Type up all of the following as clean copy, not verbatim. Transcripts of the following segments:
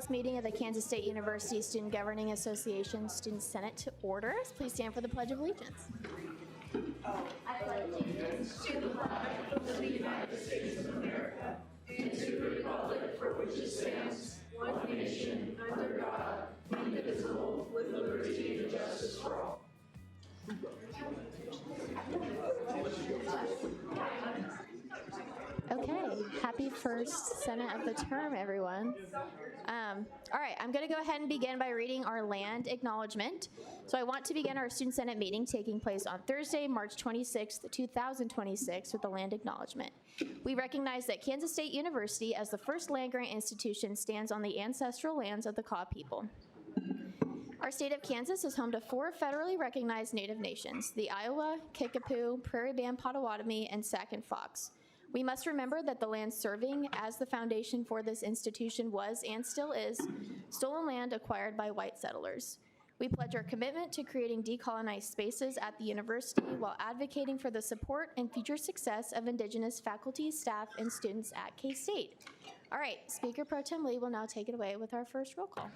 this meeting of the Kansas State University Student Governing Association Student Senate to order. Please stand for the Pledge of Allegiance. I pledge allegiance to the flag of the United States of America and to the republic for which it stands, one nation, under God, indivisible, with liberty and justice for all. Okay, happy first Senate of the term, everyone. All right, I'm going to go ahead and begin by reading our land acknowledgement. So I want to begin our Student Senate meeting taking place on Thursday, March 26th, 2026 with the land acknowledgement. We recognize that Kansas State University, as the first land-grant institution, stands on the ancestral lands of the Kaw people. Our state of Kansas is home to 4 federally recognized Native nations, the Iowa, Kickapoo, Prairie Band Potawatomi, and Sac and Fox. We must remember that the land serving as the foundation for this institution was, and still is, stolen land acquired by white settlers. We pledge our commitment to creating decolonized spaces at the university while advocating for the support and future success of Indigenous faculty, staff, and students at K-State. All right, Speaker Pro Tem Lee will now take it away with our first roll call.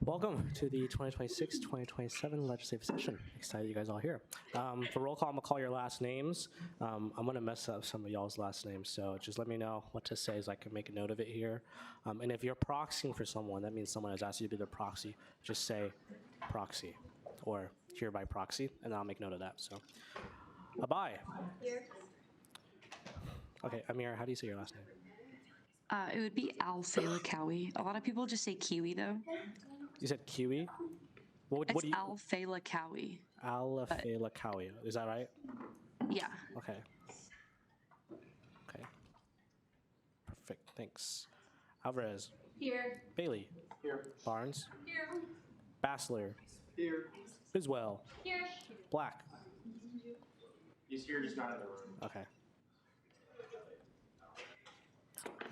Welcome to the 2026-2027 legislative session. Excited you guys all here. For roll call, I'm gonna call your last names. I'm gonna mess up some of y'all's last names, so just let me know what to say so I can make a note of it here. And if you're proxying for someone, that means someone has asked you to be their proxy. Just say proxy or hereby proxy, and I'll make note of that. So, Abai. Here. Okay, Amir, how do you say your last name? It would be Alphalakawi. A lot of people just say Kiwi, though. You said Kiwi? What It's do you? Alphalakawi. Alphalakawi. Is that right? Yeah. Okay. Okay. Perfect. Thanks. Alvarez. Here. Bailey. Here. Barnes. Here. Bassler. Here. Biswell. Here. Black. He's here, just not in the room. Okay.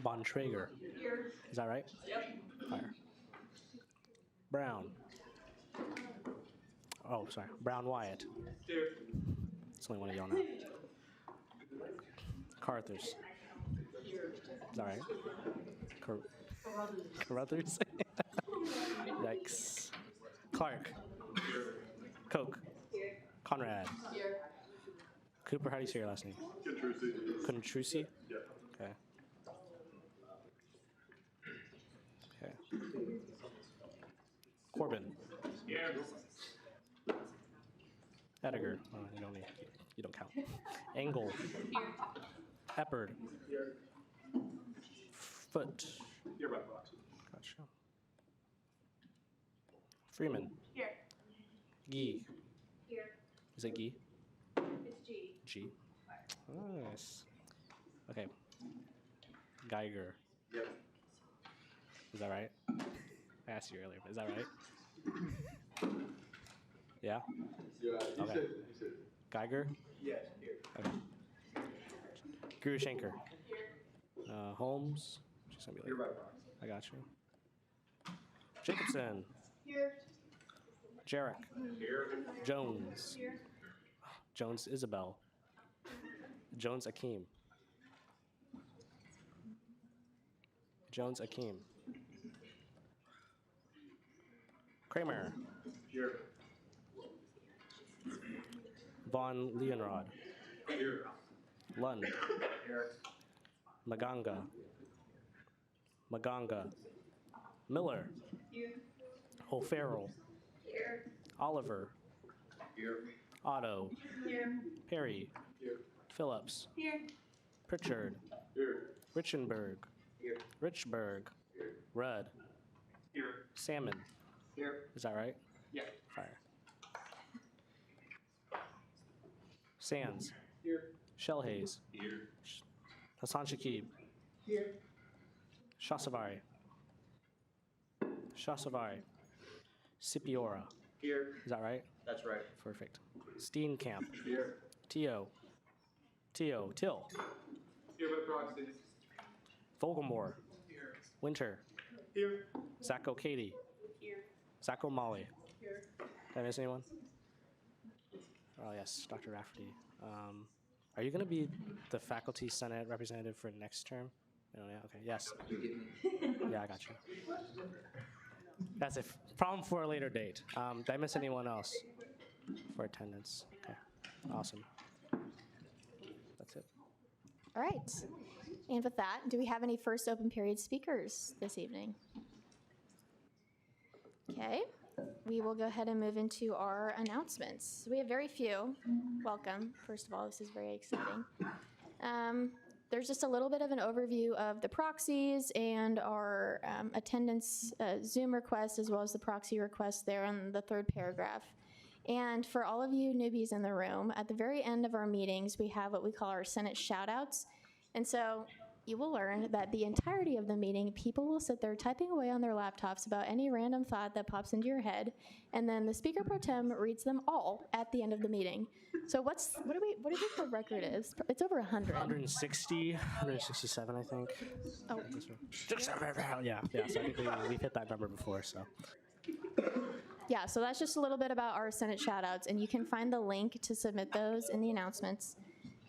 Bontrager. Here. Is that right? Yep. Fire. Brown. Oh, sorry. Brown Wyatt. Here. It's only one of y'all now. Carruthers. Is that right? Carruthers? Yikes. Clark. Koch. Conrad. Here. Cooper, how do you say your last name? Contrusi. Yeah. Okay. Okay. Corbin. Here. Ediger. Oh, you don't count. Engel. Eppard. Here. Foot. Here by proxy. Gotcha. Freeman. Here. Gee. Here. Is it Gee? It's G. G. Nice. Okay. Geiger. Yep. Is that right? I asked you earlier, but is that right? Yeah? Yeah. Okay. You said. Geiger? Yes. Here. Okay. Guru Shanker. Here. Holmes. She's gonna be Here like, by proxy. I got you. Jacobson. Here. Jarek. Here. Jones. Here. Jones Isabel. Jones Akeem. Jones Akeem. Kramer. Here. Von Leonrod. Here. Lund. Here. Maganga. Maganga. Miller. Here. O'Farrell. Here. Oliver. Here. Otto. Here. Perry. Here. Phillips. Here. Pritchard. Here. Richenberg. Here. Richburg. Here. Rudd. Here. Salmon. Here. Is that right? Yeah. Fire. Sands. Here. Shellhaze. Here. Hassan Shakib. Here. Shasavari. Shasavari. Scipiora. Here. Is that right? That's right. Perfect. Steenkamp. Here. Tio. Till. Here by proxy. Vogelmore. Here. Winter. Here. Zacho Katie. Here. Zacho Molly. Here. Did I miss anyone? Oh, yes, Dr. Rafferty. Are you going to be the faculty senate representative for next term? Oh, yeah, okay, yes. Yeah, I got you. That's a problem for a later date. Did I miss anyone else for attendance? Okay, awesome. That's it. All right. And with that, do we have any first open period speakers this evening? Okay. We will go ahead and move into our announcements. We have very few. Welcome. First of all, this is very exciting. There's just a little bit of an overview of the proxies and our attendance Zoom request, as well as the proxy request there on the third paragraph. And for all of you newbies in the room, at the very end of our meetings, we have what we call our Senate shout-outs. And so you will learn that the entirety of the meeting, people will sit there typing away on their laptops about any random thought that pops into your head, and then the Speaker Pro Tem reads them all at the end of the meeting. So what do you think the record is? It's over 100. 160, 167, I think. Oh. Yeah, so I think we've hit that number before, so. Yeah, so that's just a little bit about our Senate shout-outs, and you can find the link to submit those in the announcements.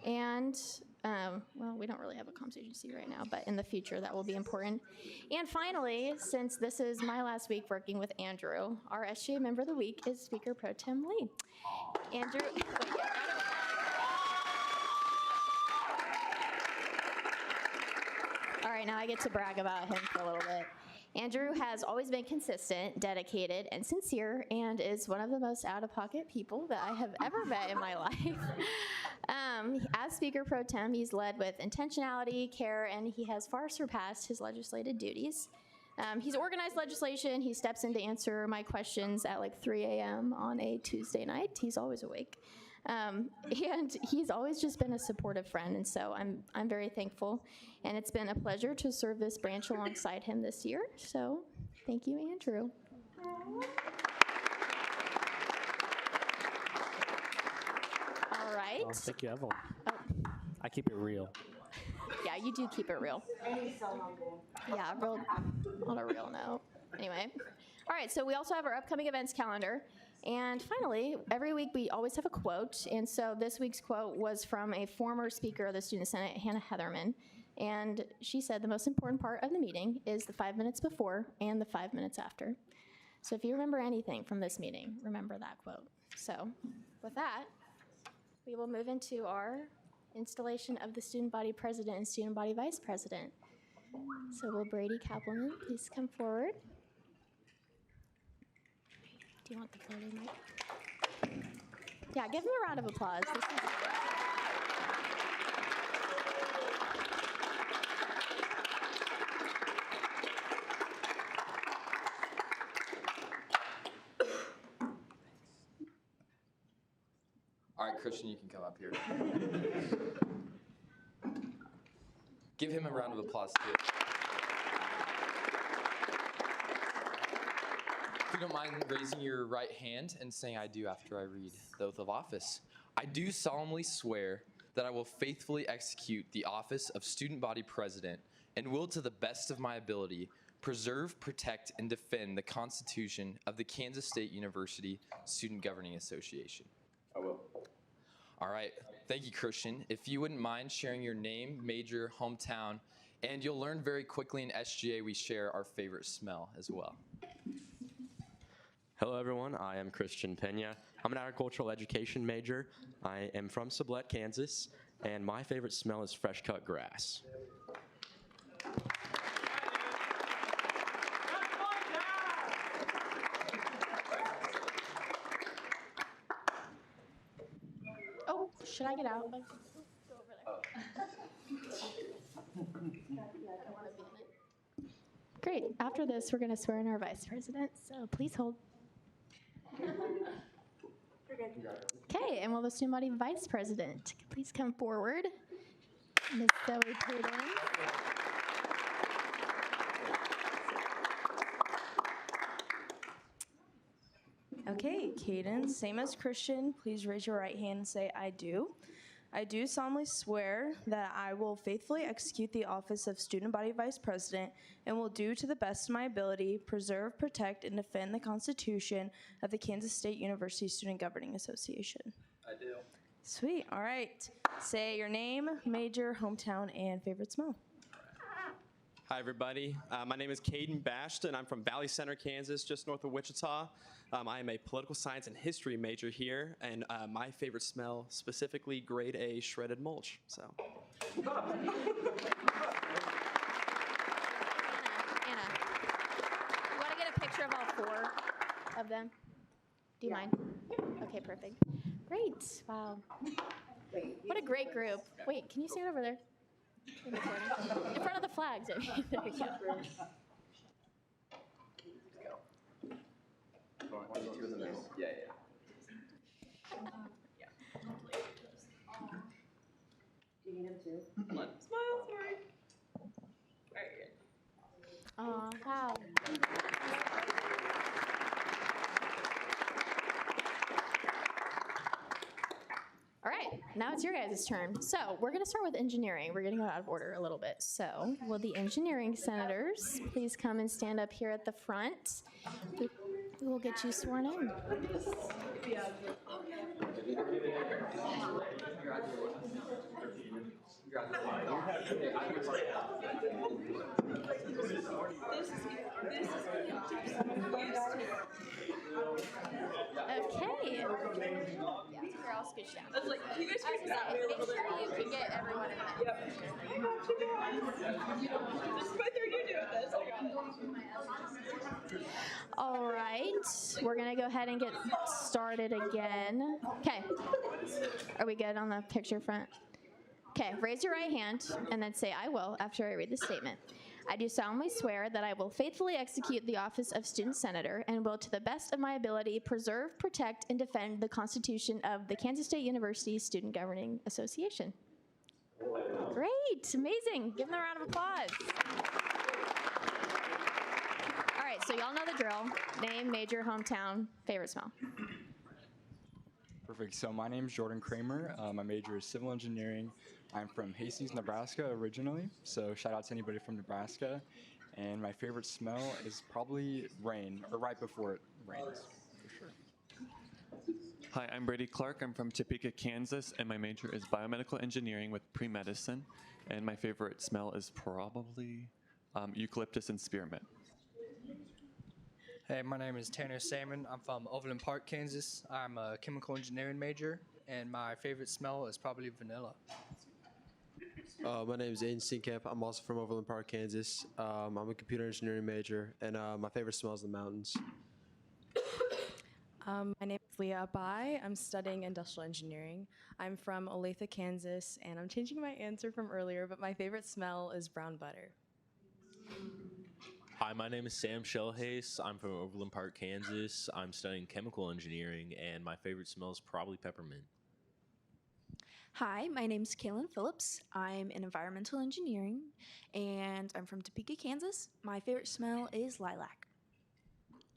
And, well, we don't really have a comms agency right now, but in the future that will be important. And finally, since this is my last week working with Andrew, our SGA Member of the Week is Speaker Pro Tem Lee. Andrew. All right, now I get to brag about him for a little bit. Andrew has always been consistent, dedicated, and sincere, and is one of the most out-of-pocket people that I have ever met in my life. As Speaker Pro Tem, he's led with intentionality, care, and he has far surpassed his legislative duties. He's organized legislation. He steps in to answer my questions at like 3 a.m. on a Tuesday night. He's always awake. And he's always just been a supportive friend, and so I'm very thankful. And it's been a pleasure to serve this branch alongside him this year. So thank you, Andrew. All right. Oh, thank you, Evelyn. Oh. I keep it real. Yeah, you do keep it real. Yeah, real, on a real note. Anyway. All right, so we also have our upcoming events calendar. And finally, every week we always have a quote. And so this week's quote was from a former Speaker of the Student Senate, Hannah Heatherman. And she said the most important part of the meeting is the 5 minutes before and the 5 minutes after. So if you remember anything from this meeting, remember that quote. So with that, we will move into our installation of the Student Body President and Student Body Vice President. So will Brady Kaplan please come forward? Do you want the photo, Mike? Yeah, give him a round of applause. This is All right, Christian, you can come up here. Give him a round of applause, too. If you don't mind raising your right hand and saying "I do" after I read the oath of office. I do solemnly swear that I will faithfully execute the office of Student Body President and will, to the best of my ability, preserve, protect, and defend the Constitution of the Kansas State University Student Governing Association. I will. All right, thank you, Christian. If you wouldn't mind sharing your name, major, hometown, and you'll learn very quickly in SGA we share our favorite smell as well. Hello, everyone. I am Christian Pena. I'm an agricultural education major. I am from Sublette, Kansas, and my favorite smell is fresh cut grass. oh, should I get out? Go over there. Great. After this, we're going to swear in our vice president, so please hold. Okay, and will the Student Body Vice President please come forward? Ms. Zoe Payton. Okay, Caden, same as Christian, please raise your right hand and say, I do. I do solemnly swear that I will faithfully execute the office of Student Body Vice President and will do to the best of my ability preserve, protect, and defend the Constitution of the Kansas State University Student Governing Association. I do. Sweet. All right. Say your name, major, hometown, and favorite smell. Hi, Hi, everybody. My name is Caden Bashton. I'm from Valley Center, Kansas, just north of Wichita. I am a political science and history major here, and my favorite smell, specifically grade A shredded mulch. So. Anna, you want to get a picture of all 4 of them? Do you mind? Okay, perfect. Great. Wow. What a great group. Wait, can you stand over there? In front of the flags. There you go. Oh, wow. All right, now it's your guys' turn. So we're going to start with engineering. We're going to go out of order a little bit. So will the engineering senators please come and stand up here at the front? We will get you sworn in. Okay. Yeah, you're all scooched down. I was like, you guys make sure you can get everyone in there. Yep. This is my 3rd year doing this. All right, we're gonna go ahead and get started again. Okay, are we good on the picture front? Okay, raise your right hand and then say I will after I read the statement. I do solemnly swear that I will faithfully execute the office of student senator and will to the best of my ability preserve, protect, and defend the Constitution of the Kansas State University Student Governing Association. Great, amazing. Give them a round of applause. All right, so y'all know the drill. Name, major, hometown, favorite smell. Perfect. So my name is Jordan Kramer. My major is civil engineering. I'm from Hastings, Nebraska originally, so shout out to anybody from Nebraska. And my favorite smell is probably rain, or right before it rains, for sure. Hi, I'm Brady Clark. I'm from Topeka, Kansas, and my major is biomedical engineering with pre-medicine. And my favorite smell is probably eucalyptus and spearmint. Hey, my name is Tanner Salmon. I'm from Overland Park, Kansas. I'm a chemical engineering major, and my favorite smell is probably vanilla. My name is Aiden Steenkamp. I'm also from Overland Park, Kansas. I'm a computer engineering major, and my favorite smell is the mountains. My name is Leah Abai. I'm studying industrial engineering. I'm from Olathe, Kansas, and I'm changing my answer from earlier, but my favorite smell is brown butter. Hi, my name is Sam Shellhace. I'm from Overland Park, Kansas. I'm studying chemical engineering, and my favorite smell is probably peppermint. Hi, my name's Kaylin Phillips. I'm in environmental engineering, and I'm from Topeka, Kansas. My favorite smell is lilac.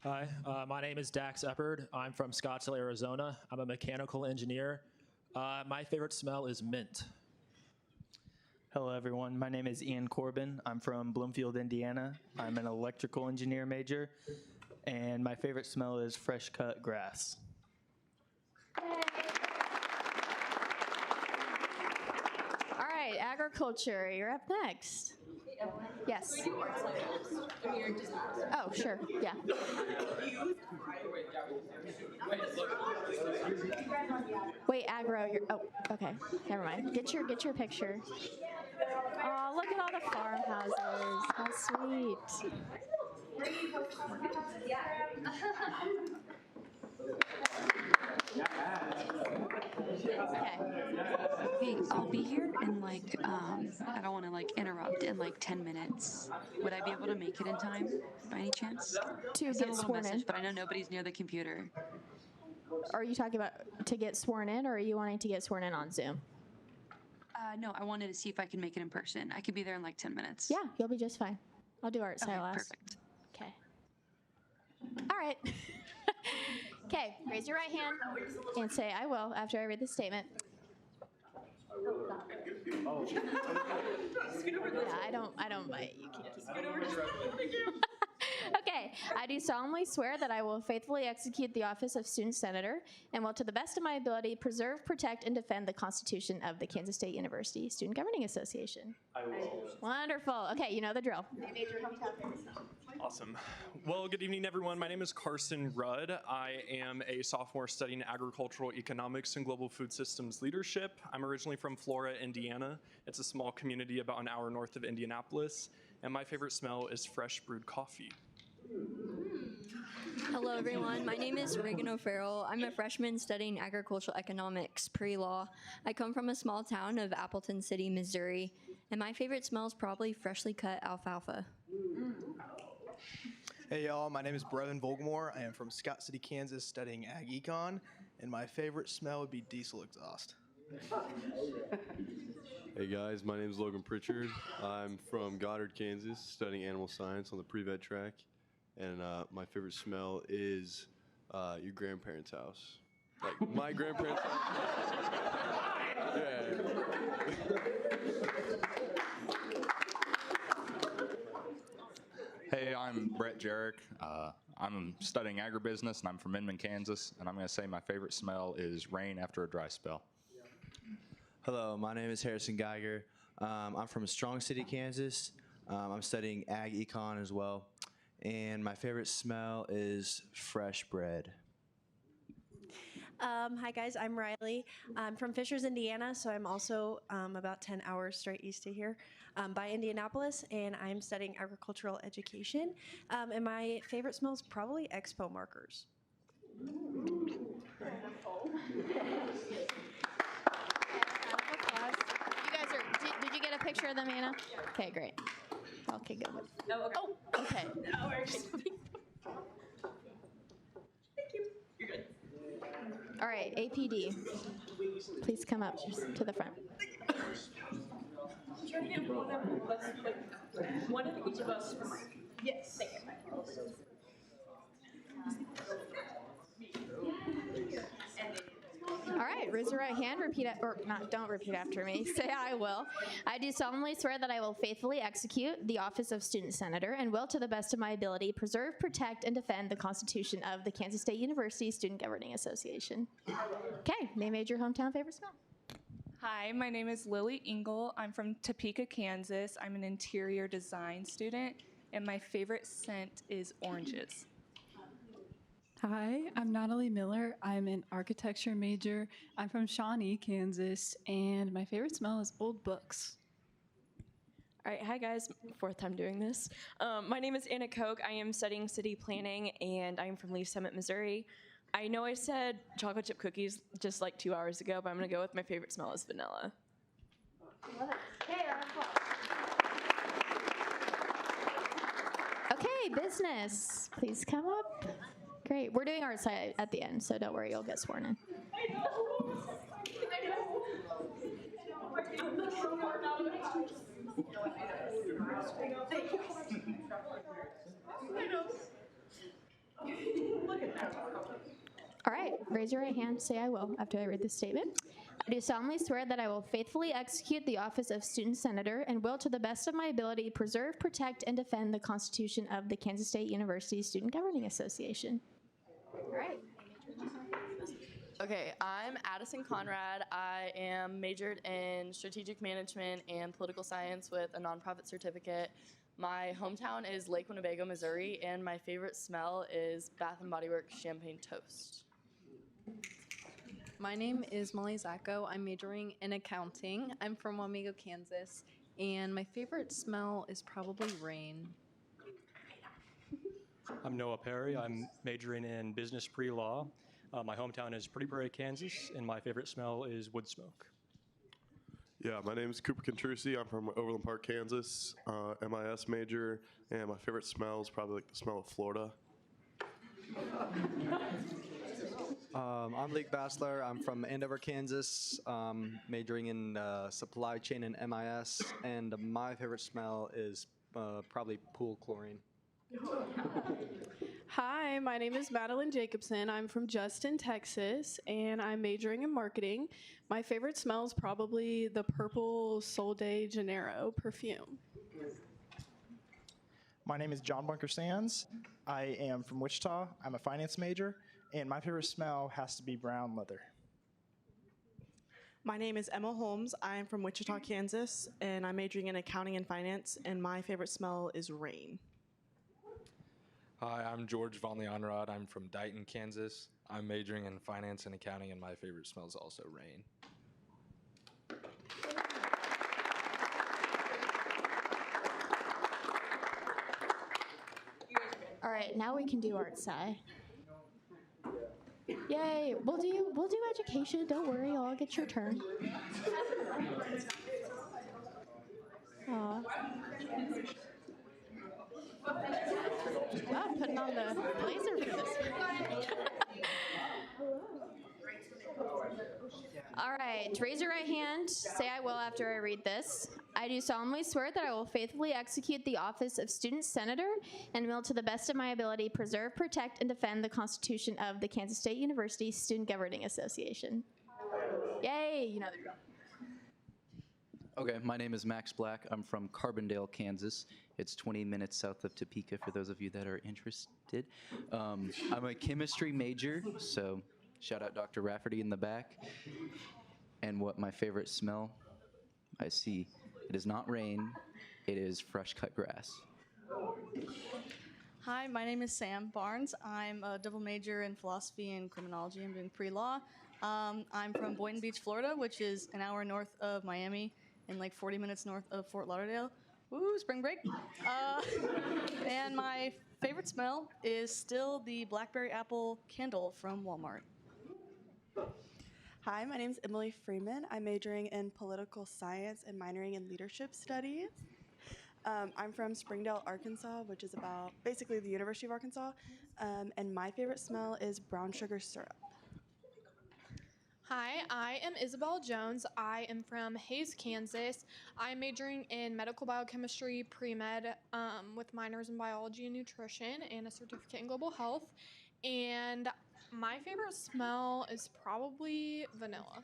Hi, my name is Dax Eppard. I'm from Scottsdale, Arizona. I'm a mechanical engineer. My favorite smell is mint. Hello, everyone. My name is Ian Corbin. I'm from Bloomfield, Indiana. I'm an electrical engineer major, and my favorite smell is fresh cut grass. All right, agriculture, you're up next. Yes. Oh, sure, yeah. Wait, agro, you're, oh, okay, never mind. Get your picture. Oh, look at all the farmhouses, how sweet. Hey, I'll be here in like, I don't want to like interrupt in like 10 minutes. Would I be able to make it in time by any chance? To I sent get a little sworn message, in? but I know nobody's near the computer. Are you talking about to get sworn in, or are you wanting to get sworn in on Zoom? No, I wanted to see if I can make it in person. I could be there in like 10 minutes. Yeah, you'll be just fine. I'll do art style last. Perfect. Okay. All right. Okay, raise your right hand and say I will after I read the statement. Yeah, I don't bite. You can keep. Okay. Okay, I do solemnly swear that I will faithfully execute the office of Student Senator and will, to the best of my ability, preserve, protect, and defend the Constitution of the Kansas State University Student Governing Association. I will. Wonderful. Okay, you know the drill. Awesome. Well, good evening, everyone. My name is Carson Rudd. I am a sophomore studying agricultural economics and global food systems leadership. I'm originally from Flora, Indiana. It's a small community about an hour north of Indianapolis, and my favorite smell is fresh brewed coffee. Hello, everyone. My name is Reagan O'Farrell. I'm a freshman studying agricultural economics, pre-law. I come from a small town of Appleton City, Missouri, and my favorite smell is probably freshly cut alfalfa. Hey y'all, my name is Brevin Volgamore. I am from Scott City, Kansas, studying Ag Econ, and my favorite smell would be diesel exhaust. Hey guys, my name is Logan Pritchard. I'm from Goddard, Kansas, studying animal science on the pre-vet track, and my favorite smell is your grandparents' house. Like my grandparents' house. Yeah. Hey, I'm Brett Jarek. I'm studying agribusiness, and I'm from Inman, Kansas, and I'm going to say my favorite smell is rain after a dry spell. Hello, my name is Harrison Geiger. I'm from Strong City, Kansas. I'm studying Ag Econ as well, and my favorite smell is fresh bread. Hi guys, I'm Riley. I'm from Fishers, Indiana, so I'm also about 10 hours straight east of here by Indianapolis, and I'm studying agricultural education. And my favorite smell is probably Expo markers. You guys are, did you get a picture of them, Anna? Okay, great. Okay, good. No, okay. Oh, okay. No worries. All right, APD, please come up to the front. One of each of us. Yes. Thank All right, raise your right hand, don't repeat after me. Say I will. I do solemnly swear that I will faithfully execute the office of Student Senator and will, to the best of my ability, preserve, protect, and defend the Constitution of the Kansas State University Student Governing Association. Okay, name, age, your hometown, favorite smell. Hi, my name is Lily Engel. I'm from Topeka, Kansas. I'm an interior design student, and my favorite scent is oranges. Hi, I'm Natalie Miller. I'm an architecture major. I'm from Shawnee, Kansas, and my favorite smell is old books. All right, hi guys, fourth time doing this. My name is Anna Koch. I am studying city planning, and I'm from Leaf Summit, Missouri. I know I said chocolate chip cookies just like 2 hours ago, but I'm gonna go with my favorite smell is vanilla. Okay, business, please come up. Great, we're doing our side at the end, so don't worry, you'll get sworn in. All right, raise your right hand, say I will after I read this statement. I do solemnly swear that I will faithfully execute the office of Student Senator and will, to the best of my ability, preserve, protect, and defend the Constitution of the Kansas State University Student Governing Association. All right. Okay, I'm Addison Conrad. I am majored in strategic management and political science with a nonprofit certificate. My hometown is Lake Winnebago, Missouri, and my favorite smell is Bath & Body Works Champagne Toast. My name is Molly Zacco. I'm majoring in accounting. I'm from Wamego, Kansas, and my favorite smell is probably rain. I'm Noah Perry. I'm majoring in business pre-law. My hometown is Pretty Prairie, Kansas, and my favorite smell is wood smoke. Yeah, my name is Cooper Contrusi. I'm from Overland Park, Kansas, MIS major, and my favorite smell is probably like the smell of Florida. I'm Leek Bassler. I'm from Andover, Kansas, majoring in supply chain and MIS, and my favorite smell is probably pool chlorine. Hi, my name is Madeline Jacobson. I'm from Justin, Texas, and I'm majoring in marketing. My favorite smell is probably the purple Sol de Janeiro perfume. My name is John Bunker Sands. I am from Wichita. I'm a finance major, and my favorite smell has to be brown leather. My name is Emma Holmes. I'm from Wichita, Kansas, and I'm majoring in accounting and finance, and my favorite smell is rain. Hi, I'm George Von Leonrod. I'm from Dighton, Kansas. I'm majoring in finance and accounting, and my favorite smell is also rain. All right, now we can do art sci. Yay! We'll do education. Don't worry, I'll get your turn. Aw. Wow, putting on the blazer for this. All right, raise your right hand. Say I will after I read this. I do solemnly swear that I will faithfully execute the office of Student Senator and will, to the best of my ability, preserve, protect, and defend the Constitution of the Kansas State University Student Governing Association. Yay! You know they're Okay, my name is Max Black. I'm from Carbondale, Kansas. It's 20 minutes south of Topeka for those of you that are interested. I'm a chemistry major, so shout out Dr. Rafferty in the back. And what my favorite smell, I see, it is not rain, it is fresh cut grass. Hi, my name is Sam Barnes. I'm a double major in philosophy and criminology. I'm doing pre-law. I'm from Boynton Beach, Florida, which is an hour north of Miami and like 40 minutes north of Fort Lauderdale. Woo, spring break. And my favorite smell is still the blackberry apple candle from Walmart. Hi, my name is Emily Freeman. I'm majoring in political science and minoring in leadership studies. I'm from Springdale, Arkansas, which is about basically the University of Arkansas. And my favorite smell is brown sugar syrup. Hi, I am Isabel Jones. I am from Hays, Kansas. I'm majoring in medical biochemistry, pre-med, with minors in biology and nutrition and a certificate in global health. And my favorite smell is probably vanilla.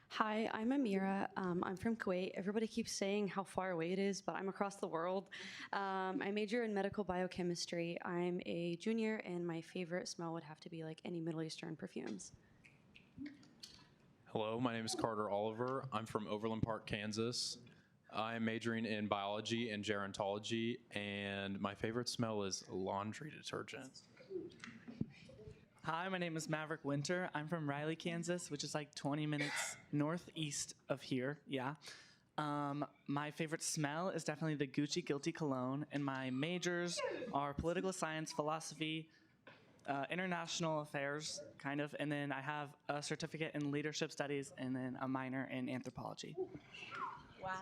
Hi, I'm Amira. I'm from Kuwait. Everybody keeps saying how far away it is, but I'm across the world. I major in medical biochemistry. I'm a junior, and my favorite smell would have to be like any Middle Eastern perfumes. Hello, my name is Carter Oliver. I'm from Overland Park, Kansas. I'm majoring in biology and gerontology, and my favorite smell is laundry detergent. Hi, my name is Maverick Winter. I'm from Riley, Kansas, which is like 20 minutes northeast of here. Yeah. My favorite smell is definitely the Gucci Guilty Cologne, and my majors are political science, philosophy, international affairs, kind of, and then I have a certificate in leadership studies and then a minor in anthropology. Wow.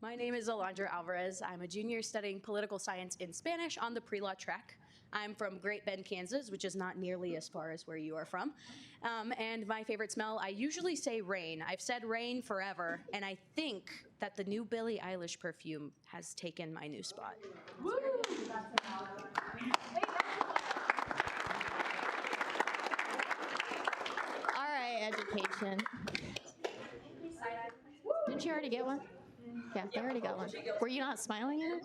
My name is Alondra Alvarez. I'm a junior studying political science in Spanish on the pre-law track. I'm from Great Bend, Kansas, which is not nearly as far as where you are from. And my favorite smell, I usually say rain. I've said rain forever, and I think that the new Billie Eilish perfume has taken my new spot. Woo! All right, education. Didn't you already get one? Yeah, they already got one. Were you not smiling at it?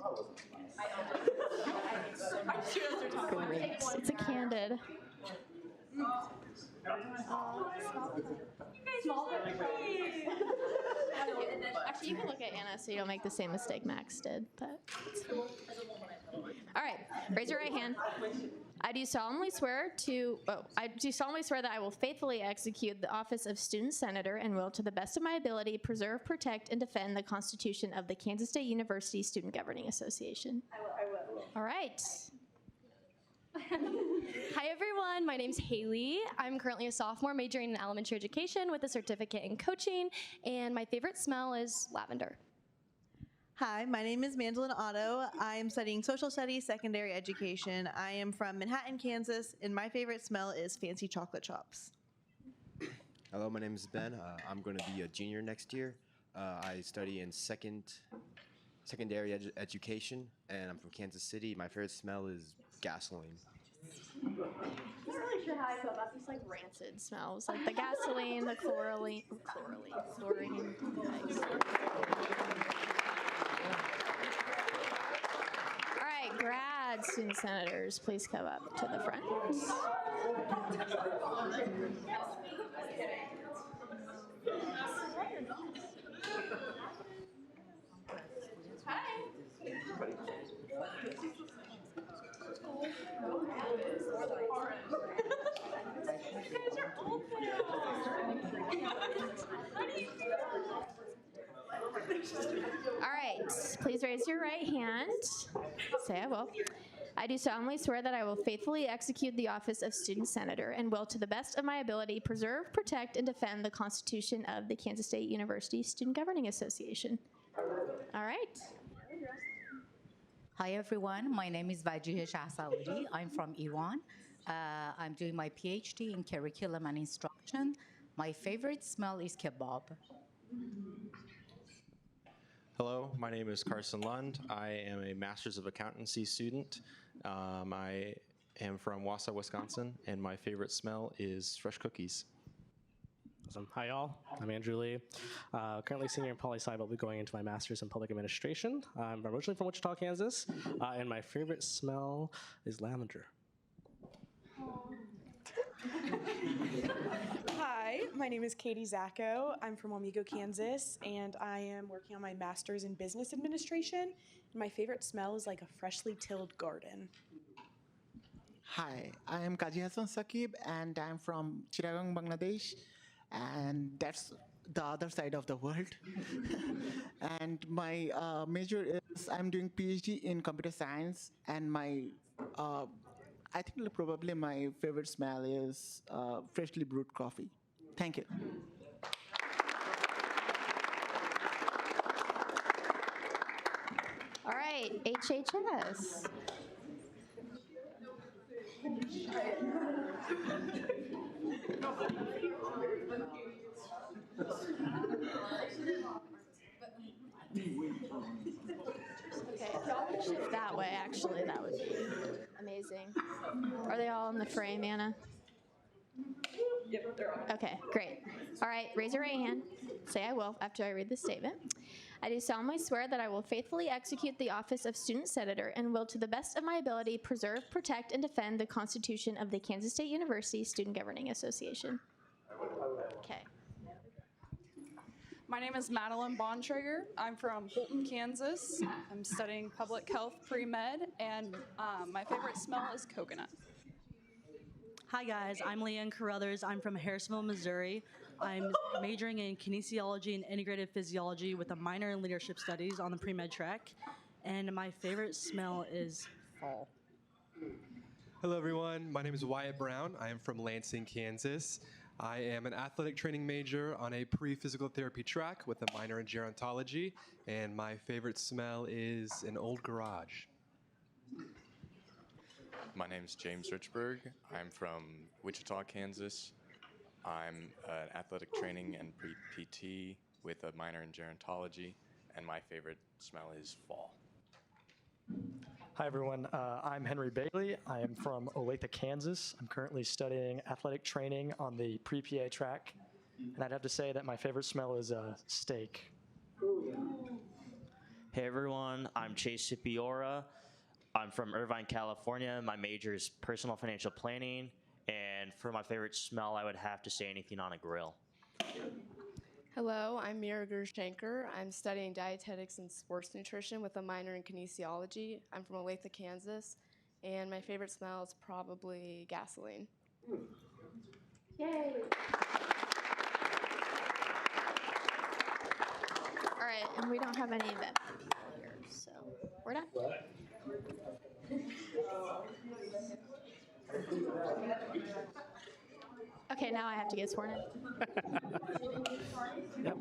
Great. It's a candid. Actually, you can look at Anna so you don't make the same mistake Max did. But all right, raise your right hand. I do solemnly swear that I will faithfully execute the office of Student Senator and will, to the best of my ability, preserve, protect, and defend the Constitution of the Kansas State University Student Governing Association. I will. All right. Hi everyone, my name's Haley. I'm currently a sophomore majoring in elementary education with a certificate in coaching, and my favorite smell is lavender. Hi, my name is Mandolin Otto. I am studying social studies, secondary education. I am from Manhattan, Kansas, and my favorite smell is fancy chocolate chops. Hello, my name is Ben. I'm going to be a junior next year. I study in secondary education, and I'm from Kansas City. My favorite smell is gasoline. I'm not really sure how I feel about these like rancid smells, like the gasoline, the chlorine. would student senators please come up to the front? All right, please raise your right hand. Say I will. I do solemnly swear that I will faithfully execute the office of student senator and will, to the best of my ability, preserve, protect, and defend the Constitution of the Kansas State University Student Governing Association. All right. Hi everyone, my name is Vajihe Shahsaudi. I'm from Iran. I'm doing my PhD in curriculum and instruction. My favorite smell is kebab. Hello, my name is Carson Lund. I am a Master's of Accountancy student. I am from Wausau, Wisconsin, and my favorite smell is fresh cookies. Awesome. Hi, y'all. I'm Andrew Lee. Currently senior in poli-sci, but will be going into my master's in public administration. I'm originally from Wichita, Kansas, and my favorite smell is lavender. Hi, my name is Katie Zacco. I'm from Wamego, Kansas, and I am working on my master's in business administration. And my favorite smell is like a freshly tilled garden. Hi, I am Kaji Hassan Saqib, and I'm from Chittagong, Bangladesh, and that's the other side of the world. And my major is I'm doing PhD in computer science, and my I think probably my favorite smell is freshly brewed coffee. Thank you. All right, HHS. Okay, if y'all would shift that way, actually, that would be amazing. Are they all in the frame, Anna? Yep, they're on. Okay, great. All right, raise your right hand. Say I will after I read the statement. I do solemnly swear that I will faithfully execute the office of student senator and will, to the best of my ability, preserve, protect, and defend the Constitution of the Kansas State University Student Governing Association. Okay. My name is Madeline Bontrager. I'm from Holton, Kansas. I'm studying public health pre-med, and my favorite smell is coconut. Hi guys, I'm Leanne Carruthers. I'm from Harrisville, Missouri. I'm majoring in kinesiology and integrative physiology with a minor in leadership studies on the pre-med track. And my favorite smell is fall. Hello everyone, my name is Wyatt Brown. I am from Lansing, Kansas. I am an athletic training major on a pre-physical therapy track with a minor in gerontology, and my favorite smell is an old garage. My name is James Richburg. I'm from Wichita, Kansas. I'm an athletic training and pre-PT with a minor in gerontology, and my favorite smell is fall. Hi, everyone. I'm Henry Bailey. I am from Olathe, Kansas. I'm currently studying athletic training on the pre-PA track, and I'd have to say that my favorite smell is steak. Hey, everyone. I'm Chase Scipiora. I'm from Irvine, California. My major is personal financial planning, and for my favorite smell, I would have to say anything on a grill. Hello, I'm Mira Gershanker. I'm studying dietetics and sports nutrition with a minor in kinesiology. I'm from Olathe, Kansas, and my favorite smell is probably gasoline. Yay! All right, and we don't have any vet people here, so we're done. Okay, now I have to get sworn in. Yep.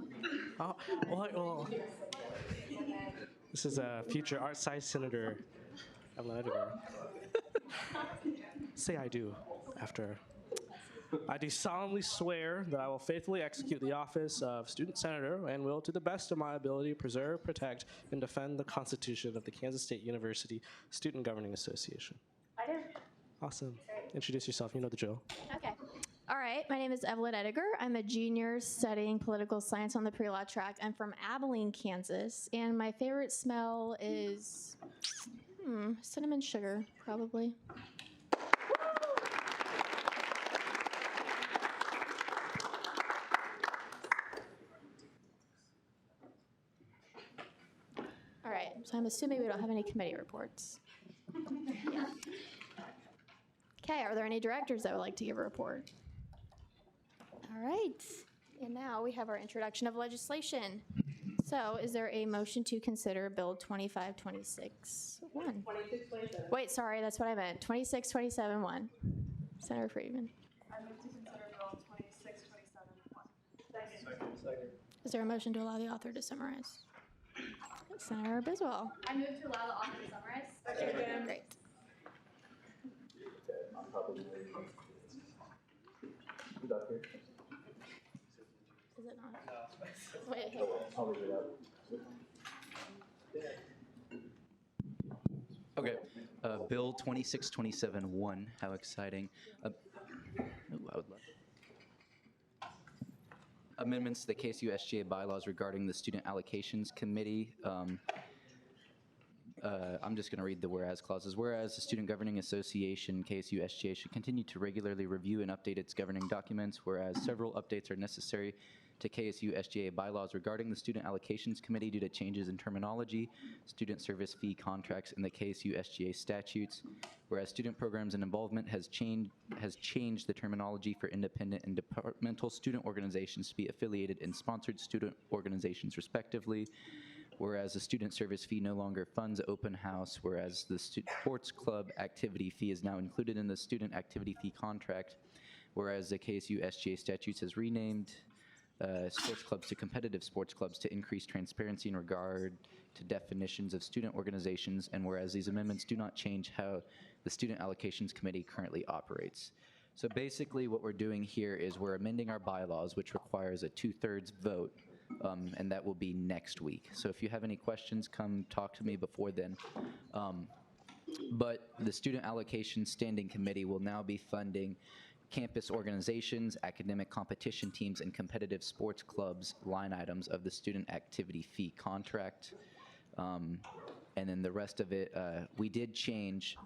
Oh, well, this is a future art science senator, Evelyn Ediger. Say I do after. I do solemnly swear that I will faithfully execute the office of student senator and will, to the best of my ability, preserve, protect, and defend the Constitution of the Kansas State University Student Governing Association. I do. Awesome. Introduce yourself. You know the drill. Okay. All right, my name is Evelyn Ediger. I'm a junior studying political science on the pre-law track. I'm from Abilene, Kansas, and my favorite smell is, Cinnamon sugar, probably. All right, so I'm assuming we don't have any committee reports. Okay, are there any directors that would like to give a report? All right, and now we have our introduction of legislation. So is there a motion to consider Bill 2526-1? Wait, sorry, that's what I meant. 2627-1. Senator Friedman. I move to consider Bill 2627-1. Second. Is there a motion to allow the author to summarize? Senator Biswell. I move to allow the author to summarize. Great. Is it not? Wait, hang on. Okay, Bill 2627-1, how exciting. I would love amendments to the KSU SGA bylaws regarding the Student Allocations Committee. I'm just going to read the whereas clauses. Whereas the Student Governing Association, KSU SGA, should continue to regularly review and update its governing documents, whereas several updates are necessary to KSU SGA bylaws regarding the Student Allocations Committee due to changes in terminology, student service fee contracts, and the KSU SGA statutes. Whereas student programs and involvement has changed the terminology for independent and departmental student organizations to be affiliated and sponsored student organizations respectively. Whereas the student service fee no longer funds open house, whereas the sports club activity fee is now included in the student activity fee contract, whereas the KSU SGA statutes has renamed sports clubs to competitive sports clubs to increase transparency in regard to definitions of student organizations, and whereas these amendments do not change how the Student Allocations Committee currently operates. So basically what we're doing here is we're amending our bylaws, which requires a 2/3 vote, and that will be next week. So if you have any questions, come talk to me before then. But the Student Allocation Standing Committee will now be funding campus organizations, academic competition teams, and competitive sports clubs line items of the student activity fee contract. And then the rest of it, we did change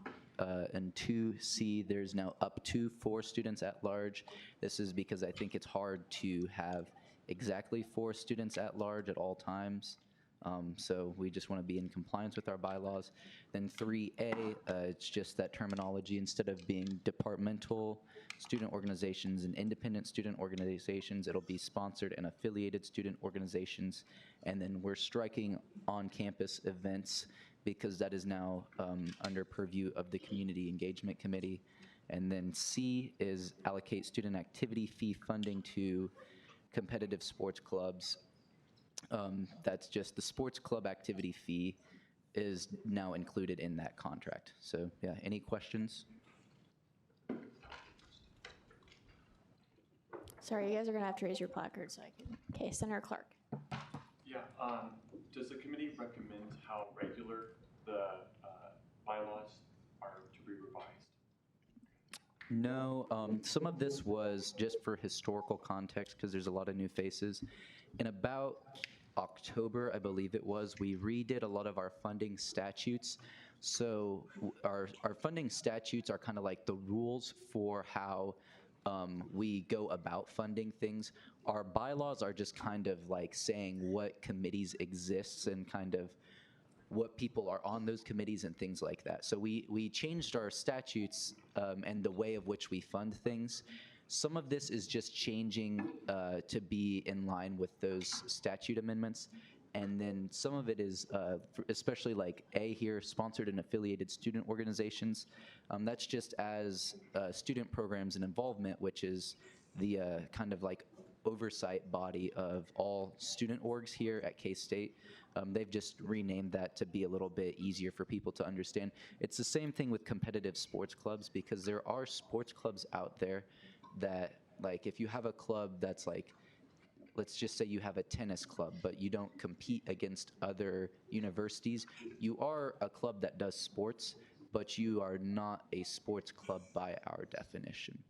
in 2C, there's now up to 4 students at large. This is because I think it's hard to have exactly 4 students at large at all times. So we just want to be in compliance with our bylaws. Then 3A, it's just that terminology. Instead of being departmental student organizations and independent student organizations, it'll be sponsored and affiliated student organizations. And then we're striking on-campus events because that is now under purview of the Community Engagement Committee. And then C is allocate student activity fee funding to competitive sports clubs. That's just the sports club activity fee is now included in that contract. So yeah, any questions? Sorry, you guys are gonna have to raise your placard so I can. Okay, Senator Clark. Yeah, does the committee recommend how regular the bylaws are to be revised? No, some of this was just for historical context because there's a lot of new faces. In about October, I believe it was, we redid a lot of our funding statutes. So our funding statutes are kind of like the rules for how we go about funding things. Our bylaws are just kind of like saying what committees exist and kind of what people are on those committees and things like that. So we changed our statutes and the way of which we fund things. Some of this is just changing to be in line with those statute amendments. And then some of it is, especially like A here, sponsored and affiliated student organizations. That's just as student programs and involvement, which is the kind of like oversight body of all student orgs here at K-State. They've just renamed that to be a little bit easier for people to understand. It's the same thing with competitive sports clubs because there are sports clubs out there that, like, if you have a club that's like, let's just say you have a tennis club, but you don't compete against other universities. You are a club that does sports, but you are not a sports club by our definition.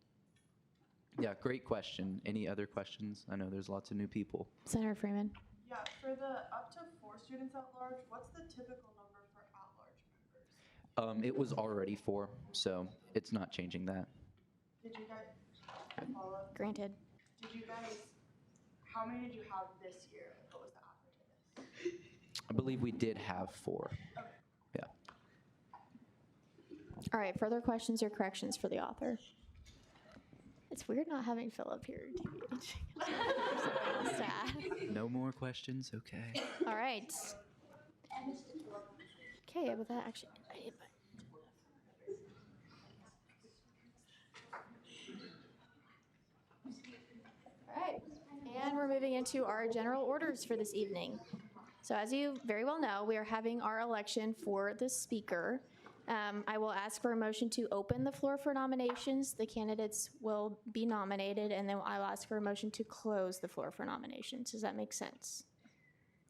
Yeah, great question. Any other questions? I know there's lots of new people. Senator Freeman. Yeah, for the up to 4 students at large, what's the typical number for at-large It was already 4, so it's not changing that. Did you guys follow up? Granted. Did you guys, how many did you have this year? Like, what was the offer to this? I believe we did have 4. Yeah. All right, further questions or corrections for the author? It's weird not having Philip here. Sad. No more questions? Okay. All right. Okay, with that, actually, I need my. All right, and we're moving into our general orders for this evening. So as you very well know, we are having our election for the speaker. I will ask for a motion to open the floor for nominations. The candidates will be nominated, and then I'll ask for a motion to close the floor for nominations. Does that make sense?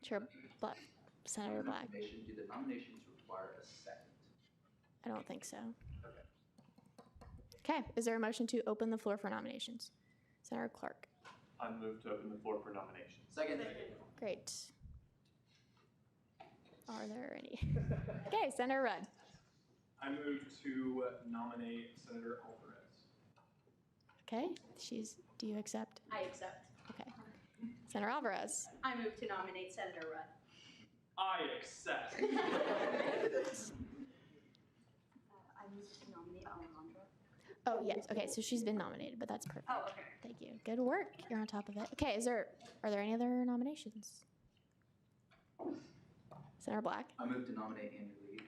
Chair Black, Senator Black. Do the nominations require a second? I don't think so. Okay, is there a motion to open the floor for nominations? Senator Clark. I move to open the floor for nominations. Second. Great. Are there any? Okay, Senator Rudd. I move to nominate Senator Alvarez. Okay, do you accept? I accept. Okay. Senator Alvarez. I move to nominate Senator Rudd. I accept. I move to nominate Alejandra. Oh, yes, okay, so she's been nominated, but that's perfect. Oh, okay. Thank you. Good work. You're on top of it. Okay, are there any other nominations? Senator Black. I move to nominate Andrew Lee.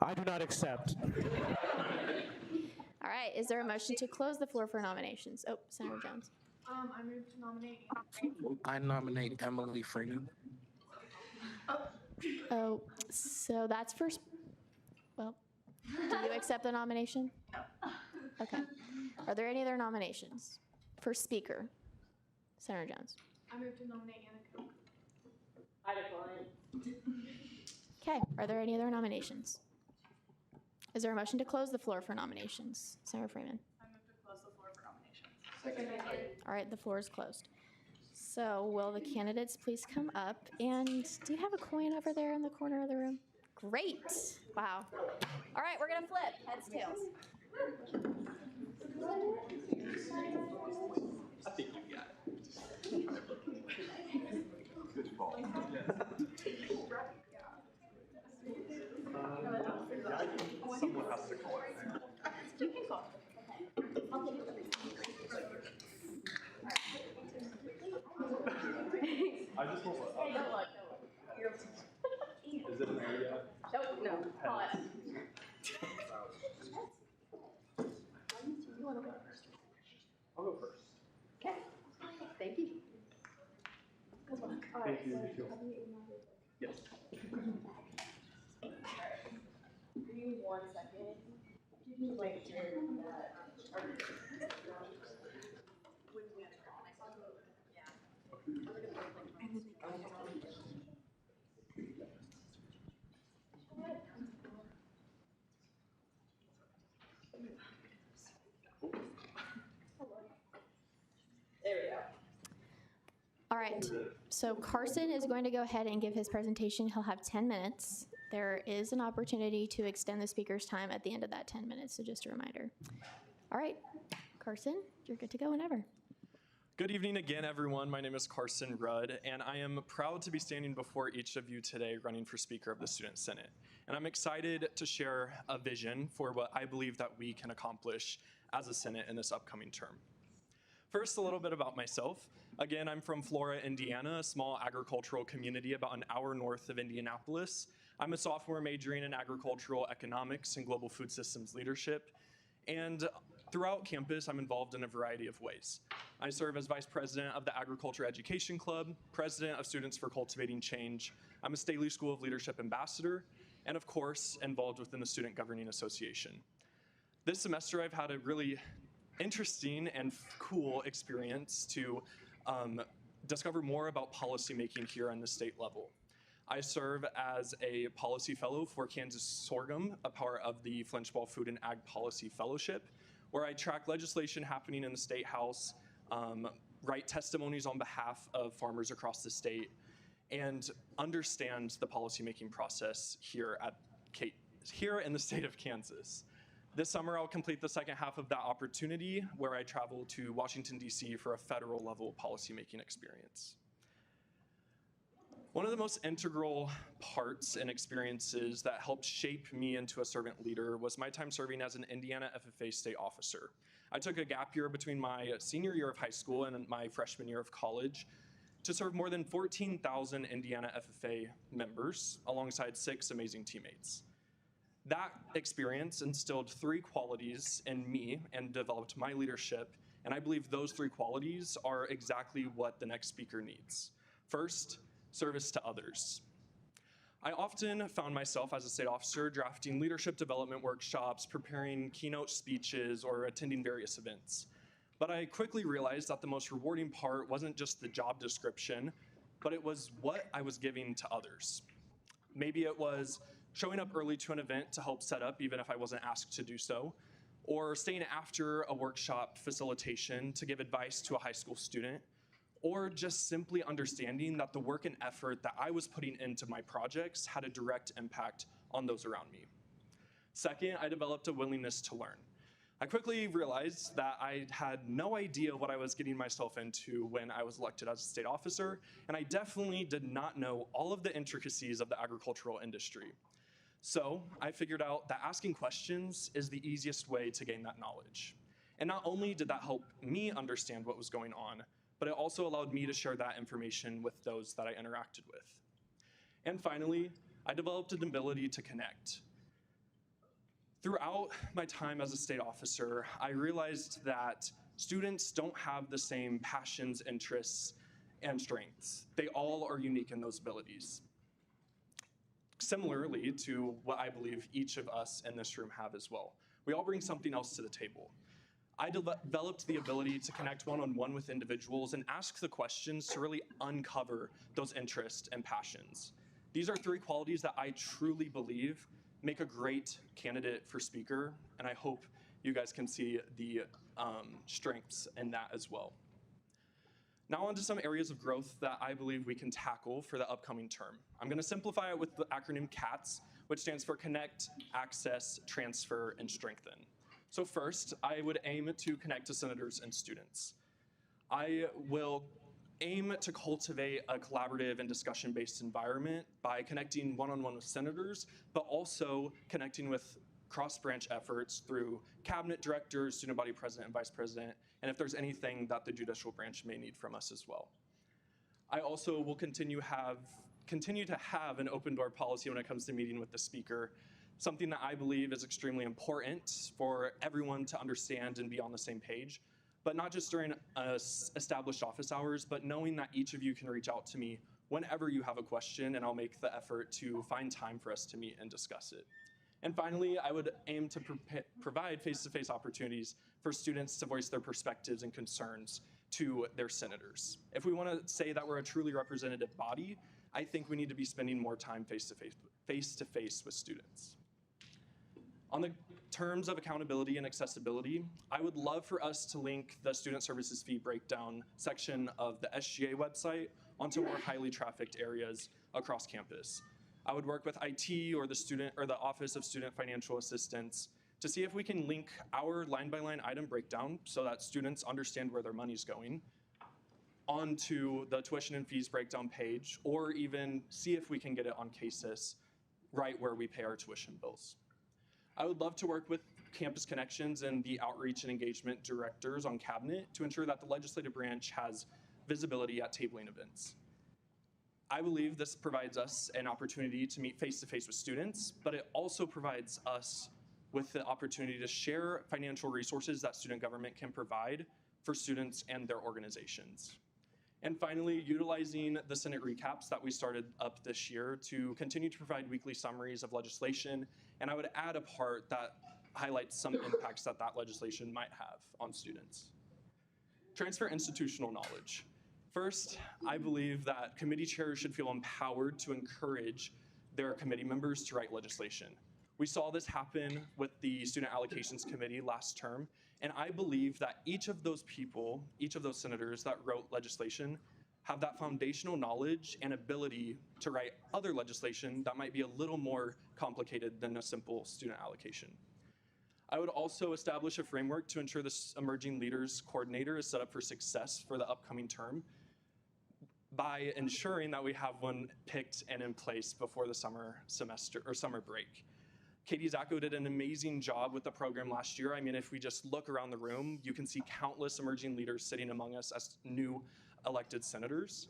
I do not accept. All right, is there a motion to close the floor for nominations? Oh, Senator Jones. I move to nominate. I nominate Emily Freeman. Oh, so that's first. Well, do you accept the nomination? Okay. Are there any other nominations for speaker? Senator Jones. I move to nominate Anna Cook. I decline. Okay, are there any other nominations? Is there a motion to close the floor for nominations? Senator Freeman. I move to close the floor for nominations. Second. All right, the floor is closed. So will the candidates please come up? And do you have a coin over there in the corner of the room? Great. Wow. All right, we're going to flip. Heads, tails. I think you got it. Good ball. Someone has to call it. You can call. I just want to. Hey, don't look. Is it an area? Nope, no. Call it. I'll go first. Okay. Thank you. Thank you. Yes. Give me 1 second. Wait, there we go. All right, so Carson is going to go ahead and give his presentation. He'll have 10 minutes. There is an opportunity to extend the speaker's time at the end of that 10 minutes, so just a reminder. All right, Carson, you're good to go whenever. Good evening again, everyone. My name is Carson Rudd, and I am proud to be standing before each of you today running for Speaker of the Student Senate. And I'm excited to share a vision for what I believe that we can accomplish as a Senate in this upcoming term. First, a little bit about myself. Again, I'm from Flora, Indiana, a small agricultural community about an hour north of Indianapolis. I'm a sophomore majoring in agricultural economics and global food systems leadership. And throughout campus, I'm involved in a variety of ways. I serve as vice president of the Agriculture Education Club, president of Students for Cultivating Change. I'm a Staley School of Leadership ambassador, and of course, involved within the Student Governing Association. This semester, I've had a really interesting and cool experience to discover more about policymaking here on the state level. I serve as a policy fellow for Kansas Sorghum, a part of the Flinchball Food and Ag Policy Fellowship, where I track legislation happening in the State House, write testimonies on behalf of farmers across the state, and understand the policymaking process here at here in the state of Kansas. This summer, I'll complete the second half of that opportunity where I travel to Washington, D.C. for a federal level policymaking experience. One of the most integral parts and experiences that helped shape me into a servant leader was my time serving as an Indiana FFA state officer. I took a gap year between my senior year of high school and my freshman year of college to serve more than 14,000 Indiana FFA members alongside 6 amazing teammates. That experience instilled 3 qualities in me and developed my leadership, and I believe those 3 qualities are exactly what the next speaker needs. First, service to others. I often found myself as a state officer drafting leadership development workshops, preparing keynote speeches, or attending various events. But I quickly realized that the most rewarding part wasn't just the job description, but it was what I was giving to others. Maybe it was showing up early to an event to help set up even if I wasn't asked to do so, or staying after a workshop facilitation to give advice to a high school student, or just simply understanding that the work and effort that I was putting into my projects had a direct impact on those around me. Second, I developed a willingness to learn. I quickly realized that I had no idea what I was getting myself into when I was elected as a state officer, and I definitely did not know all of the intricacies of the agricultural industry. So I figured out that asking questions is the easiest way to gain that knowledge. And not only did that help me understand what was going on, but it also allowed me to share that information with those that I interacted with. And finally, I developed an ability to connect. Throughout my time as a state officer, I realized that students don't have the same passions, interests, and strengths. They all are unique in those abilities. Similarly to what I believe each of us in this room have as well. We all bring something else to the table. I developed the ability to connect one-on-one with individuals and ask the questions to really uncover those interests and passions. These are 3 qualities that I truly believe make a great candidate for speaker, and I hope you guys can see the strengths in that as well. Now on to some areas of growth that I believe we can tackle for the upcoming term. I'm going to simplify it with the acronym CATS, which stands for Connect, Access, Transfer, and Strengthen. So first, I would aim to connect to senators and students. I will aim to cultivate a collaborative and discussion-based environment by connecting one-on-one with senators, but also connecting with cross-branch efforts through cabinet directors, student body president and vice president, and if there's anything that the judicial branch may need from us as well. I also will continue to have an open door policy when it comes to meeting with the speaker, something that I believe is extremely important for everyone to understand and be on the same page, but not just during established office hours, but knowing that each of you can reach out to me whenever you have a question, and I'll make the effort to find time for us to meet and discuss it. And finally, I would aim to provide face-to-face opportunities for students to voice their perspectives and concerns to their senators. If we want to say that we're a truly representative body, I think we need to be spending more time face-to-face with students. On the terms of accountability and accessibility, I would love for us to link the student services fee breakdown section of the SGA website onto more highly trafficked areas across campus. I would work with IT or the Office of Student Financial Assistance to see if we can link our line-by-line item breakdown so that students understand where their money's going onto the tuition and fees breakdown page, or even see if we can get it on CASIS right where we pay our tuition bills. I would love to work with Campus Connections and the outreach and engagement directors on cabinet to ensure that the legislative branch has visibility at tabling events. I believe this provides us an opportunity to meet face-to-face with students, but it also provides us with the opportunity to share financial resources that student government can provide for students and their organizations. And finally, utilizing the Senate recaps that we started up this year to continue to provide weekly summaries of legislation, and I would add a part that highlights some impacts that legislation might have on students. Transfer institutional knowledge. First, I believe that committee chairs should feel empowered to encourage their committee members to write legislation. We saw this happen with the Student Allocations Committee last term, and I believe that each of those people, each of those senators that wrote legislation, have that foundational knowledge and ability to write other legislation that might be a little more complicated than a simple student allocation. I would also establish a framework to ensure this emerging leaders coordinator is set up for success for the upcoming term by ensuring that we have one picked and in place before the summer semester or summer break. Katie Zacko did an amazing job with the program last year. I mean, if we just look around the room, you can see countless emerging leaders sitting among us as new elected senators.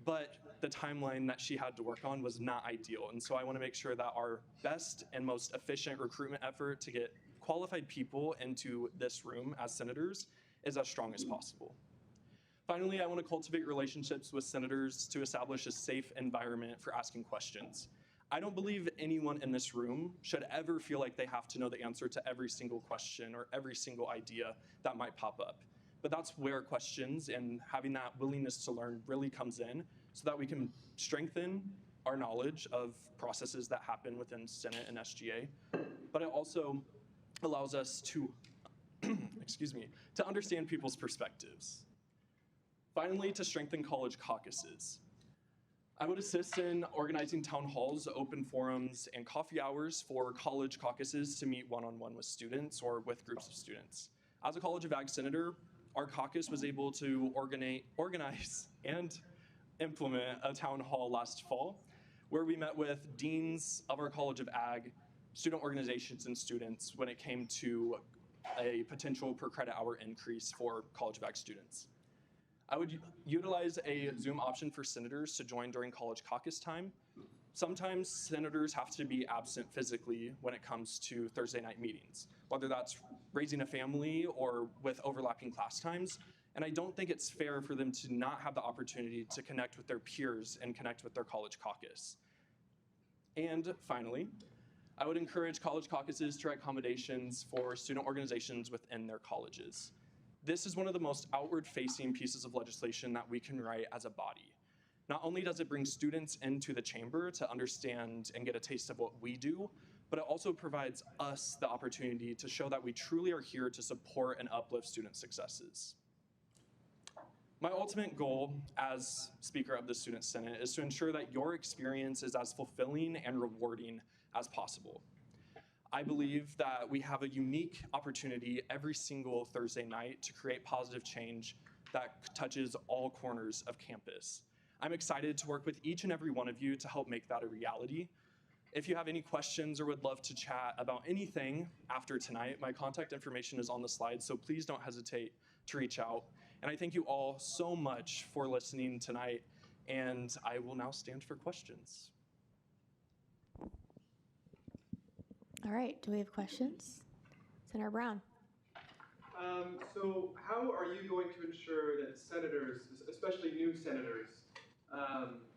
But the timeline that she had to work on was not ideal. And so I want to make sure that our best and most efficient recruitment effort to get qualified people into this room as senators is as strong as possible. Finally, I want to cultivate relationships with senators to establish a safe environment for asking questions. I don't believe anyone in this room should ever feel like they have to know the answer to every single question or every single idea that might pop up. But that's where questions and having that willingness to learn really comes in so that we can strengthen our knowledge of processes that happen within Senate and SGA. But it also allows us to, excuse me, to understand people's perspectives. Finally, to strengthen college caucuses. I would assist in organizing town halls, open forums, and coffee hours for college caucuses to meet one-on-one with students or with groups of students. As a College of Ag senator, our caucus was able to organize and implement a town hall last fall where we met with deans of our College of Ag, student organizations, and students when it came to a potential per credit hour increase for College of Ag students. I would utilize a Zoom option for senators to join during college caucus time. Sometimes senators have to be absent physically when it comes to Thursday night meetings, whether that's raising a family or with overlapping class times. And I don't think it's fair for them to not have the opportunity to connect with their peers and connect with their college caucus. And finally, I would encourage college caucuses to write accommodations for student organizations within their colleges. This is one of the most outward-facing pieces of legislation that we can write as a body. Not only does it bring students into the chamber to understand and get a taste of what we do, but it also provides us the opportunity to show that we truly are here to support and uplift student successes. My ultimate goal as Speaker of the Student Senate is to ensure that your experience is as fulfilling and rewarding as possible. I believe that we have a unique opportunity every single Thursday night to create positive change that touches all corners of campus. I'm excited to work with each and every one of you to help make that a reality. If you have any questions or would love to chat about anything after tonight, my contact information is on the slide, so please don't hesitate to reach out. And I thank you all so much for listening tonight, and I will now stand for questions. All right, do we have questions? Senator Brown. So how are you going to ensure that senators, especially new senators,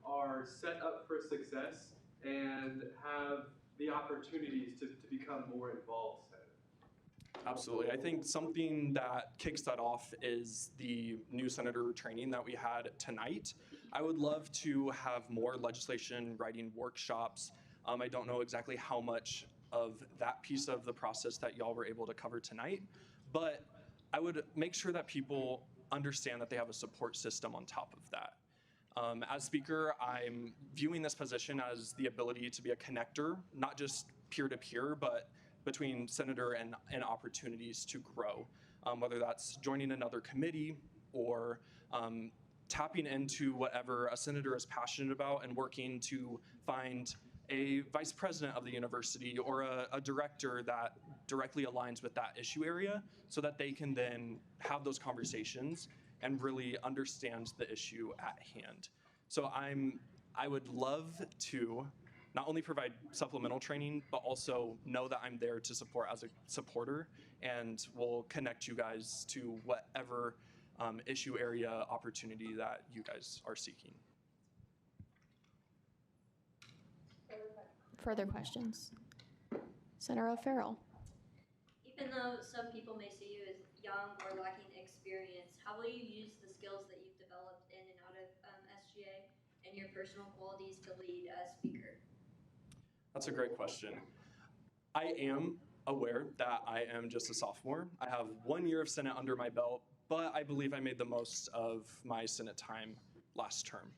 are set up for success and have the opportunities to become more involved senators? Absolutely. I think something that kicks that off is the new senator training that we had tonight. I would love to have more legislation writing workshops. I don't know exactly how much of that piece of the process that y'all were able to cover tonight, but I would make sure that people understand that they have a support system on top of that. As Speaker, I'm viewing this position as the ability to be a connector, not just peer-to-peer, but between senator and opportunities to grow, whether that's joining another committee or tapping into whatever a senator is passionate about and working to find a vice president of the university or a director that directly aligns with that issue area so that they can then have those conversations and really understand the issue at hand. So I would love to not only provide supplemental training, but also know that I'm there to support as a supporter, and will connect you guys to whatever issue area opportunity that you guys are seeking. Further questions? Senator O'Farrell. Even though some people may see you as young or lacking experience, how will you use the skills that you've developed in and out of SGA and your personal qualities to lead as Speaker? That's a great question. I am aware that I am just a sophomore. I have 1 year of Senate under my belt, but I believe I made the most of my Senate time last term.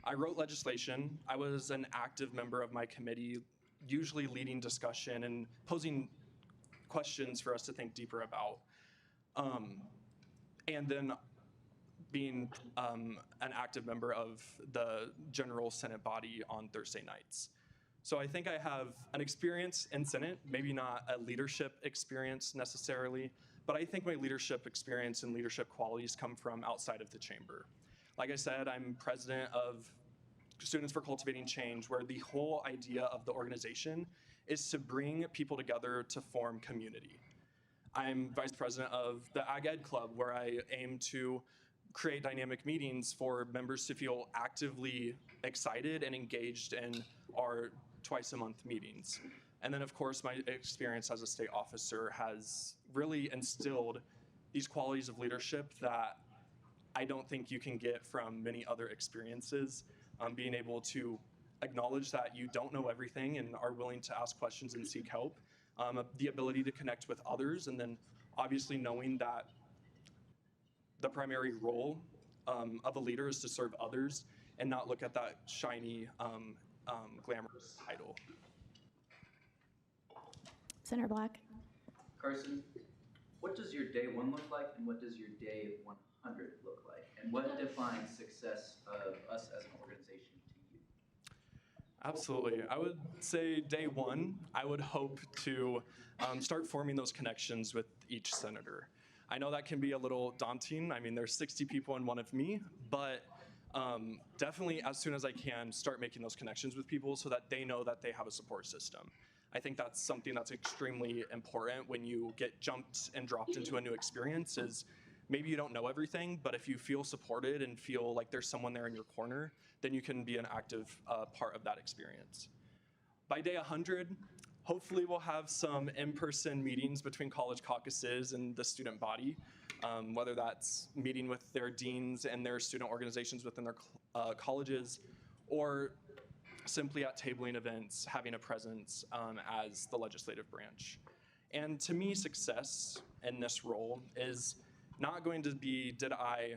I wrote legislation. I was an active member of my committee, usually leading discussion and posing questions for us to think deeper about. And then being an active member of the General Senate body on Thursday nights. So I think I have an experience in Senate, maybe not a leadership experience necessarily, but I think my leadership experience and leadership qualities come from outside of the chamber. Like I said, I'm president of Students for Cultivating Change, where the whole idea of the organization is to bring people together to form community. I'm vice president of the Ag Ed Club, where I aim to create dynamic meetings for members to feel actively excited and engaged in our twice-a-month meetings. And then, of course, my experience as a state officer has really instilled these qualities of leadership that I don't think you can get from many other experiences. Being able to acknowledge that you don't know everything and are willing to ask questions and seek help, the ability to connect with others, and then obviously knowing that the primary role of a leader is to serve others and not look at that shiny, glamorous title. Senator Black. Carson, what does your day 1 look like, and what does your day 100 look like? And what defines success of us as an organization to you? Absolutely. I would say day 1, I would hope to start forming those connections with each senator. I know that can be a little daunting. I mean, there's 60 people and one of me, but definitely as soon as I can, start making those connections with people so that they know that they have a support system. I think that's something that's extremely important when you get jumped and dropped into a new experience is maybe you don't know everything, but if you feel supported and feel like there's someone there in your corner, then you can be an active part of that experience. By day 100, hopefully we'll have some in-person meetings between college caucuses and the student body, whether that's meeting with their deans and their student organizations within their colleges, or simply at tabling events, having a presence as the legislative branch. And to me, success in this role is not going to be, did I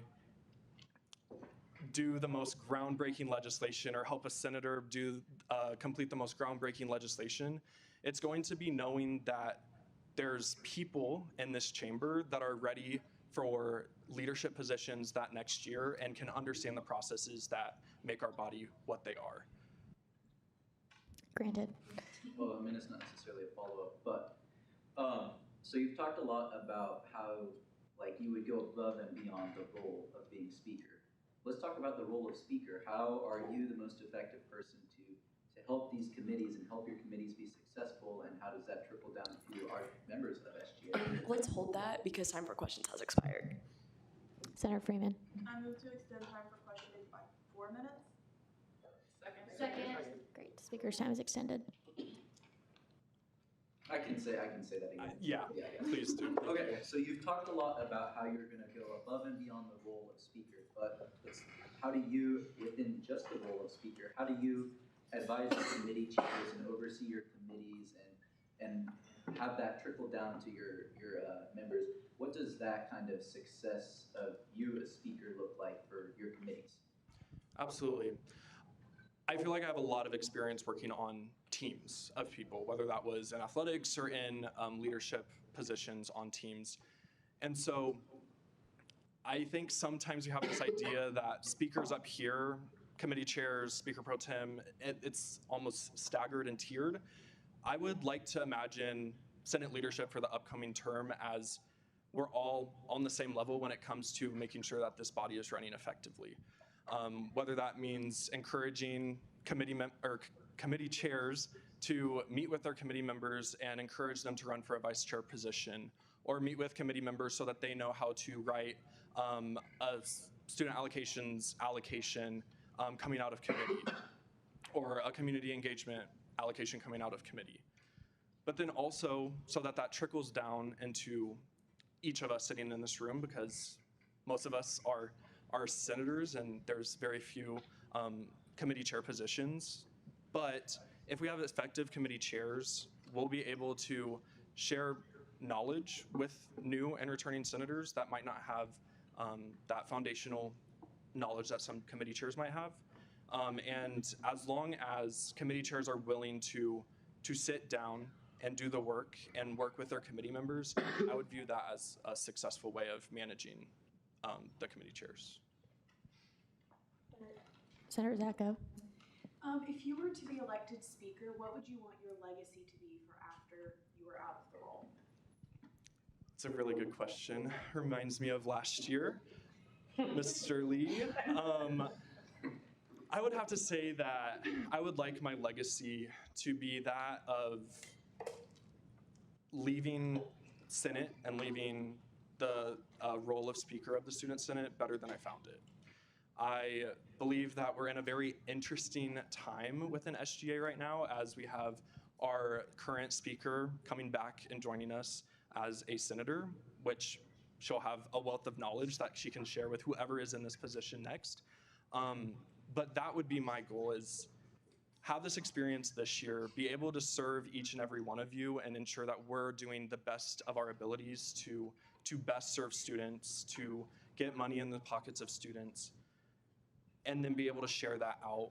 do the most groundbreaking legislation or help a senator complete the most groundbreaking legislation. It's going to be knowing that there's people in this chamber that are ready for leadership positions that next year and can understand the processes that make our body what they are. Granted. Well, I mean, it's not necessarily a follow-up, but so you've talked a lot about how like you would go above and beyond the role of being speaker. Let's talk about the role of speaker. How are you the most effective person to help these committees and help your committees be successful, and how does that trickle down to our members of SGA? Let's hold that because time for questions has expired. Senator Freeman. I move to extend time for questions by 4 minutes. Second. Great. Speaker's time is extended. I can say that again. Yeah, please do. Okay, so you've talked a lot about how you're going to go above and beyond the role of speaker, but how do you, within just the role of speaker, how do you advise your committee chairs and oversee your committees and have that trickle down to your members? What does that kind of success of you as speaker look like for your committees? Absolutely. I feel like I have a lot of experience working on teams of people, whether that was in athletics or in leadership positions on teams. And so I think sometimes we have this idea that speakers up here, committee chairs, speaker pro tem, it's almost staggered and tiered. I would like to imagine Senate leadership for the upcoming term as we're all on the same level when it comes to making sure that this body is running effectively. Whether that means encouraging committee chairs to meet with their committee members and encourage them to run for a vice chair position, or meet with committee members so that they know how to write a student allocations allocation coming out of committee, or a community engagement allocation coming out of committee. But then also so that that trickles down into each of us sitting in this room, because most of us are senators and there's very few committee chair positions. But if we have effective committee chairs, we'll be able to share knowledge with new and returning senators that might not have that foundational knowledge that some committee chairs might have. And as long as committee chairs are willing to sit down and do the work and work with their committee members, I would view that as a successful way of managing the committee chairs. Senator Zacko. If you were to be elected speaker, what would you want your legacy to be for after you were out of the role? It's a really good question. Reminds me of last year, Mr. Lee. I would have to say that I would like my legacy to be that of leaving Senate and leaving the role of Speaker of the Student Senate better than I found it. I believe that we're in a very interesting time within SGA right now, as we have our current speaker coming back and joining us as a senator, which she'll have a wealth of knowledge that she can share with whoever is in this position next. But that would be my goal, is have this experience this year, be able to serve each and every one of you and ensure that we're doing the best of our abilities to best serve students, to get money in the pockets of students, and then be able to share that out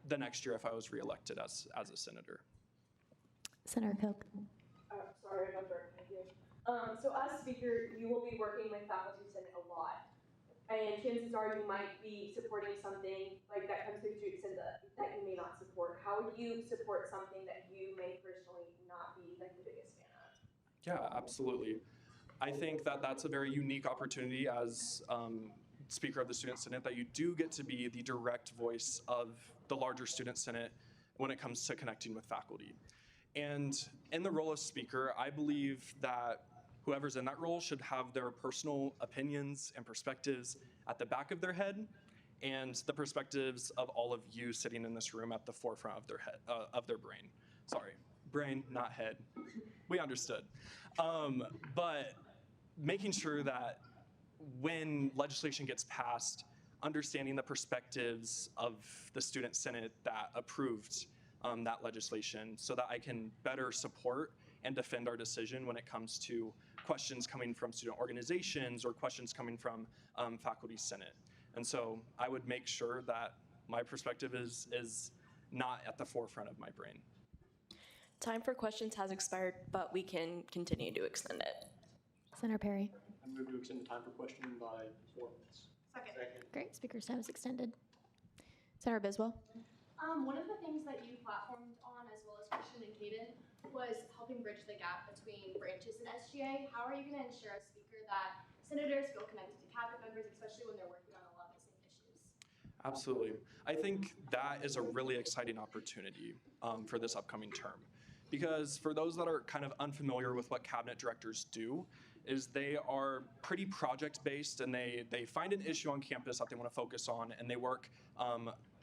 the next year if I was reelected as a senator. Senator Koch. Sorry about that. Thank you. So as speaker, you will be working with faculty senate a lot. And chances are you might be supporting something like that comes through student senate that you may not support. How would you support something that you may personally not be like the biggest fan of? Yeah, absolutely. I think that that's a very unique opportunity as Speaker of the Student Senate, that you do get to be the direct voice of the larger Student Senate when it comes to connecting with faculty. And in the role of Speaker, I believe that whoever's in that role should have their personal opinions and perspectives at the back of their head, and the perspectives of all of you sitting in this room at the forefront of their head, of their brain. Sorry, brain, not head. We understood. But making sure that when legislation gets passed, understanding the perspectives of the Student Senate that approved that legislation, so that I can better support and defend our decision when it comes to questions coming from student organizations or questions coming from faculty senate. And so I would make sure that my perspective is not at the forefront of my brain. Time for questions has expired, but we can continue to extend it. Senator Perry. I move to extend the time for questioning by 4 minutes. Second. Great, speaker's time is extended. Senator Biswell. One of the things that you platformed on, as well as Christian and Caden, was helping bridge the gap between branches in SGA. How are you going to ensure as speaker that senators feel connected to cabinet members, especially when they're working on a lot of the same issues? Absolutely. I think that is a really exciting opportunity for this upcoming term. Because for those that are kind of unfamiliar with what cabinet directors do, is they are pretty project-based, and they find an issue on campus that they want to focus on, and they work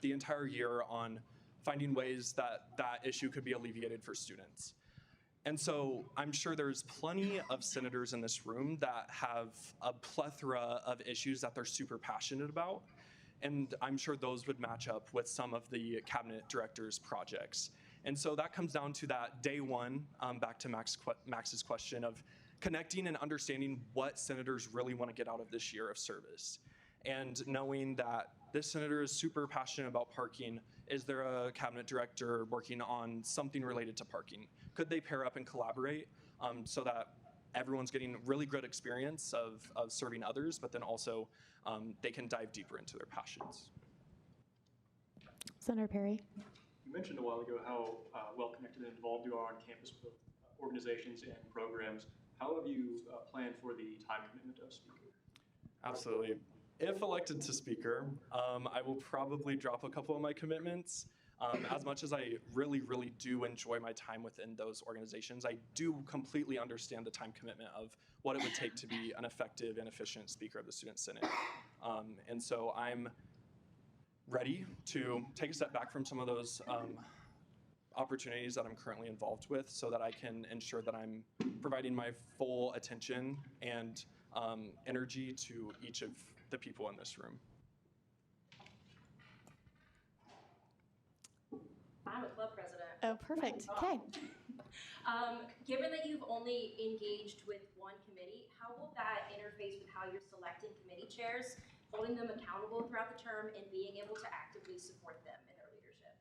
the entire year on finding ways that that issue could be alleviated for students. And so I'm sure there's plenty of senators in this room that have a plethora of issues that they're super passionate about. And I'm sure those would match up with some of the cabinet directors' projects. And so that comes down to that day one, back to Max's question of connecting and understanding what senators really want to get out of this year of service. And knowing that this senator is super passionate about parking. Is there a cabinet director working on something related to parking? Could they pair up and collaborate so that everyone's getting really good experience of serving others, but then also they can dive deeper into their passions? Senator Perry. You mentioned a while ago how well-connected and involved you are on campus with organizations and programs. How have you planned for the time commitment of speaker? Absolutely. If elected to speaker, I will probably drop a couple of my commitments. As much as I really, really do enjoy my time within those organizations, I do completely understand the time commitment of what it would take to be an effective and efficient Speaker of the Student Senate. And so I'm ready to take a step back from some of those opportunities that I'm currently involved with, so that I can ensure that I'm providing my full attention and energy to each of the people in this room. I'm a club president. Oh, perfect. Okay. Given that you've only engaged with one committee, how will that interface with how you're selecting committee chairs? holding them accountable throughout the term, and being able to actively support them in their leadership?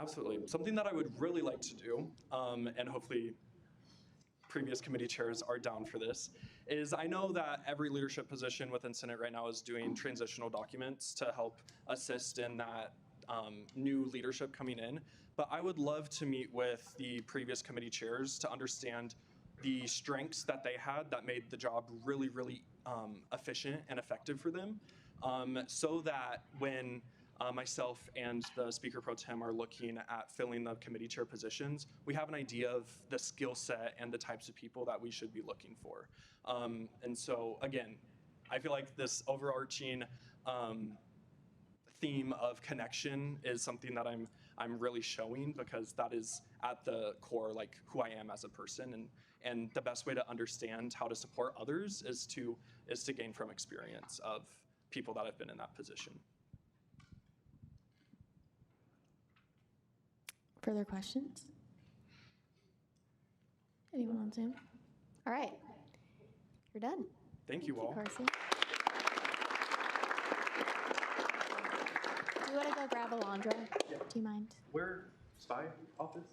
Absolutely. Something that I would really like to do, and hopefully previous committee chairs are down for this, is I know that every leadership position within Senate right now is doing transitional documents to help assist in that new leadership coming in. But I would love to meet with the previous committee chairs to understand the strengths that they had that made the job really, really efficient and effective for them, so that when myself and the Speaker Pro Tem are looking at filling the committee chair positions, we have an idea of the skill set and the types of people that we should be looking for. And so, again, I feel like this overarching theme of connection is something that I'm really showing, because that is at the core, like, who I am as a person, and the best way to understand how to support others is to gain from experience of people that have been in that position. Further questions? Anyone on Zoom? All right, you're done. Thank you all. Carson. Do you want to go grab Alondra? Do you mind? Where? Spy office?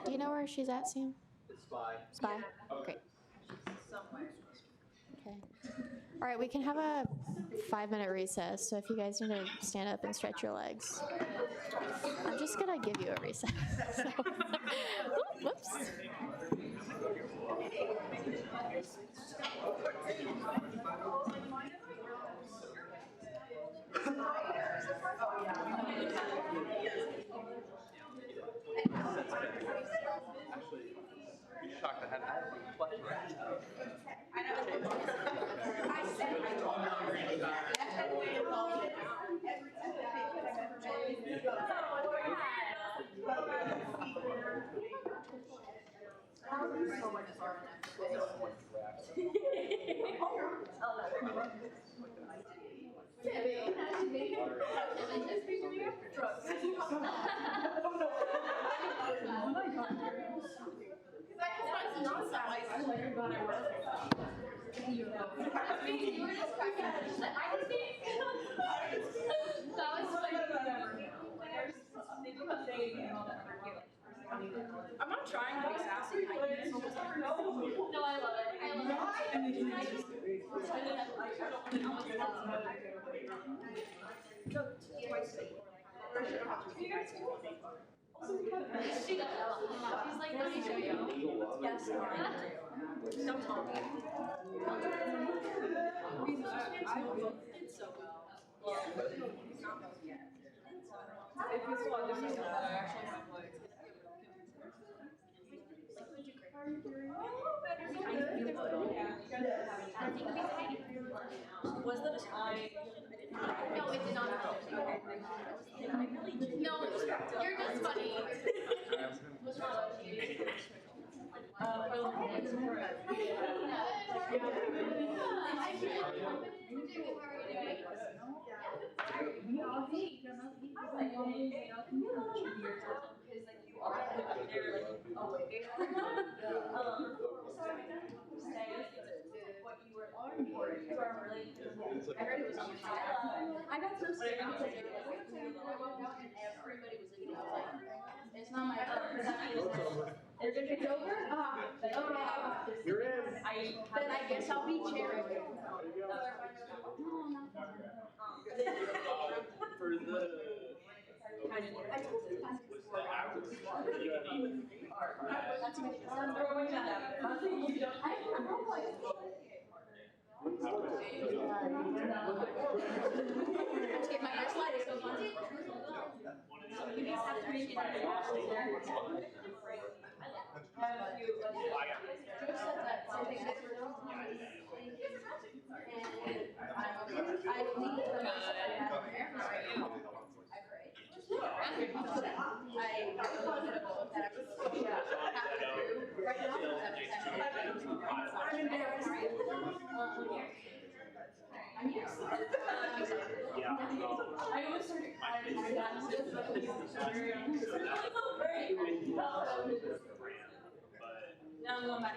Do you know where she's at, Sam? Spy. Spy? Great. Okay. All right, we can have a 5-minute recess, so if you guys need to stand up and stretch your legs. I'm just going to give you a recess. So. Ooh, whoops. Actually, you shocked I had a question. I know. I said I told I'm not trying to be sassy. No, I love it. I love it. She does. She's like, let me show you. Yes, don't tell me. It's so well. It feels a lot different than I actually have like. Was that a spy? No, it did not. No, you're just funny. What's wrong? I got so scared because everybody was leaving. I was like, it's not my fault. It's over? Okay. You're in. Then I guess I'll be chairing. For the My hair slide is so fun. You just have to make it. I almost started crying. Now I'm going back.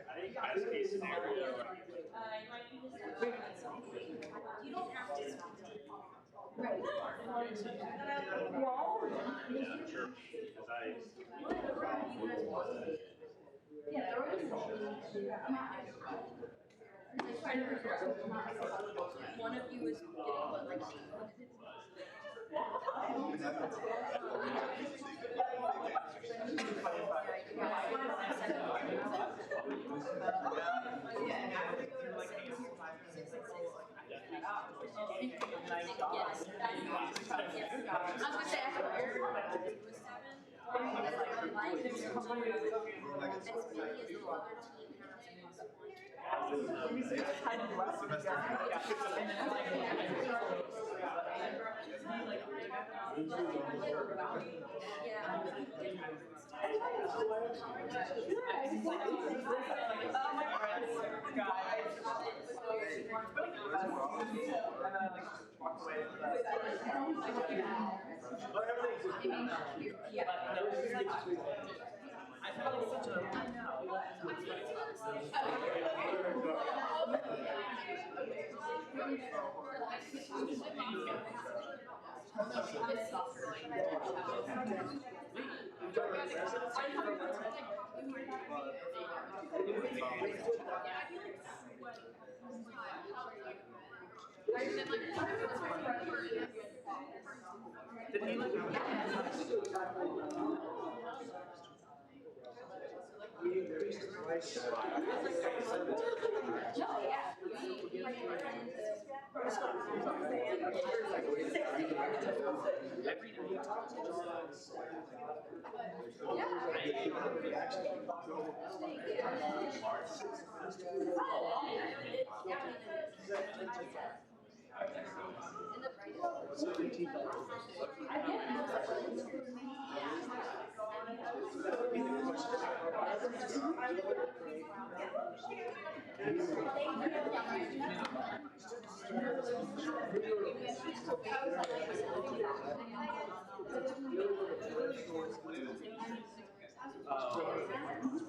I think best case One of you is getting what,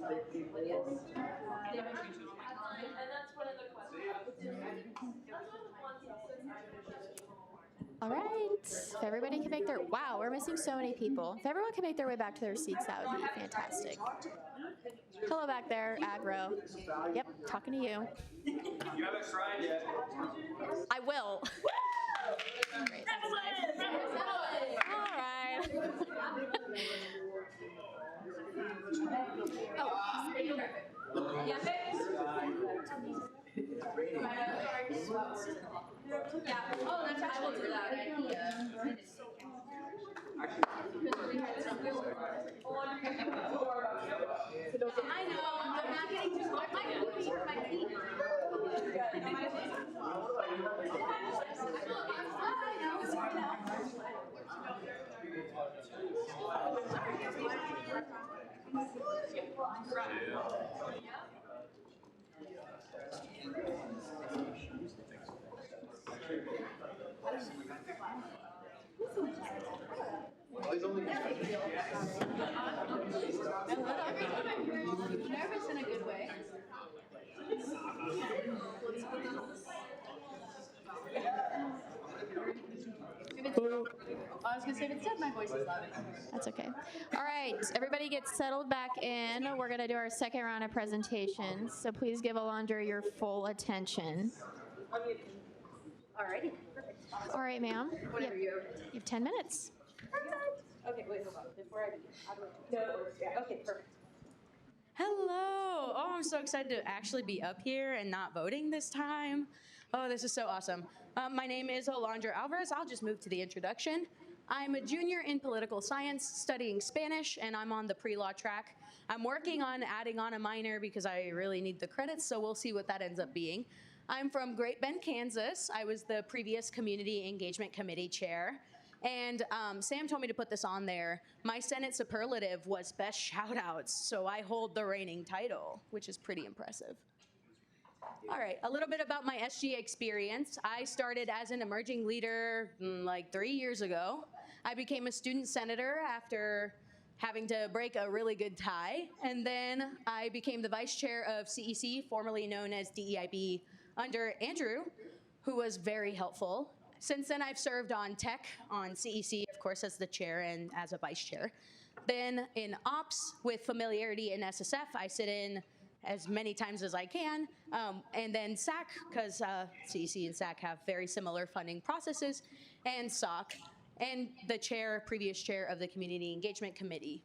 like 8 minutes? All right. If everybody can make their, wow, we're missing so many people. If everyone can make their way back to their seats, that would be fantastic. Hello back there, aggro. Yep, talking to you. You haven't tried yet. I will. Great, that's nice. All right. Yeah. Oh, that's actually a good idea. I know, I'm not getting too much. My booty or my feet. Nervous in a good way. I was gonna say, if it's dead, my voice is loud. That's okay. All right, everybody get settled back in. We're gonna do our second round of presentations, so please give Alondra your full attention. Alrighty, perfect. All right, ma'am. Whatever You have 10 minutes. Perfect. Okay, wait, hold on. Before I begin, how do I? No, yeah, okay, perfect. Hello. Oh, I'm so excited to actually be up here and not voting this time. Oh, this is so awesome. My name is Alondra Alvarez. I'll just move to the introduction. I'm a junior in political science studying Spanish, and I'm on the pre-law track. I'm working on adding on a minor because I really need the credits, so we'll see what that ends up being. I'm from Great Bend, Kansas. I was the previous Community Engagement Committee chair. And Sam told me to put this on there. My Senate superlative was best shoutouts, so I hold the reigning title, which is pretty impressive. All right, a little bit about my SGA experience. I started as an emerging leader like 3 years ago. I became a student senator after having to break a really good tie. And then I became the vice chair of CEC, formerly known as DEIB, under Andrew, who was very helpful. since then, I've served on tech, on CEC, of course, as the chair and as a vice chair. Then in ops with familiarity in SSF, I sit in as many times as I can. And then SAC, because CEC and SAC have very similar funding processes, and SOC, and the previous chair of the Community Engagement Committee.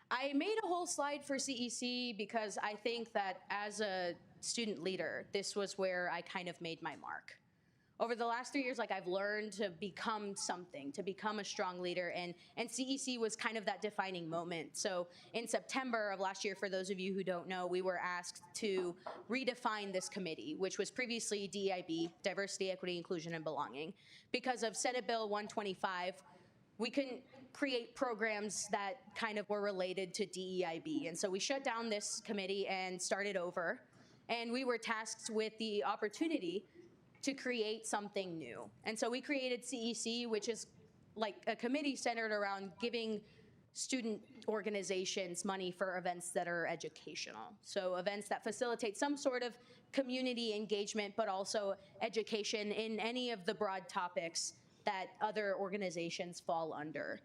I made a whole slide for CEC because I think that as a student leader, this was where I kind of made my mark. Over the last 3 years, I've learned to become something, to become a strong leader, and CEC was kind of that defining moment. So in September of last year, for those of you who don't know, we were asked to redefine this committee, which was previously DEIB, Diversity, Equity, Inclusion, and Belonging. Because of Senate Bill 125, we couldn't create programs that kind of were related to DEIB. And so we shut down this committee and started over. And we were tasked with the opportunity to create something new. And so we created CEC, which is like a committee centered around giving student organizations money for events that are educational. So events that facilitate some sort of community engagement, but also education in any of the broad topics that other organizations fall under.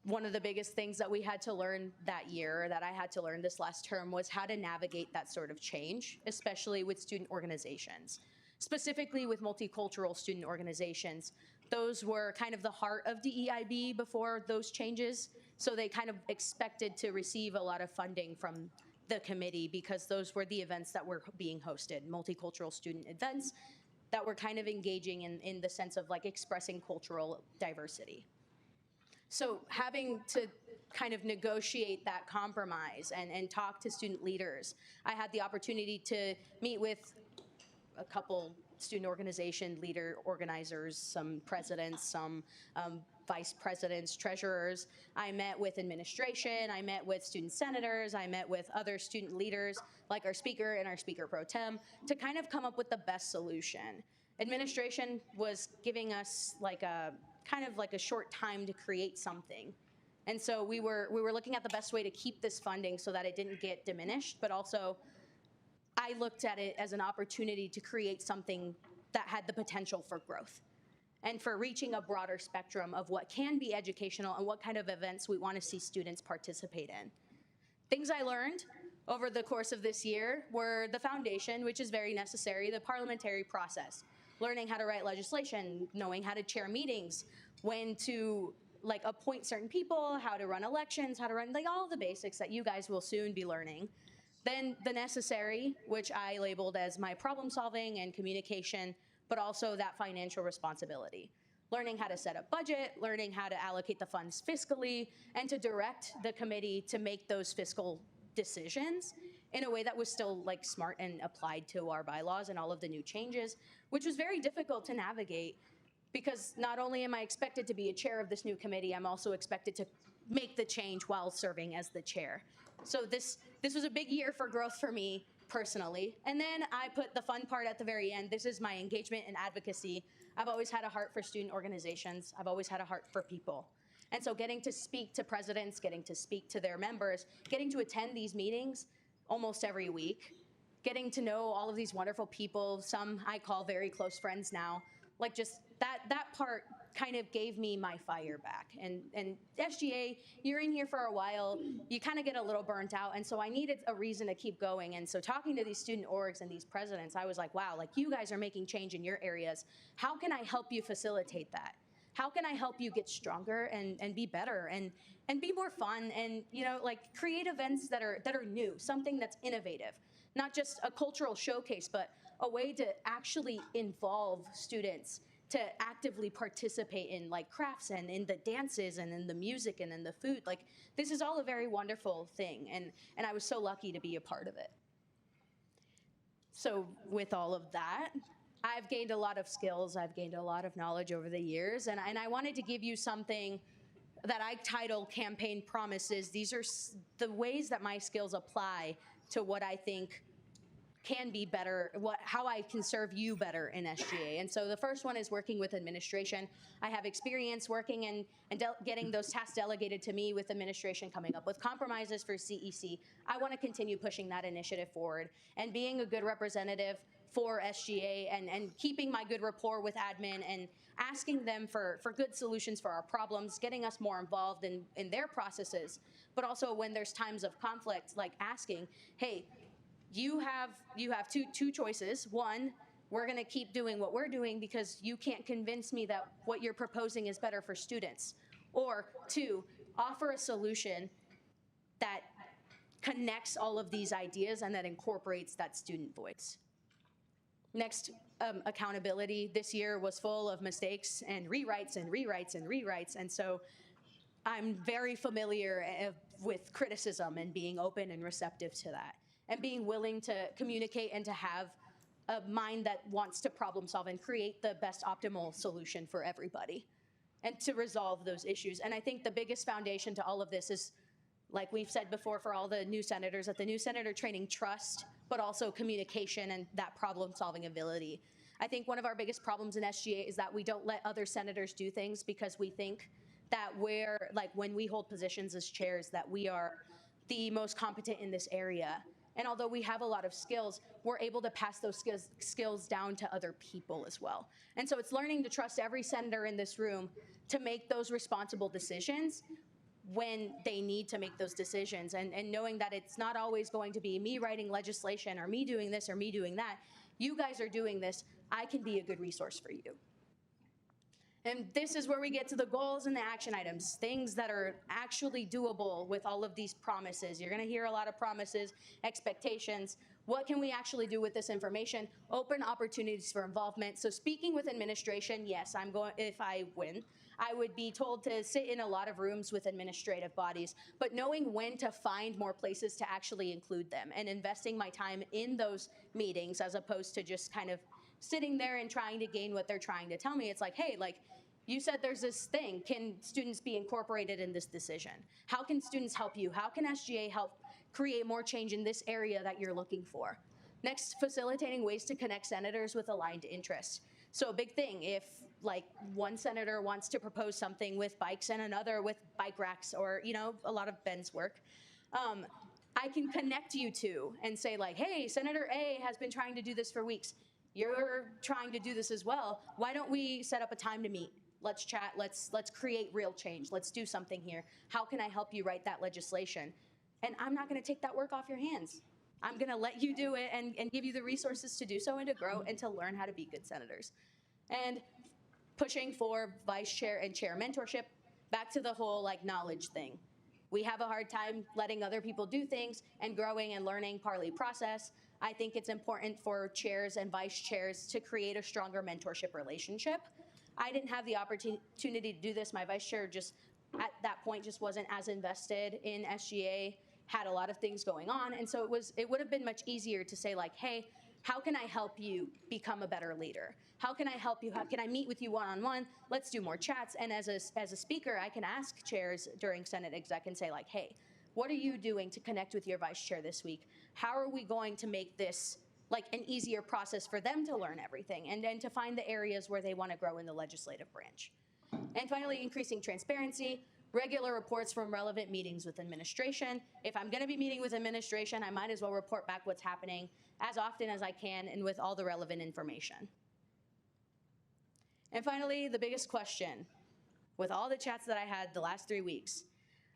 One of the biggest things that we had to learn that year, that I had to learn this last term, was how to navigate that sort of change, especially with student organizations. Specifically with multicultural student organizations. Those were kind of the heart of DEIB before those changes, so they kind of expected to receive a lot of funding from the committee because those were the events that were being hosted, multicultural student events that were kind of engaging in the sense of expressing cultural diversity. So having to kind of negotiate that compromise and talk to student leaders, I had the opportunity to meet with a couple student organization organizers, some presidents, some vice presidents, treasurers. I met with administration, I met with student senators, I met with other student leaders like our speaker and our speaker pro tem to kind of come up with the best solution. Administration was giving us kind of a short time to create something. And so we were looking at the best way to keep this funding so that it didn't get diminished, but also I looked at it as an opportunity to create something that had the potential for growth and for reaching a broader spectrum of what can be educational and what kind of events we want to see students participate in. Things I learned over the course of this year were the foundation, which is very necessary, the parliamentary process, learning how to write legislation, knowing how to chair meetings, when to appoint certain people, how to run elections, how to run all the basics that you guys will soon be learning. Then the necessary, which I labeled as my problem solving and communication, but also that financial responsibility. Learning how to set a budget, learning how to allocate the funds fiscally, and to direct the committee to make those fiscal decisions in a way that was still smart and applied to our bylaws and all of the new changes, which was very difficult to navigate because not only am I expected to be a chair of this new committee, I'm also expected to make the change while serving as the chair. So this was a big year for growth for me personally. And then I put the fun part at the very end. This is my engagement and advocacy. I've always had a heart for student organizations. I've always had a heart for people. And so getting to speak to presidents, getting to speak to their members, getting to attend these meetings almost every week, getting to know all of these wonderful people, some I call very close friends now, just that part kind of gave me my fire back. And SGA, you're in here for a while, you kind of get a little burnt out, and so I needed a reason to keep going. And so talking to these student orgs and these presidents, I was like, wow, you guys are making change in your areas. How can I help you facilitate that? How can I help you get stronger and be better and be more fun and create events that are new, something that's innovative, not just a cultural showcase, but a way to actually involve students to actively participate in crafts and in the dances and in the music and in the food. This is all a very wonderful thing, and I was so lucky to be a part of it. So with all of that, I've gained a lot of skills, I've gained a lot of knowledge over the years, and I wanted to give you something that I title Campaign Promises. These are the ways that my skills apply to what I think can be better, how I can serve you better in SGA. And so the first one is working with administration. I have experience working and getting those tasks delegated to me with administration, coming up with compromises for CEC. I want to continue pushing that initiative forward and being a good representative for SGA and keeping my good rapport with admin and asking them for good solutions for our problems, getting us more involved in their processes, but also when there's times of conflict, like asking, hey, you have two choices. One, we're going to keep doing what we're doing because you can't convince me that what you're proposing is better for students. Or two, offer a solution that connects all of these ideas and that incorporates that student voice. Next, accountability. This year was full of mistakes and rewrites and rewrites and rewrites. And so I'm very familiar with criticism and being open and receptive to that, and being willing to communicate and to have a mind that wants to problem solve and create the best optimal solution for everybody and to resolve those issues. And I think the biggest foundation to all of this is, like we've said before for all the new senators, that the new senator training trust, but also communication and that problem-solving ability. I think one of our biggest problems in SGA is that we don't let other senators do things because we think that we're, like when we hold positions as chairs, that we are the most competent in this area. And although we have a lot of skills, we're able to pass those skills down to other people as well. And so it's learning to trust every senator in this room to make those responsible decisions when they need to make those decisions, and knowing that it's not always going to be me writing legislation or me doing this or me doing that. You guys are doing this. I can be a good resource for you. And this is where we get to the goals and the action items, things that are actually doable with all of these promises. You're going to hear a lot of promises, expectations. What can we actually do with this information? Open opportunities for involvement. So speaking with administration, yes, I'm going, if I win, I would be told to sit in a lot of rooms with administrative bodies, but knowing when to find more places to actually include them and investing my time in those meetings as opposed to just kind of sitting there and trying to gain what they're trying to tell me. It's like, hey, like, you said there's this thing. Can students be incorporated in this decision? How can students help you? How can SGA help create more change in this area that you're looking for? Next, facilitating ways to connect senators with aligned interests. So a big thing, if like one senator wants to propose something with bikes and another with bike racks, or, you know, a lot of Ben's work, I can connect you two and say like, hey, Senator A has been trying to do this for weeks. You're trying to do this as well. Why don't we set up a time to meet? Let's chat, let's create real change. Let's do something here. How can I help you write that legislation? And I'm not gonna take that work off your hands. I'm gonna let you do it and give you the resources to do so and to grow and to learn how to be good senators. And pushing for vice chair and chair mentorship, back to the whole like knowledge thing. We have a hard time letting other people do things and growing and learning parley process. I think it's important for chairs and vice chairs to create a stronger mentorship relationship. I didn't have the opportunity to do this. My vice chair just, at that point, just wasn't as invested in SGA, had a lot of things going on. And so it would have been much easier to say like, hey, how can I help you become a better leader? How can I help you? How can I meet with you one-on-one? Let's do more chats. And as a speaker, I can ask chairs during Senate exec and say like, hey, what are you doing to connect with your vice chair this week? How are we going to make this like an easier process for them to learn everything and then to find the areas where they want to grow in the legislative branch? And finally, increasing transparency, regular reports from relevant meetings with administration. If I'm going to be meeting with administration, I might as well report back what's happening as often as I can and with all the relevant information. And finally, the biggest question, with all the chats that I had the last 3 weeks,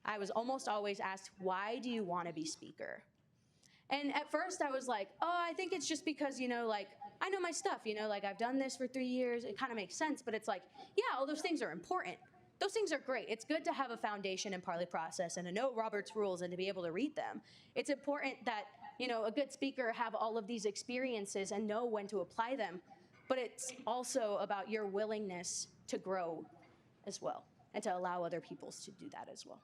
I was almost always asked, why do you want to be speaker? And at first I was like, oh, I think it's just because, you know, like, I know my stuff, you know, like I've done this for 3 years. It kind of makes sense, but it's like, yeah, all those things are important. Those things are great. It's good to have a foundation in parley process and to know Robert's rules and to be able to read them. It's important that, you know, a good speaker have all of these experiences and know when to apply them, but it's also about your willingness to grow as well and to allow other people to do that as well.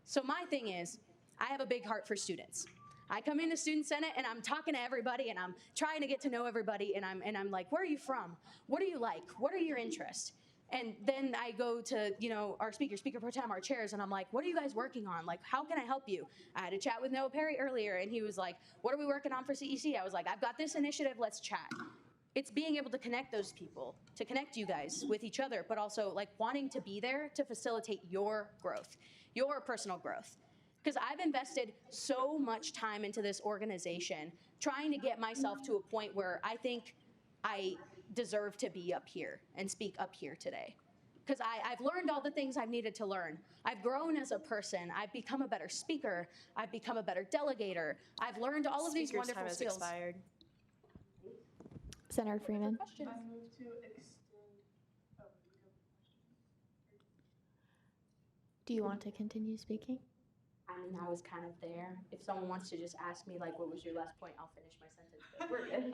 So my thing is, I have a big heart for students. I come into Student Senate and I'm talking to everybody and I'm trying to get to know everybody and I'm like, where are you from? What do you like? What are your interests? And then I go to, you know, our speaker pro tem, our chairs, and I'm like, what are you guys working on? Like, how can I help you? I had a chat with Noah Perry earlier and he was like, what are we working on for CEC? I was like, I've got this initiative, let's chat. It's being able to connect those people, to connect you guys with each other, but also like wanting to be there to facilitate your growth, your personal growth. Because I've invested so much time into this organization trying to get myself to a point where I think I deserve to be up here and speak up here today. Because I've learned all the things I've needed to learn. I've grown as a person. I've become a better speaker. I've become a better delegator. I've learned all of these Speaker's wonderful time has skills. expired. Senator Freeman. I move to extend. Oh, Do you want to continue speaking? I mean, I was kind of there. If someone wants to just ask me, like, what was your last point, I'll finish my sentence. But we're good.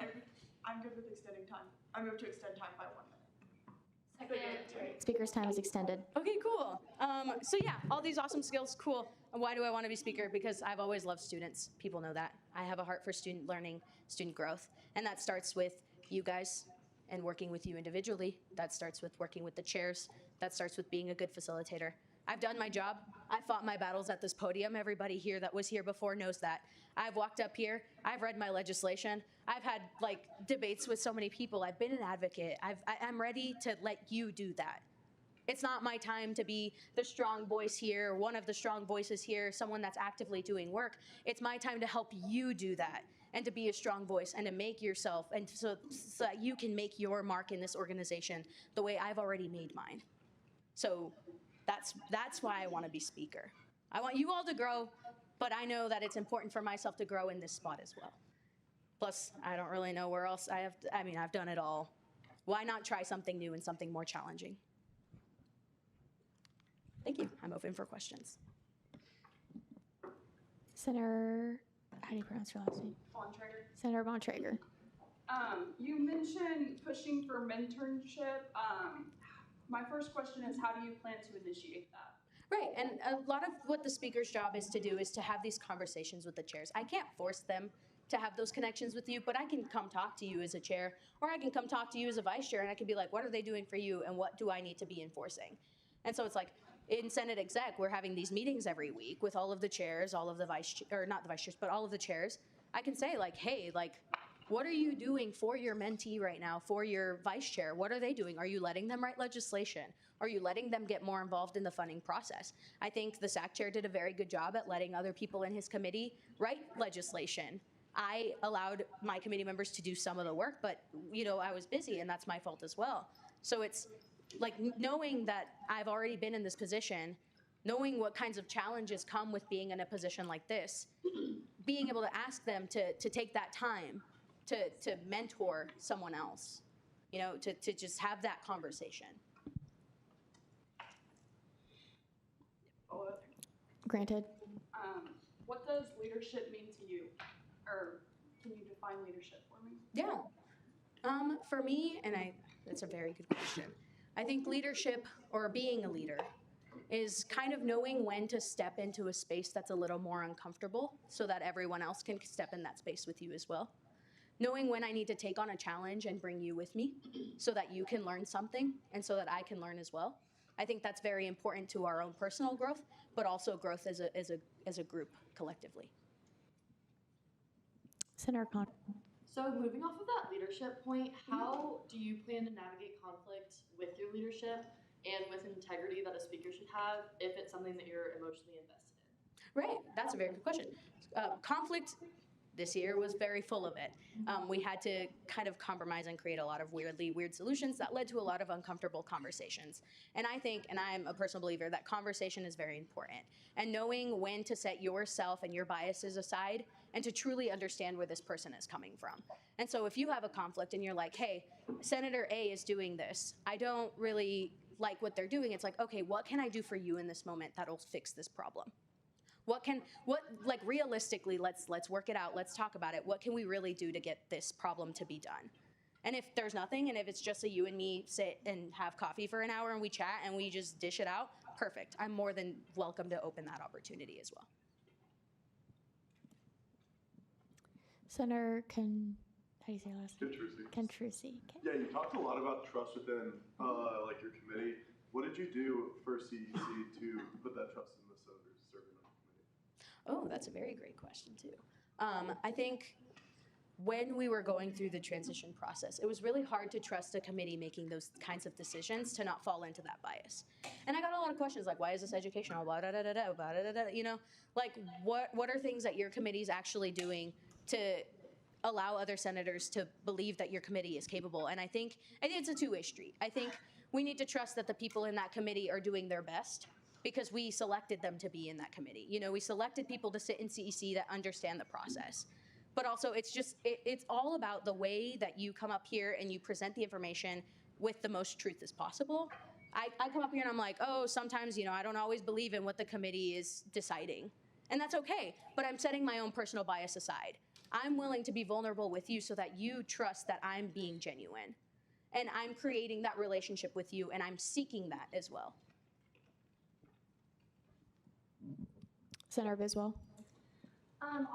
I'm good with extending time. I move to extend time by 1 minute. Speaker's time is extended. Okay, cool. So yeah, all these awesome skills, cool. And why do I want to be speaker? Because I've always loved students. People know that. I have a heart for student learning, student growth. And that starts with you guys and working with you individually. That starts with working with the chairs. That starts with being a good facilitator. I've done my job. I fought my battles at this podium. Everybody here that was here before knows that. I've walked up here. I've read my legislation. I've had like debates with so many people. I've been an advocate. I'm ready to let you do that. It's not my time to be the strong voice here, one of the strong voices here, someone that's actively doing work. It's my time to help you do that and to be a strong voice and to make yourself, and so that you can make your mark in this organization the way I've already made mine. So that's why I want to be speaker. I want you all to grow, but I know that it's important for myself to grow in this spot as well. Plus, I don't really know where else I've done it all. Why not try something new and something more challenging? Thank you. I'm open for questions. Senator, how do you pronounce your last name? Bontrager. Senator Bontrager. You mentioned pushing for mentorship. My first question is, how do you plan to initiate that? Right, and a lot of what the speaker's job is to do is to have these conversations with the chairs. I can't force them to have those connections with you, but I can come talk to you as a chair, or I can come talk to you as a vice chair, and I can be like, what are they doing for you, and what do I need to be enforcing? And so it's like, in Senate Exec, we're having these meetings every week with all of the chairs, all of the not the vice chairs, but all of the chairs. I can say like, hey, like, what are you doing for your mentee right now, for your vice chair? What are they doing? Are you letting them write legislation? Are you letting them get more involved in the funding process? I think the SAC chair did a very good job at letting other people in his committee write legislation. I allowed my committee members to do some of the work, but I was busy, and that's my fault as well. So it's like knowing that I've already been in this position, knowing what kinds of challenges come with being in a position like this, being able to ask them to take that time to mentor someone else, to just have that conversation. Granted. What does leadership mean to you? Or can you define leadership for me? Yeah. For me, that's a very good question. I think leadership, or being a leader, is kind of knowing when to step into a space that's a little more uncomfortable so that everyone else can step in that space with you as well. Knowing when I need to take on a challenge and bring you with me so that you can learn something and so that I can learn as well. I think that's very important to our own personal growth, but also growth as a group collectively. Senator Con. So moving off of that leadership point, how do you plan to navigate conflict with your leadership and with integrity that a speaker should have if it's something that you're emotionally invested in? Right, that's a very good question. Conflict this year was very full of it. We had to kind of compromise and create a lot of weird solutions that led to a lot of uncomfortable conversations. And I think, and I'm a personal believer, that conversation is very important. And knowing when to set yourself and your biases aside and to truly understand where this person is coming from. And so if you have a conflict and you're like, hey, Senator A is doing this, I don't really like what they're doing. It's like, okay, what can I do for you in this moment that'll fix this problem? Realistically, let's work it out. Let's talk about it. What can we really do to get this problem to be done? And if there's nothing, and if it's just you and me sit and have coffee for an hour and we chat and we just dish it out, perfect. I'm more than welcome to open that opportunity as well. Senator how do you say your last name? Kentrusi. Okay. Yeah, you talked a lot about trust within your committee. What did you do for CEC to put that trust in the senators serving on the committee? Oh, that's a very great question too. I think when we were going through the transition process, it was really hard to trust a committee making those kinds of decisions to not fall into that bias. And I got a lot of questions like, why is this educational? Blah, da, da, da, da, blah, da, da, da, you know, like what are things that your committee's actually doing to allow other senators to believe that your committee is capable? And I think it's a two-way street. I think we need to trust that the people in that committee are doing their best because we selected them to be in that committee. You know, we selected people to sit in CEC that understand the process. But also, it's all about the way that you come up here and you present the information with the most truth as possible. I come up here and I'm like, oh, sometimes, you know, I don't always believe in what the committee is deciding. And that's okay, but I'm setting my own personal bias aside. I'm willing to be vulnerable with you so that you trust that I'm being genuine. And I'm creating that relationship with you, and I'm seeking that as well. Senator Biswell.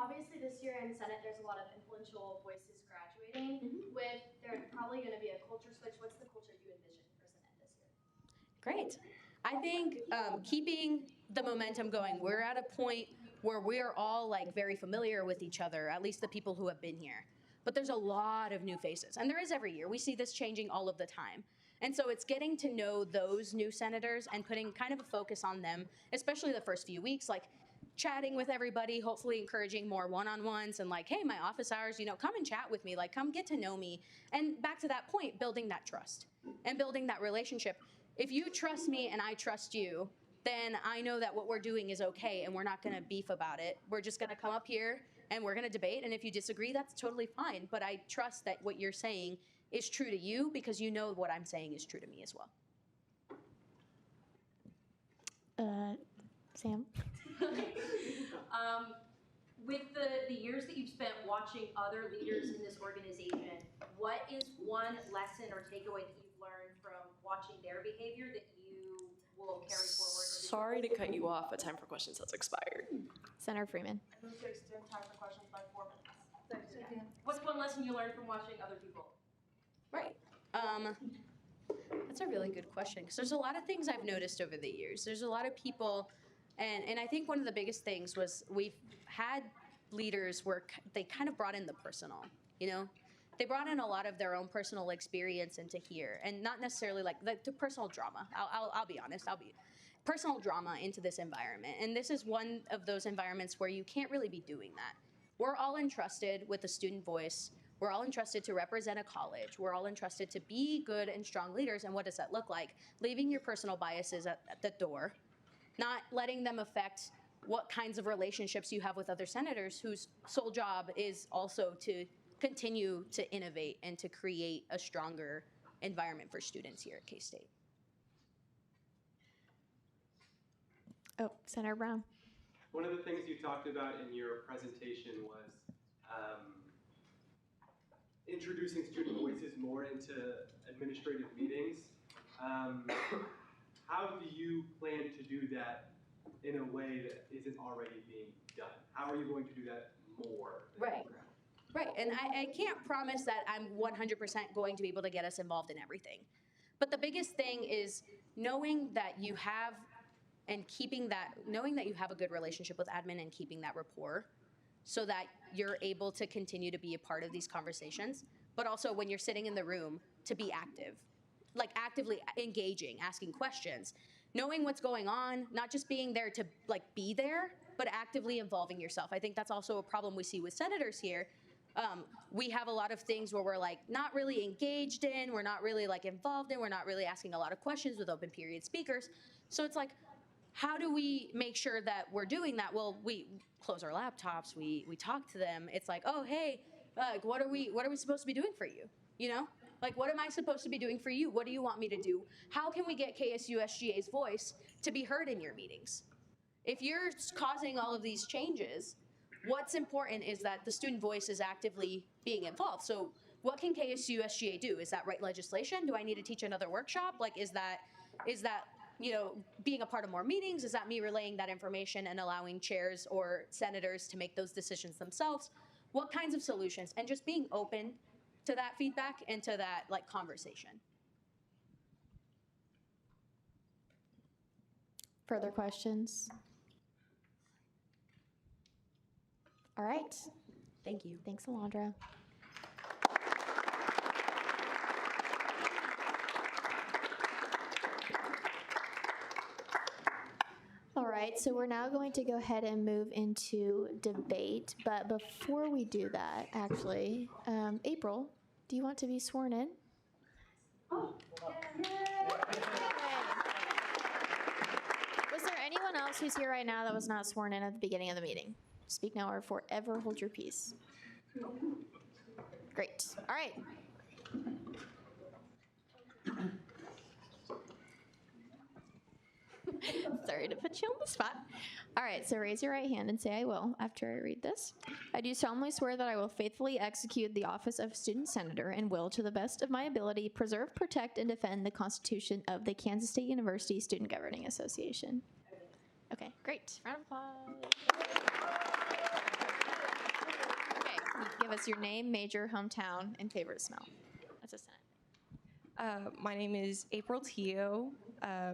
Obviously, this year in Senate, there's a lot of influential voices graduating. With there's probably going to be a culture switch. What's the culture you envision for Senate this year? Great. I think keeping the momentum going. We're at a point where we're all like very familiar with each other, at least the people who have been here. But there's a lot of new faces, and there is every year. We see this changing all of the time. And so it's getting to know those new senators and putting kind of a focus on them, especially the first few weeks, like chatting with everybody, hopefully encouraging more one-on-ones and like, hey, my office hours, you know, come and chat with me, like come get to know me. And back to that point, building that trust and building that relationship. If you trust me and I trust you, then I know that what we're doing is okay and we're not gonna beef about it. We're just gonna come up here and we're gonna debate, and if you disagree, that's totally fine. But I trust that what you're saying is true to you because you know what I'm saying is true to me as well. Sam? With the years that you've spent watching other leaders in this organization, what is one lesson or takeaway that you've learned from watching their behavior that you will carry forward? Sorry to cut you off, but time for questions has expired. Senator Freeman. I move to extend time for questions by 4 minutes. What's one lesson you learned from watching other people? Right. That's a really good question because there's a lot of things I've noticed over the years. There's a lot of people, and I think one of the biggest things was we've had leaders where they kind of brought in the personal, you know? They brought in a lot of their own personal experience into here, and not necessarily like the personal drama. I'll be honest, personal drama into this environment. And this is one of those environments where you can't really be doing that. We're all entrusted with a student voice. We're all entrusted to represent a college. We're all entrusted to be good and strong leaders. And what does that look like? Leaving your personal biases at the door, not letting them affect what kinds of relationships you have with other senators whose sole job is also to continue to innovate and to create a stronger environment for students here at K-State. Oh, Senator Brown. One of the things you talked about in your presentation was introducing student voices more into administrative meetings. How do you plan to do that in a way that isn't already being done? How are you going to do that more? Right. Right, and I can't promise that I'm 100% going to be able to get us involved in everything. But the biggest thing is knowing that you have and keeping that, knowing that you have a good relationship with admin and keeping that rapport so that you're able to continue to be a part of these conversations, but also when you're sitting in the room to be active, like actively engaging, asking questions, knowing what's going on, not just being there to like be there, but actively involving yourself. I think that's also a problem we see with senators here. We have a lot of things where we're like not really engaged in, we're not really like involved in, we're not really asking a lot of questions with open period speakers. So it's like, how do we make sure that we're doing that? Well, we close our laptops, we talk to them. It's like, oh, hey, what are we supposed to be doing for you? You know, like, what am I supposed to be doing for you? What do you want me to do? How can we get KSU SGA's voice to be heard in your meetings? If you're causing all of these changes, what's important is that the student voice is actively being involved. So what can KSU SGA do? Is that write legislation? Do I need to teach another workshop? Like, is that, you know, being a part of more meetings? Is that me relaying that information and allowing chairs or senators to make those decisions themselves? What kinds of solutions? And just being open to that feedback and to that like conversation. Further questions? All right. Thank you. Thanks, Alondra. right, so we're now going to go ahead and move into debate. But before we do that, actually, April, do you want to be sworn in? Was there anyone else who's here right now that was not sworn in at the beginning of the meeting? Speak now or forever hold your peace. Great. All right. Sorry to put you on the spot. All right, so raise your right hand and say I will after I read this. I do solemnly swear that I will faithfully execute the office of student senator and will, to the best of my ability, preserve, protect, and defend the Constitution of the Kansas State University Student Governing Association. Okay, great. Round of applause. Okay, give us your name, major, hometown, and favorite smell. That's a Senate. My name is April Teo.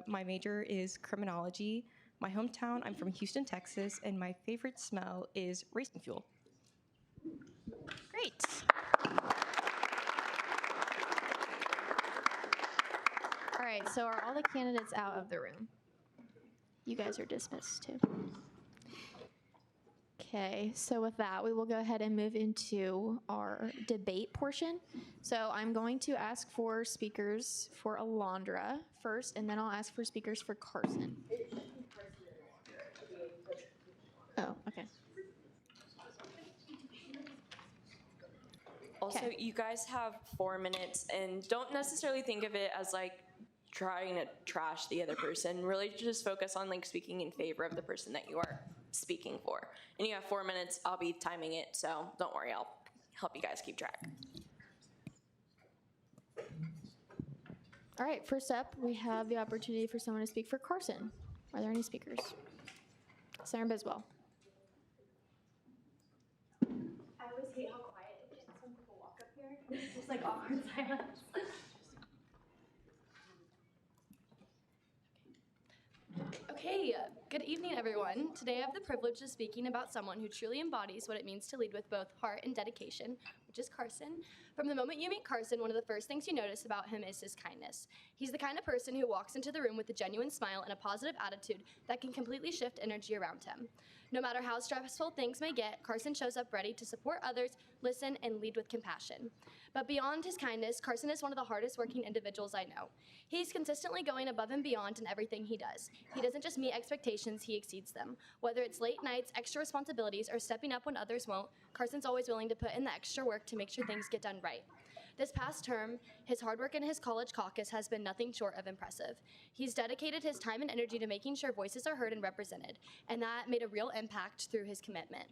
My major is criminology. My hometown, I'm from Houston, Texas, and my favorite smell is racing fuel. Great. All right, so are all the candidates out of the room? You guys are dismissed too. Okay, so with that, we will go ahead and move into our debate portion. So I'm going to ask for speakers for Alondra first, and then I'll ask for speakers for Carson. Oh, okay. Also, you guys have 4 minutes, and don't necessarily think of it as like trying to trash the other person. Really just focus on like speaking in favor of the person that you are speaking for. And you have 4 minutes. I'll be timing it, so don't worry. I'll help you guys keep track. All right, first up, we have the opportunity for someone to speak for Carson. Are there any speakers? Sarah Biswell. I always hate how quiet it gets when people walk up here. It's just like awkward silence. Okay, good evening, everyone. Today I have the privilege of speaking about someone who truly embodies what it means to lead with both heart and dedication, which is Carson. From the moment you meet Carson, one of the first things you notice about him is his kindness. He's the kind of person who walks into the room with a genuine smile and a positive attitude that can completely shift energy around him. No matter how stressful things may get, Carson shows up ready to support others, listen, and lead with compassion. But beyond his kindness, Carson is one of the hardest working individuals I know. He's consistently going above and beyond in everything he does. He doesn't just meet expectations, he exceeds them. Whether it's late nights, extra responsibilities, or stepping up when others won't, Carson's always willing to put in the extra work to make sure things get done right. This past term, his hard work in his college caucus has been nothing short of impressive. He's dedicated his time and energy to making sure voices are heard and represented, and that made a real impact through his commitment.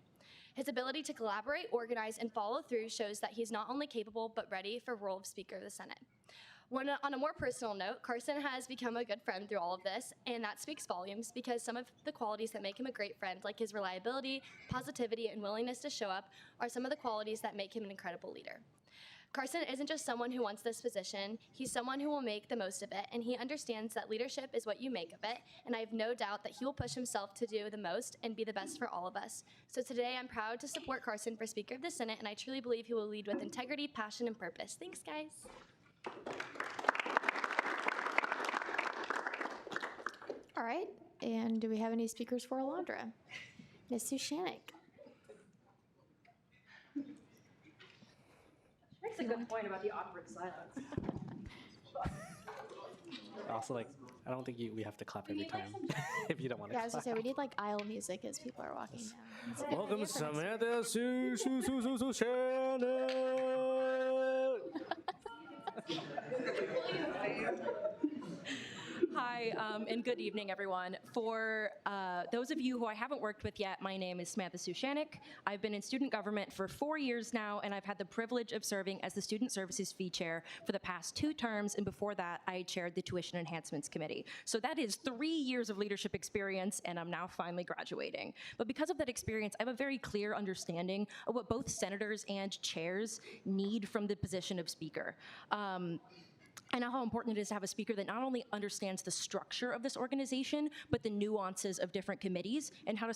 His ability to collaborate, organize, and follow through shows that he's not only capable, but ready for the role of Speaker of the Senate. On a more personal note, Carson has become a good friend through all of this, and that speaks volumes because some of the qualities that make him a great friend, like his reliability, positivity, and willingness to show up, are some of the qualities that make him an incredible leader. Carson isn't just someone who wants this position, he's someone who will make the most of it, and he understands that leadership is what you make of it, and I have no doubt that he will push himself to do the most and be the best for all of us. So today I'm proud to support Carson for Speaker of the Senate, and I truly believe he will lead with integrity, passion, and purpose. Thanks, guys. All right, and do we have any speakers for Alondra? Ms. Sushanik. Makes a good point about the awkward silence. Also, like, I don't think we have to clap every time if you don't want to Yeah, I was clap. gonna say, we need like aisle music as people are walking down. That's a good Welcome idea to for next Samantha Shannon. Hi, and good evening, everyone. For those of you who I haven't worked with yet, my name is Samantha Sushanik. I've been in student government for 4 years now, and I've had the privilege of serving as the Student Services Fee Chair for the past 2 terms, and before that, I chaired the Tuition Enhancements Committee. So that is 3 years of leadership experience, and I'm now finally graduating. But because of that experience, I have a very clear understanding of what both senators and chairs need from the position of speaker. I know how important it is to have a speaker that not only understands the structure of this organization, but the nuances of different committees and how to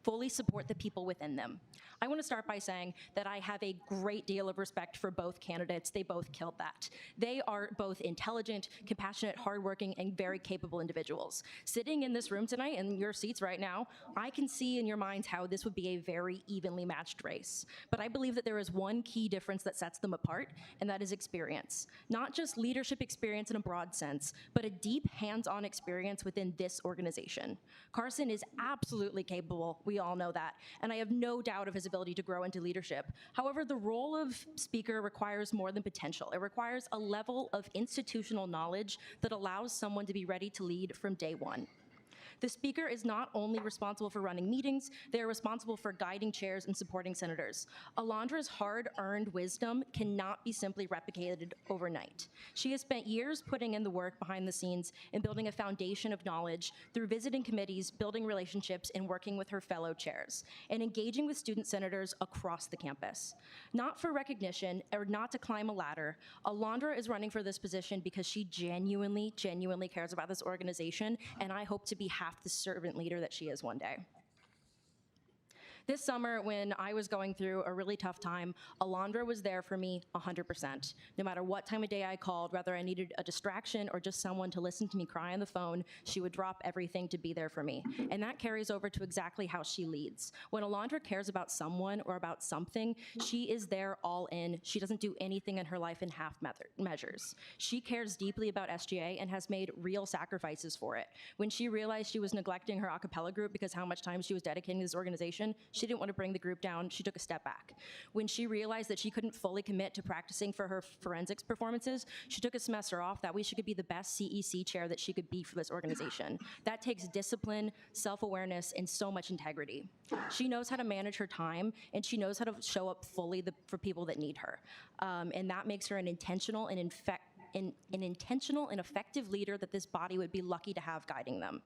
fully support the people within them. I want to start by saying that I have a great deal of respect for both candidates. They both killed that. They are both intelligent, compassionate, hardworking, and very capable individuals. Sitting in this room tonight, in your seats right now, I can see in your minds how this would be a very evenly matched race. But I believe that there is one key difference that sets them apart, and that is experience. Not just leadership experience in a broad sense, but a deep hands-on experience within this organization. Carson is absolutely capable, we all know that, and I have no doubt of his ability to grow into leadership. However, the role of speaker requires more than potential. It requires a level of institutional knowledge that allows someone to be ready to lead from day one. The speaker is not only responsible for running meetings, they are responsible for guiding chairs and supporting senators. Alondra's hard-earned wisdom cannot be simply replicated overnight. She has spent years putting in the work behind the scenes and building a foundation of knowledge through visiting committees, building relationships, and working with her fellow chairs, and engaging with student senators across the campus. Not for recognition or not to climb a ladder, Alondra is running for this position because she genuinely cares about this organization, and I hope to be half the servant leader that she is one day. This summer, when I was going through a really tough time, Alondra was there for me 100%. No matter what time of day I called, whether I needed a distraction or just someone to listen to me cry on the phone, she would drop everything to be there for me. And that carries over to exactly how she leads. When Alondra cares about someone or about something, she is there all in. She doesn't do anything in her life in half measures. She cares deeply about SGA and has made real sacrifices for it. When she realized she was neglecting her a cappella group because how much time she was dedicating to this organization, she didn't want to bring the group down. She took a step back. When she realized that she couldn't fully commit to practicing for her forensics performances, she took a semester off. That way she could be the best CEC chair that she could be for this organization. That takes discipline, self-awareness, and so much integrity. She knows how to manage her time, and she knows how to show up fully for people that need her. And that makes her an intentional and effective leader that this body would be lucky to have guiding them.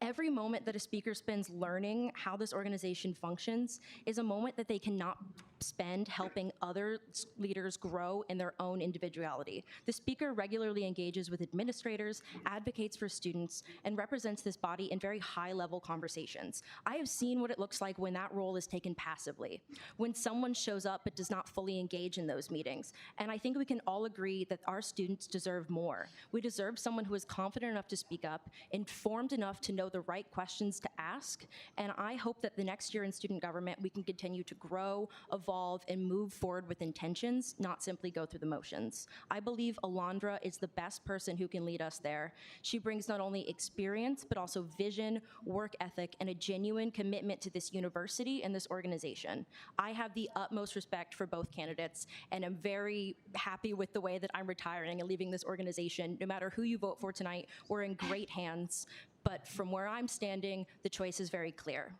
Every moment that a speaker spends learning how this organization functions is a moment that they cannot spend helping other leaders grow in their own individuality. The speaker regularly engages with administrators, advocates for students, and represents this body in very high-level conversations. I have seen what it looks like when that role is taken passively, when someone shows up but does not fully engage in those meetings. And I think we can all agree that our students deserve more. We deserve someone who is confident enough to speak up, informed enough to know the right questions to ask, and I hope that the next year in student government we can continue to grow, evolve, and move forward with intentions, not simply go through the motions. I believe Alondra is the best person who can lead us there. She brings not only experience, but also vision, work ethic, and a genuine commitment to this university and this organization. I have the utmost respect for both candidates, and I'm very happy with the way that I'm retiring and leaving this organization. No matter who you vote for tonight, we're in great hands. But from where I'm standing, the choice is very clear.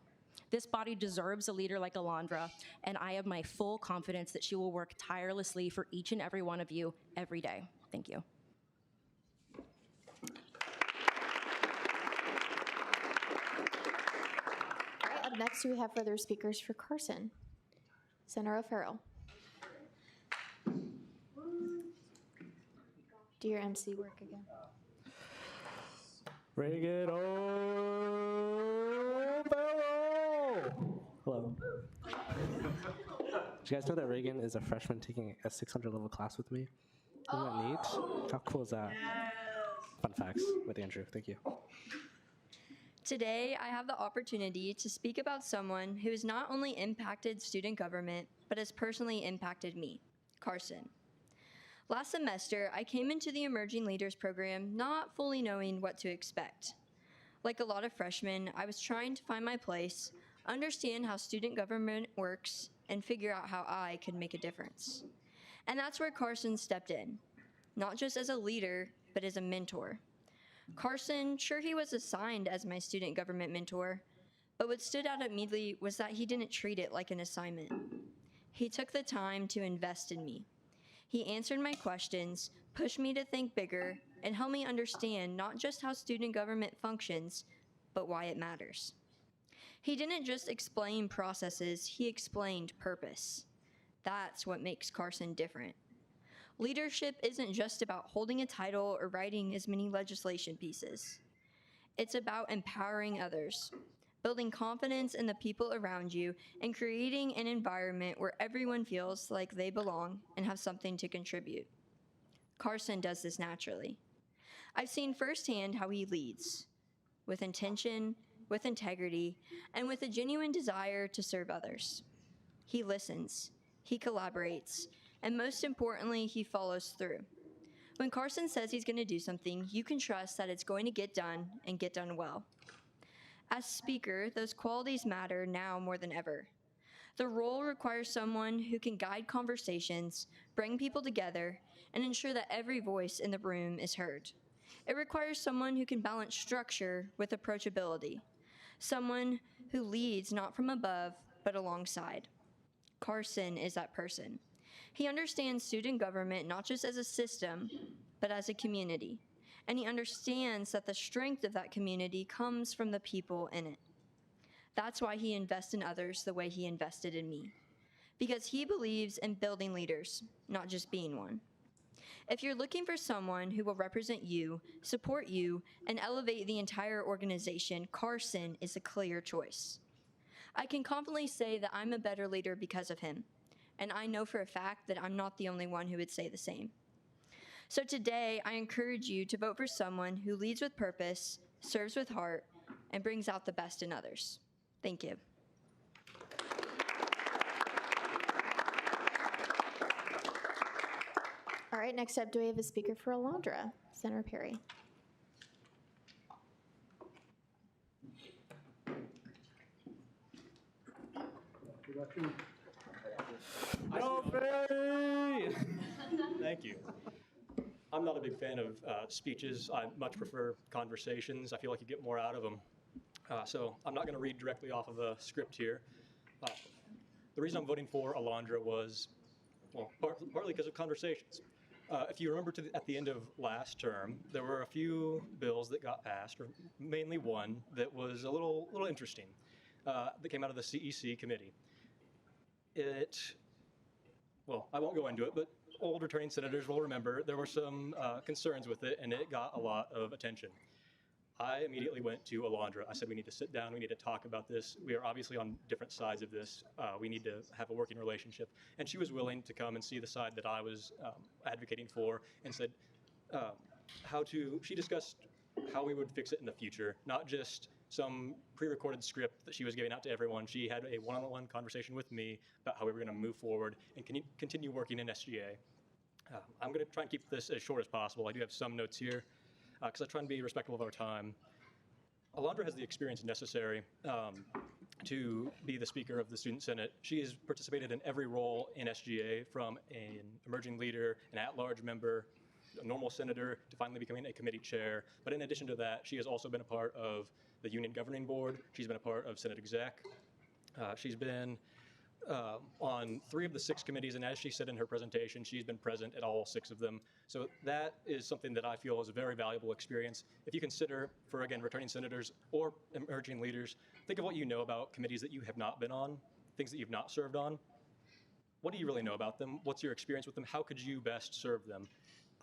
This body deserves a leader like Alondra, and I have my full confidence that she will work tirelessly for each and every one of you every day. Thank you. All right, up next we have further speakers for Carson. Senator O'Farrell. Do your MC work again. Reagan O'Farrell! Hello. Did you guys know that Reagan is a freshman taking a 600 level class with me? Isn't that neat? How cool is that? Fun facts with Andrew. Thank you. Today, I have the opportunity to speak about someone who has not only impacted student government, but has personally impacted me, Carson. Last semester, I came into the Emerging Leaders program not fully knowing what to expect. Like a lot of freshmen, I was trying to find my place, understand how student government works, and figure out how I could make a difference. And that's where Carson stepped in, not just as a leader, but as a mentor. Carson, sure, he was assigned as my student government mentor, but what stood out at me was that he didn't treat it like an assignment. He took the time to invest in me. He answered my questions, pushed me to think bigger, and helped me understand not just how student government functions, but why it matters. He didn't just explain processes, he explained purpose. That's what makes Carson different. Leadership isn't just about holding a title or writing as many legislation pieces. It's about empowering others, building confidence in the people around you, and creating an environment where everyone feels like they belong and have something to contribute. Carson does this naturally. I've seen firsthand how he leads, with intention, with integrity, and with a genuine desire to serve others. He listens, he collaborates, and most importantly, he follows through. When Carson says he's going to do something, you can trust that it's going to get done and get done well. As speaker, those qualities matter now more than ever. The role requires someone who can guide conversations, bring people together, and ensure that every voice in the room is heard. It requires someone who can balance structure with approachability, someone who leads not from above, but alongside. Carson is that person. He understands student government not just as a system, but as a community. And he understands that the strength of that community comes from the people in it. That's why he invests in others the way he invested in me. Because he believes in building leaders, not just being one. If you're looking for someone who will represent you, support you, and elevate the entire organization, Carson is a clear choice. I can confidently say that I'm a better leader because of him. And I know for a fact that I'm not the only one who would say the same. So today, I encourage you to vote for someone who leads with purpose, serves with heart, and brings out the best in others. Thank you. All right, next up, do we have a speaker for Alondra? Senator Perry. No, Barry! Thank you. I'm not a big fan of speeches. I much prefer conversations. I feel like you get more out of them. So I'm not going to read directly off of a script here. The reason I'm voting for Alondra was, well, partly because of conversations. If you remember at the end of last term, there were a few bills that got passed, or mainly one that was a little interesting, that came out of the CEC committee. Well, I won't go into it, but old returning senators will remember there were some concerns with it, and it got a lot of attention. I immediately went to Alondra. I said, we need to sit down, we need to talk about this. We are obviously on different sides of this. We need to have a working relationship. And she was willing to come and see the side that I was advocating for, and said she discussed how we would fix it in the future, not just some pre-recorded script that she was giving out to everyone. She had a one-on-one conversation with me about how we were going to move forward and continue working in SGA. I'm going to try and keep this as short as possible. I do have some notes here because I try and be respectful of our time. Alondra has the experience necessary to be the Speaker of the Student Senate. She has participated in every role in SGA, from an emerging leader, an at-large member, a normal senator, to finally becoming a committee chair. But in addition to that, she has also been a part of the Union Governing Board. She's been a part of Senate Exec. She's been on 3 of the 6 committees, and as she said in her presentation, she's been present at all 6 of them. So that is something that I feel is a very valuable experience. If you consider, for again, returning senators or emerging leaders, think of what you know about committees that you have not been on, things that you've not served on. What do you really know about them? What's your experience with them? How could you best serve them?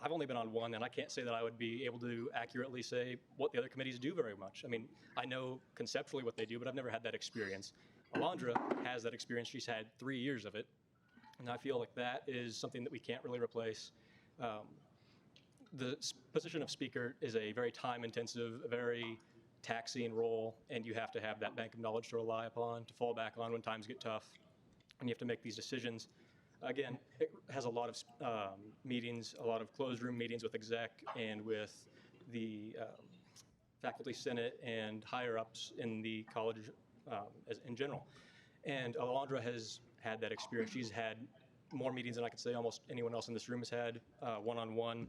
I've only been on 1, and I can't say that I would be able to accurately say what the other committees do very much. I mean, I know conceptually what they do, but I've never had that experience. Alondra has that experience. She's had 3 years of it, and I feel like that is something that we can't really replace. The position of Speaker is a very time-intensive, very taxing role, and you have to have that bank of knowledge to rely upon, to fall back on when times get tough, and you have to make these decisions. Again, it has a lot of meetings, a lot of closed room meetings with exec and with the faculty senate and higher ups in the college in general. And Alondra has had that experience. She's had more meetings than I could say almost anyone else in this room has had, one-on-one.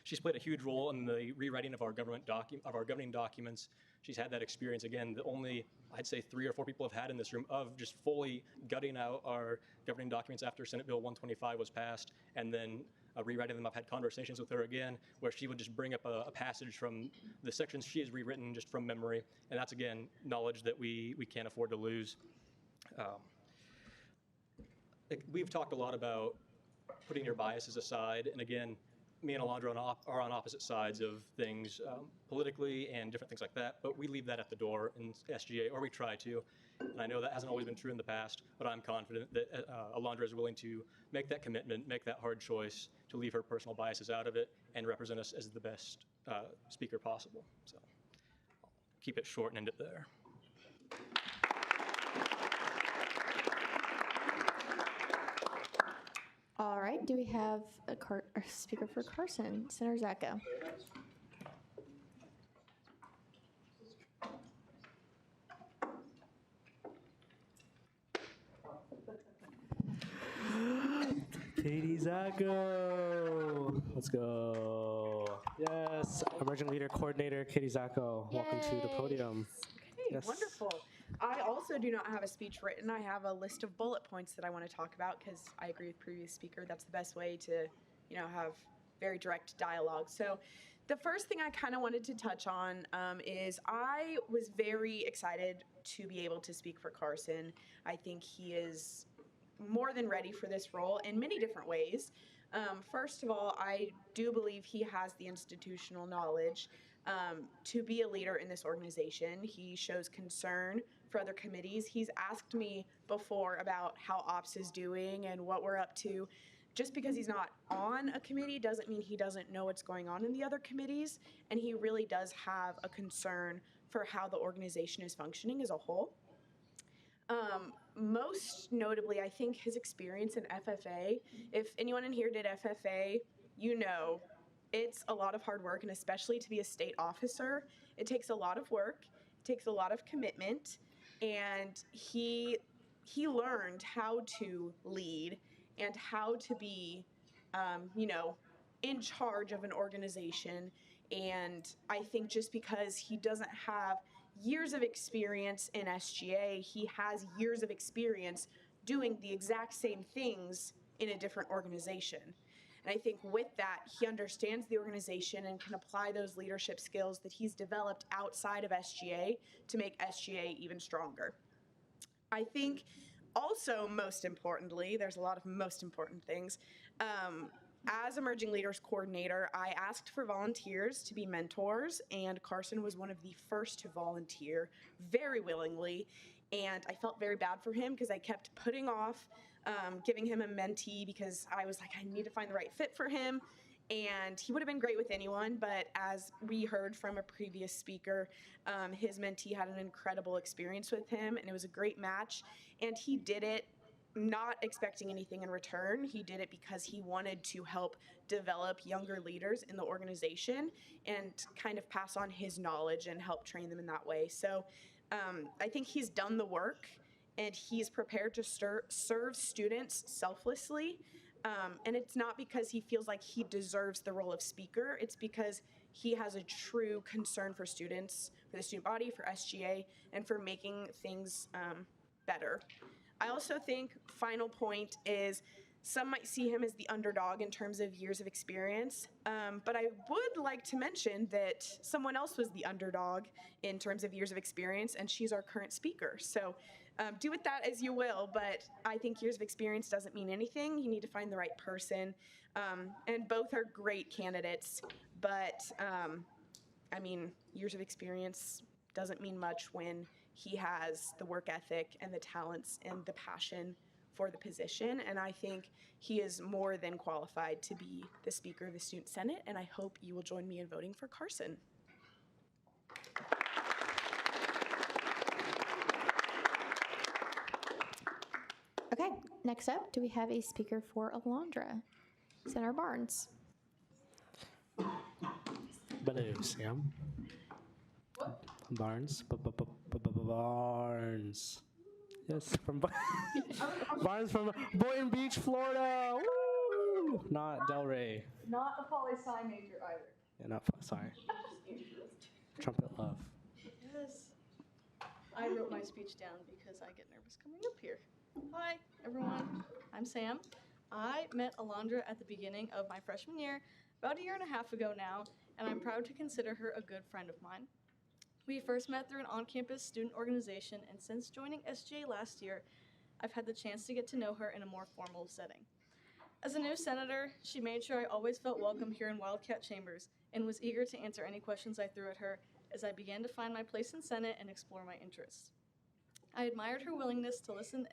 She's played a huge role in the rewriting of our governing documents. She's had that experience, again, that only, I'd say, 3 or 4 people have had in this room, of just fully gutting out our governing documents after Senate Bill 125 was passed, and then rewriting them. I've had conversations with her again, where she would just bring up a passage from the sections she has rewritten just from memory, and that's, again, knowledge that we can't afford to lose. We've talked a lot about putting your biases aside. And again, me and Alondra are on opposite sides of things politically and different things like that, but we leave that at the door in SGA, or we try to. And I know that hasn't always been true in the past, but I'm confident that Alondra is willing to make that commitment, make that hard choice to leave her personal biases out of it and represent us as the best speaker possible. So I'll keep it short and end it there. All right, do we have a speaker for Carson? Senator Zacko. Katie Zacko. Let's go. Yes, Emerging Leader Coordinator Katie Zacko. Welcome to the podium. Okay, Yes. wonderful. I also do not have a speech written. I have a list of bullet points that I want to talk about because I agree with previous speaker. That's the best way to, have very direct dialogue. So the first thing I kind of wanted to touch on is I was very excited to be able to speak for Carson. I think he is more than ready for this role in many different ways. First of all, I do believe he has the institutional knowledge to be a leader in this organization. He shows concern for other committees. He's asked me before about how Ops is doing and what we're up to. Just because he's not on a committee doesn't mean he doesn't know what's going on in the other committees, and he really does have a concern for how the organization is functioning as a whole. Most notably, I think his experience in FFA. If anyone in here did FFA, it's a lot of hard work, and especially to be a state officer, it takes a lot of work, it takes a lot of commitment, and he learned how to lead and how to be, in charge of an organization. And I think just because he doesn't have years of experience in SGA, he has years of experience doing the exact same things in a different organization. And I think with that, he understands the organization and can apply those leadership skills that he's developed outside of SGA to make SGA even stronger. I think also, most importantly, there's a lot of most important things. As Emerging Leaders Coordinator, I asked for volunteers to be mentors, and Carson was one of the first to volunteer very willingly. And I felt very bad for him because I kept putting off giving him a mentee because I was like, I need to find the right fit for him. And he would have been great with anyone, but as we heard from a previous speaker, his mentee had an incredible experience with him, and it was a great match. And he did it not expecting anything in return. He did it because he wanted to help develop younger leaders in the organization and kind of pass on his knowledge and help train them in that way. So I think he's done the work, and he's prepared to serve students selflessly. And it's not because he feels like he deserves the role of speaker. It's because he has a true concern for students, for the student body, for SGA, and for making things better. I also think, final point is, some might see him as the underdog in terms of years of experience, but I would like to mention that someone else was the underdog in terms of years of experience, and she's our current speaker. So do with that as you will, but I think years of experience doesn't mean anything. You need to find the right person, and both are great candidates, but years of experience doesn't mean much when he has the work ethic and the talents and the passion for the position, and I think he is more than qualified to be the Speaker of the Student Senate, and I hope you will join me in voting for Carson. Okay, next up, do we have a speaker for Alondra? Senator Barnes. Hello, Sam. Barnes. Barnes. Yes, from Barnes from Boynton Beach, Florida. Woo! Not Delray. Not a poli-sci major either. Yeah, sorry. Trumpet love. Yes. I wrote my speech down because I get nervous coming up here. Hi, everyone. I'm Sam. I met Alondra at the beginning of my freshman year, about a year and a half ago now, and I'm proud to consider her a good friend of mine. We first met through an on-campus student organization, and since joining SGA last year, I've had the chance to get to know her in a more formal setting. As a new senator, she made sure I always felt welcome here in Wildcat Chambers and was eager to answer any questions I threw at her as I began to find my place in Senate and explore my interests. I admired her willingness to listen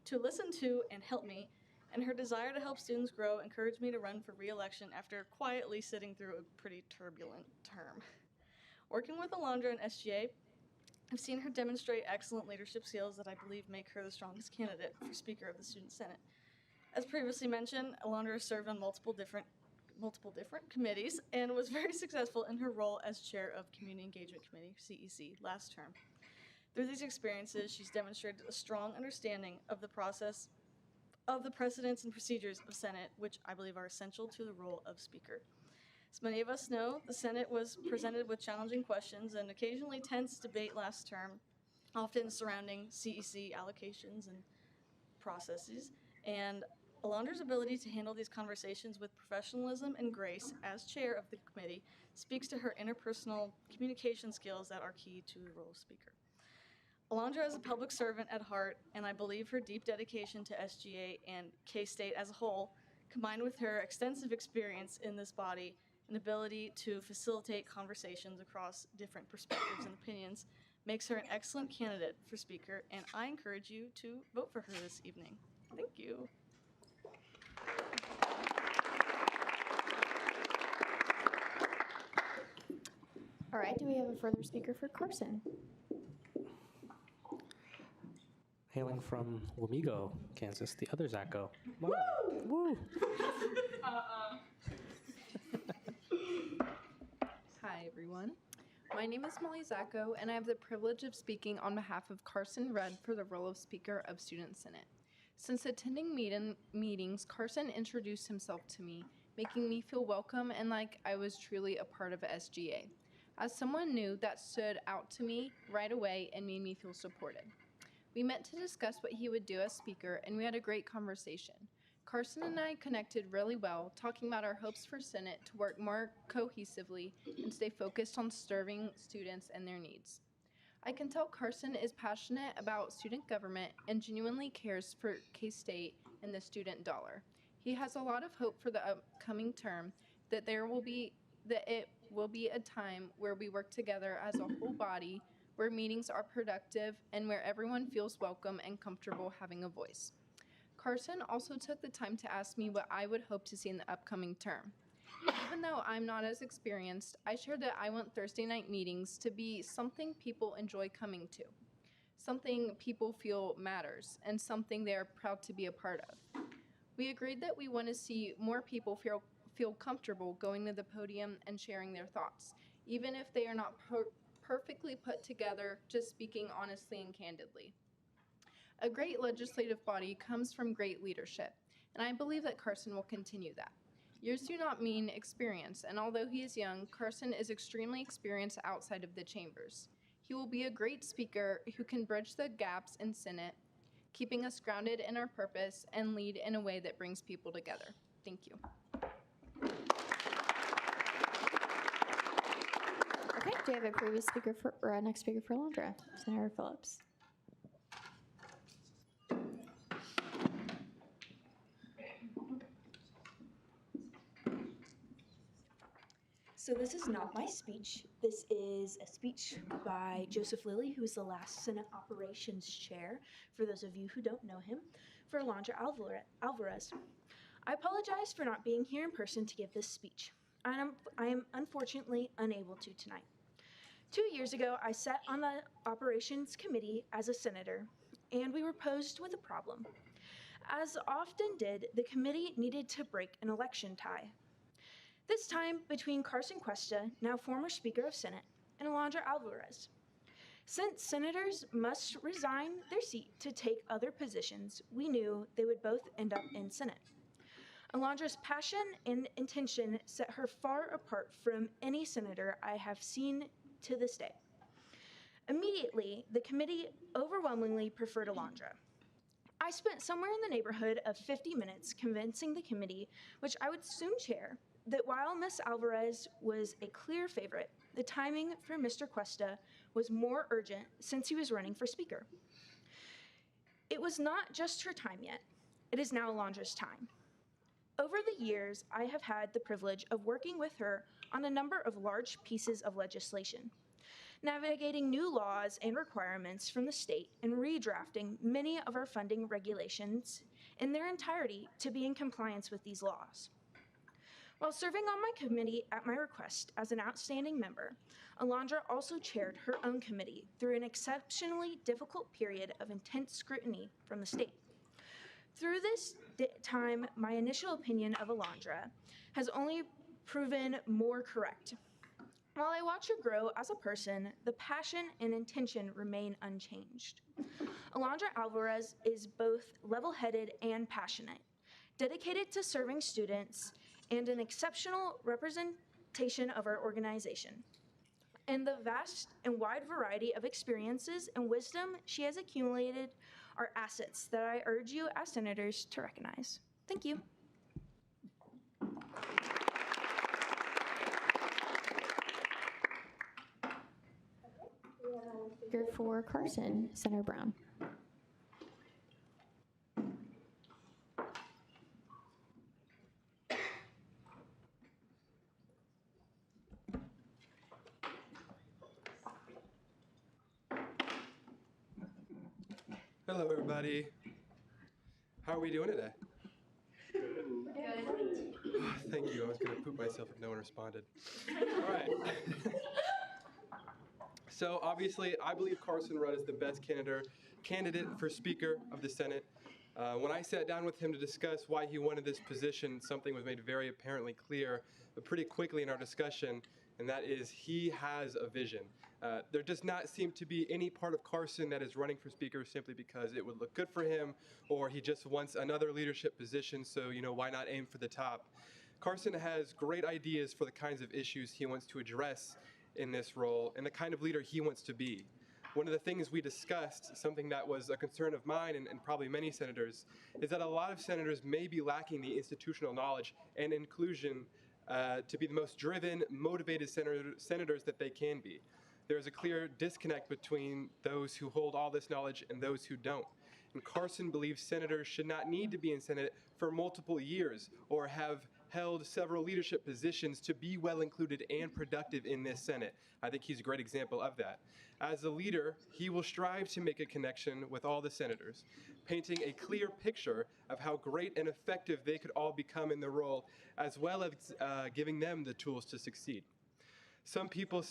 to and help me, and her desire to help students grow encouraged me to run for re-election after quietly sitting through a pretty turbulent term. Working with Alondra and SGA, I've seen her demonstrate excellent leadership skills that I believe make her the strongest candidate for Speaker of the Student Senate. As previously mentioned, Alondra served on multiple different committees and was very successful in her role as chair of Community Engagement Committee, CEC, last term. Through these experiences, she's demonstrated a strong understanding of the process, of the precedents and procedures of Senate, which I believe are essential to the role of Speaker. As many of us know, the Senate was presented with challenging questions and occasionally tense debate last term, often surrounding CEC allocations and processes, and Alondra's ability to handle these conversations with professionalism and grace as chair of the committee speaks to her interpersonal communication skills that are key to the role of Speaker. Alondra is a public servant at heart, and I believe her deep dedication to SGA and K-State as a whole, combined with her extensive experience in this body and ability to facilitate conversations across different perspectives and opinions, makes her an excellent candidate for Speaker, and I encourage you to vote for her this evening. Thank you. All right, do we have a further speaker for Carson? Hailing from Wamego, Kansas, the other Zacco. Woo! Woo! Hi, everyone. My name is Molly Zacco, and I have the privilege of speaking on behalf of Carson Rudd for the role of Speaker of Student Senate. Since attending meetings, Carson introduced himself to me, making me feel welcome and like I was truly a part of SGA. As someone new, that stood out to me right away and made me feel supported. We met to discuss what he would do as Speaker, and we had a great conversation. Carson and I connected really well, talking about our hopes for Senate to work more cohesively and stay focused on serving students and their needs. I can tell Carson is passionate about student government and genuinely cares for K-State and the student dollar. He has a lot of hope for the upcoming term that it will be a time where we work together as a whole body, where meetings are productive, and where everyone feels welcome and comfortable having a voice. Carson also took the time to ask me what I would hope to see in the upcoming term. Even though I'm not as experienced, I shared that I want Thursday night meetings to be something people enjoy coming to, something people feel matters, and something they are proud to be a part of. We agreed that we want to see more people feel comfortable going to the podium and sharing their thoughts, even if they are not perfectly put together, just speaking honestly and candidly. A great legislative body comes from great leadership, and I believe that Carson will continue that. Years do not mean experience, and although he is young, Carson is extremely experienced outside of the chambers. He will be a great speaker who can bridge the gaps in Senate, keeping us grounded in our purpose and lead in a way that brings people together. Thank you. Okay, do we have a previous speaker or next speaker for Alondra? Senator Phillips. So this is not my speech. This is a speech by Joseph Lilly, who is the last Senate Operations Chair, for those of you who don't know him, for Alondra Alvarez. I apologize for not being here in person to give this speech. I am unfortunately unable to tonight. 2 years ago, I sat on the Operations Committee as a senator, and we were posed with a problem. As often did, the committee needed to break an election tie. This time between Carson Cuesta, now former Speaker of Senate, and Alondra Alvarez. Since senators must resign their seat to take other positions, we knew they would both end up in Senate. Alondra's passion and intention set her far apart from any senator I have seen to this day. Immediately, the committee overwhelmingly preferred Alondra. I spent somewhere in the neighborhood of 50 minutes convincing the committee, which I would soon chair, that while Ms. Alvarez was a clear favorite, the timing for Mr. Cuesta was more urgent since he was running for Speaker. It was not just her time yet. It is now Alondra's time. Over the years, I have had the privilege of working with her on a number of large pieces of legislation, navigating new laws and requirements from the state and redrafting many of our funding regulations in their entirety to be in compliance with these laws. While serving on my committee at my request as an outstanding member, Alondra also chaired her own committee through an exceptionally difficult period of intense scrutiny from the state. Through this time, my initial opinion of Alondra has only proven more correct. While I watch her grow as a person, the passion and intention remain unchanged. Alondra Alvarez is both level-headed and passionate, dedicated to serving students, and an exceptional representation of our organization. And the vast and wide variety of experiences and wisdom she has accumulated are assets that I urge you as senators to recognize. Thank you. Speaker for Carson, Senator Brown. Hello, everybody. How are we doing today? Thank you. I was going to poop myself if no one responded. All right. So obviously, I believe Carson Rudd is the best candidate for Speaker of the Senate. When I sat down with him to discuss why he wanted this position, something was made very apparently clear, but pretty quickly in our discussion, and that is he has a vision. There does not seem to be any part of Carson that is running for Speaker simply because it would look good for him, or he just wants another leadership position, so why not aim for the top? Carson has great ideas for the kinds of issues he wants to address in this role and the kind of leader he wants to be. One of the things we discussed, something that was a concern of mine and probably many senators, is that a lot of senators may be lacking the institutional knowledge and inclusion to be the most driven, motivated senators that they can be. There is a clear disconnect between those who hold all this knowledge and those who don't. And Carson believes senators should not need to be in Senate for multiple years or have held several leadership positions to be well included and productive in this Senate. I think he's a great example of that. As a leader, he will strive to make a connection with all the senators, painting a clear picture of how great and effective they could all become in the role, as well as giving them the tools to succeed. Some people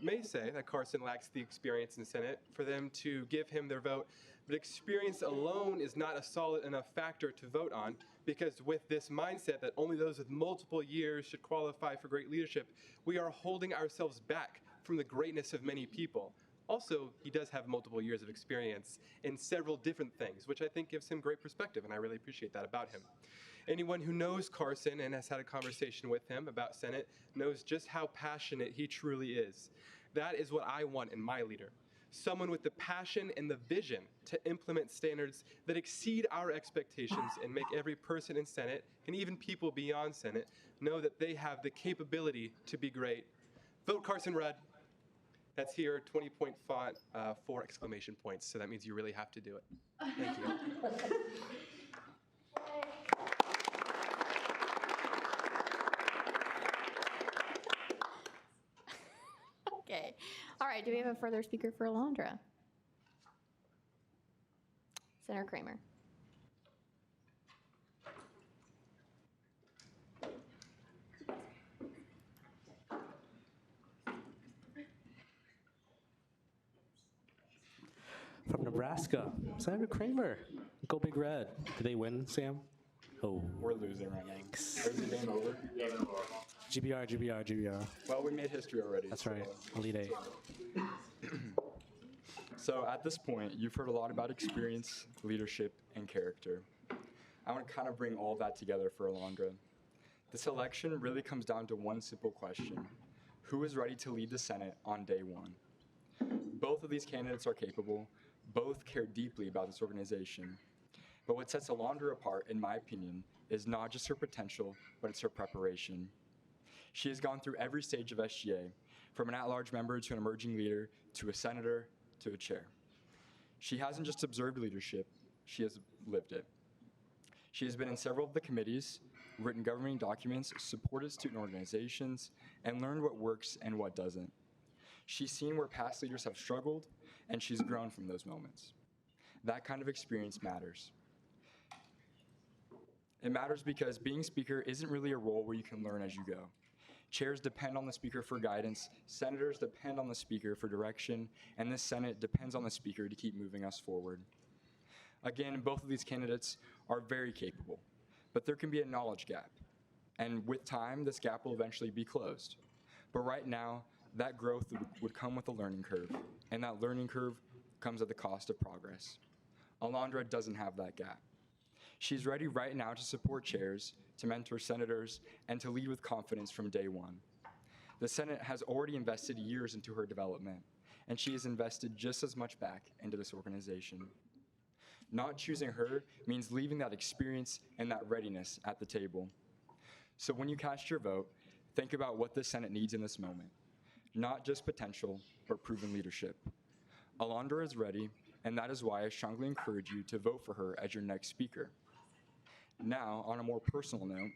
may say that Carson lacks the experience in Senate for them to give him their vote, but experience alone is not a solid enough factor to vote on, because with this mindset that only those with multiple years should qualify for great leadership, we are holding ourselves back from the greatness of many people. Also, he does have multiple years of experience in several different things, which I think gives him great perspective, and I really appreciate that about him. Anyone who knows Carson and has had a conversation with him about Senate knows just how passionate he truly is. That is what I want in my leader. Someone with the passion and the vision to implement standards that exceed our expectations and make every person in Senate, and even people beyond Senate, know that they have the capability to be great. Vote Carson Rudd. That's here, 20-point font, 4 exclamation points, so that means you really have to do it. Thank you. Okay. All right, do we have a further speaker for Alondra? Senator Kramer. From Nebraska, Senator Kramer. Go Big Red. Did they win, Sam? Oh. We're losing right now. Is the game over? GBR. Well, we made history already. That's right. Elite Eight. So at this point, you've heard a lot about experience, leadership, and character. I want to kind of bring all that together for Alondra. This election really comes down to one simple question. Who is ready to lead the Senate on day one? Both of these candidates are capable. Both care deeply about this organization. But what sets Alondra apart, in my opinion, is not just her potential, but it's her preparation. She has gone through every stage of SGA, from an at-large member to an emerging leader, to a senator, to a chair. She hasn't just observed leadership, she has lived it. She has been in several of the committees, written governing documents, supported student organizations, and learned what works and what doesn't. She's seen where past leaders have struggled, and she's grown from those moments. That kind of experience matters. It matters because being speaker isn't really a role where you can learn as you go. Chairs depend on the speaker for guidance, senators depend on the speaker for direction, and this Senate depends on the speaker to keep moving us forward. Again, both of these candidates are very capable, but there can be a knowledge gap. And with time, this gap will eventually be closed. But right now, that growth would come with a learning curve, and that learning curve comes at the cost of progress. Alondra doesn't have that gap. She's ready right now to support chairs, to mentor senators, and to lead with confidence from day one. The Senate has already invested years into her development, and she has invested just as much back into this organization. Not choosing her means leaving that experience and that readiness at the table. So when you cast your vote, think about what the Senate needs in this moment. Not just potential, but proven leadership. Alondra is ready, and that is why I strongly encourage you to vote for her as your next speaker. Now, on a more personal note,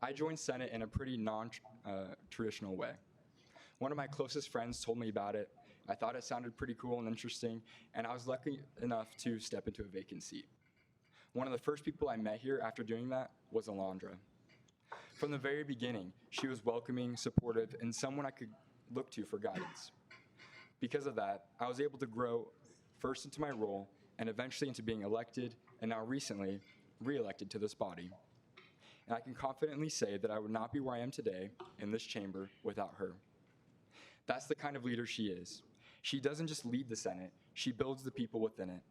I joined Senate in a pretty non-traditional way. One of my closest friends told me about it. I thought it sounded pretty cool and interesting, and I was lucky enough to step into a vacant seat. One of the first people I met here after doing that was Alondra. From the very beginning, she was welcoming, supportive, and someone I could look to for guidance. Because of that, I was able to grow first into my role and eventually into being elected, and now recently, re-elected to this body. And I can confidently say that I would not be where I am today in this chamber without her. That's the kind of leader she is. She doesn't just lead the Senate, she builds the people within it.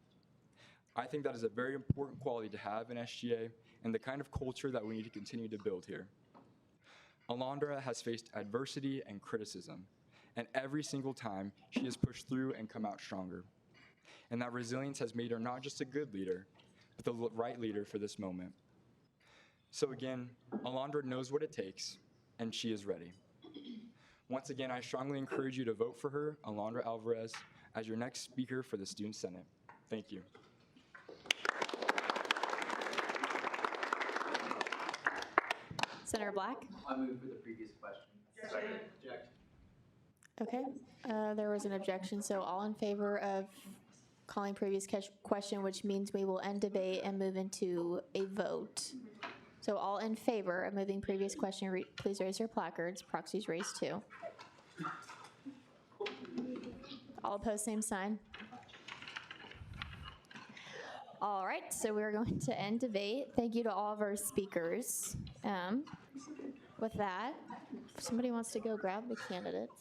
I think that is a very important quality to have in SGA and the kind of culture that we need to continue to build here. Alondra has faced adversity and criticism, and every single time she has pushed through and come out stronger. And that resilience has made her not just a good leader, but the right leader for this moment. So again, Alondra knows what it takes, and she is ready. Once again, I strongly encourage you to vote for her, Alondra Alvarez, as your next speaker for the Student Senate. Thank you. Senator Black? I move for the previous question. Second. Object. Okay, there was an objection, so all in favor of calling previous question, which means we will end debate and move into a vote. So all in favor of moving previous question, please raise your placards. Proxies raised too. All opposed, same sign. All right, so we're going to end debate. Thank you to all of our speakers. With that, if somebody wants to go grab the candidates.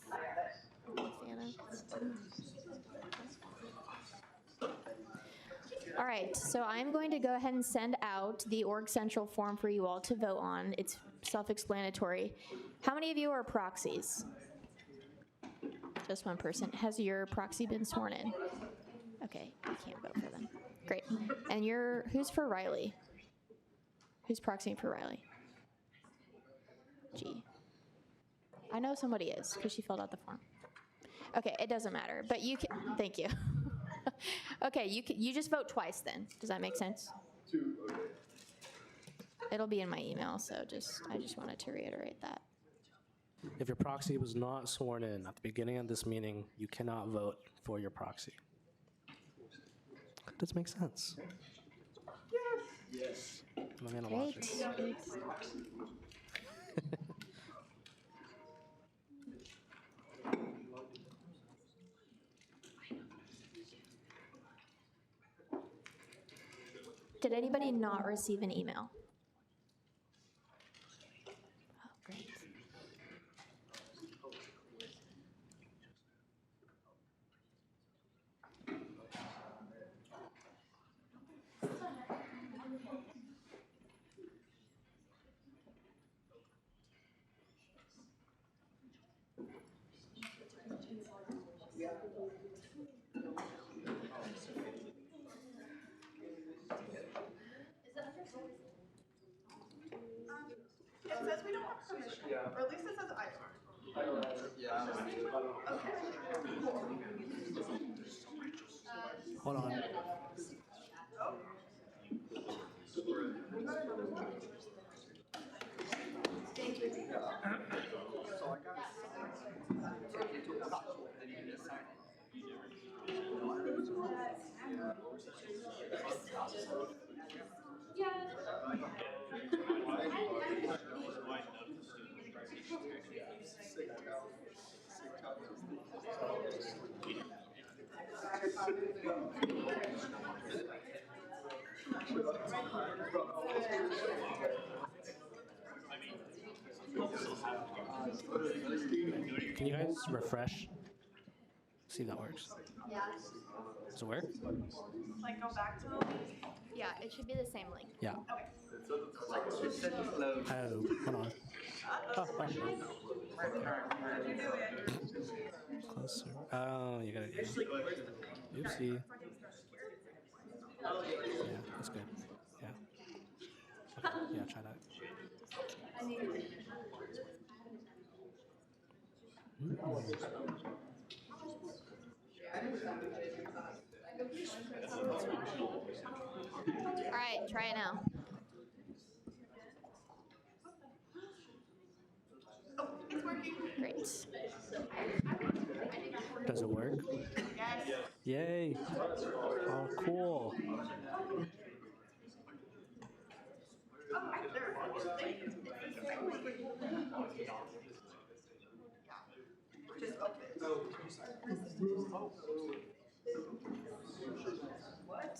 All right, so I'm going to go ahead and send out the Org Central form for you all to vote on. It's self-explanatory. How many of you are proxies? Just one person. Has your proxy been sworn in? Okay, you can't vote for them. Great. And who's for Riley? Who's proxying for Riley? G. I know somebody is because she filled out the form. Okay, it doesn't matter, but you can, thank you. Okay, you just vote twice then. Does that make sense? Two, okay. It'll be in my email, so I just wanted to reiterate that. If your proxy was not sworn in at the beginning of this meeting, you cannot vote for your proxy. Does it make sense? Yes. I'm gonna watch it. Did anybody not receive an email? Oh, great. It says we don't have permission, or at least it says I don't. Yeah. Okay. Hold on. Can you guys refresh? See if that works. Yeah. Does it work? Like go back to the link? Yeah, it should be the same link. Yeah. Okay. Oh, hold on. Oh. Closer. Oh, you gotta. Oopsie. Yeah, that's good. Yeah. Okay. Yeah, try that. All right, try it now. It's working. Great. Does it work? Yes. Yay. Oh, cool. What?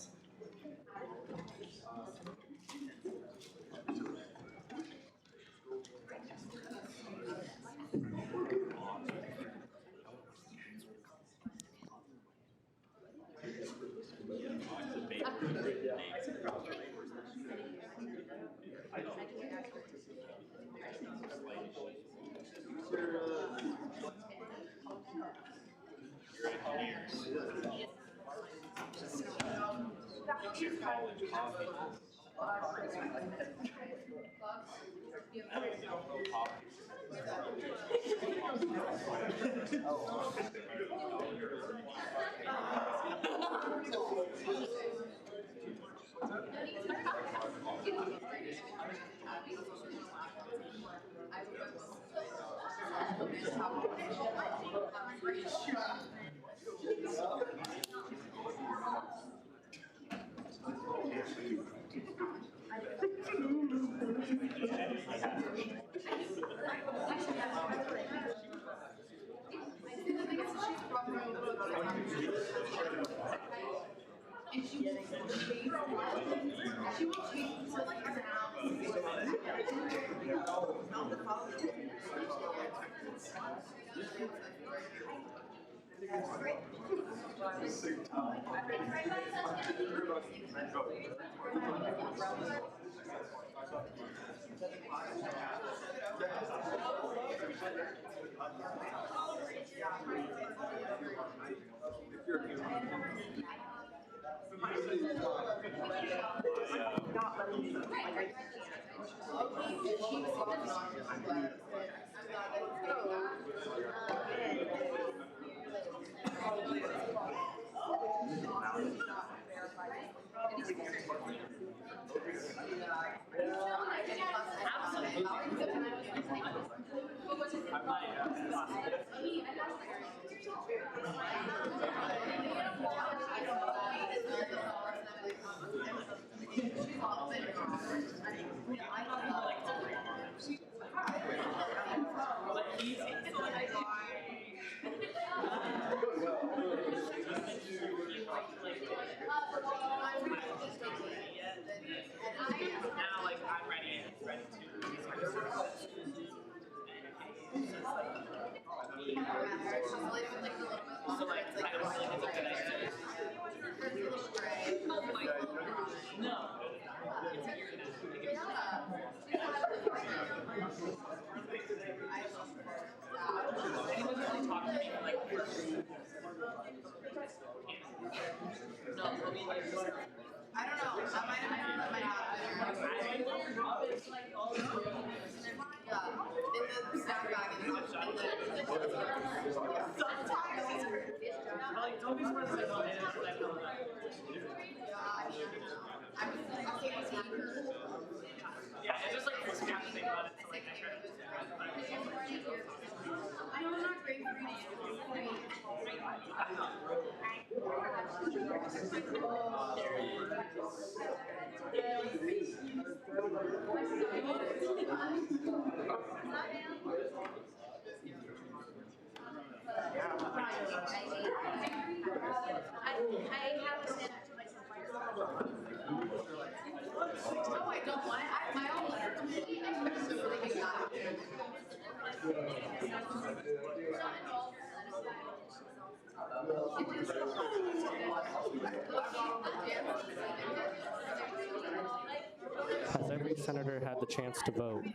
Has every senator had the chance to vote?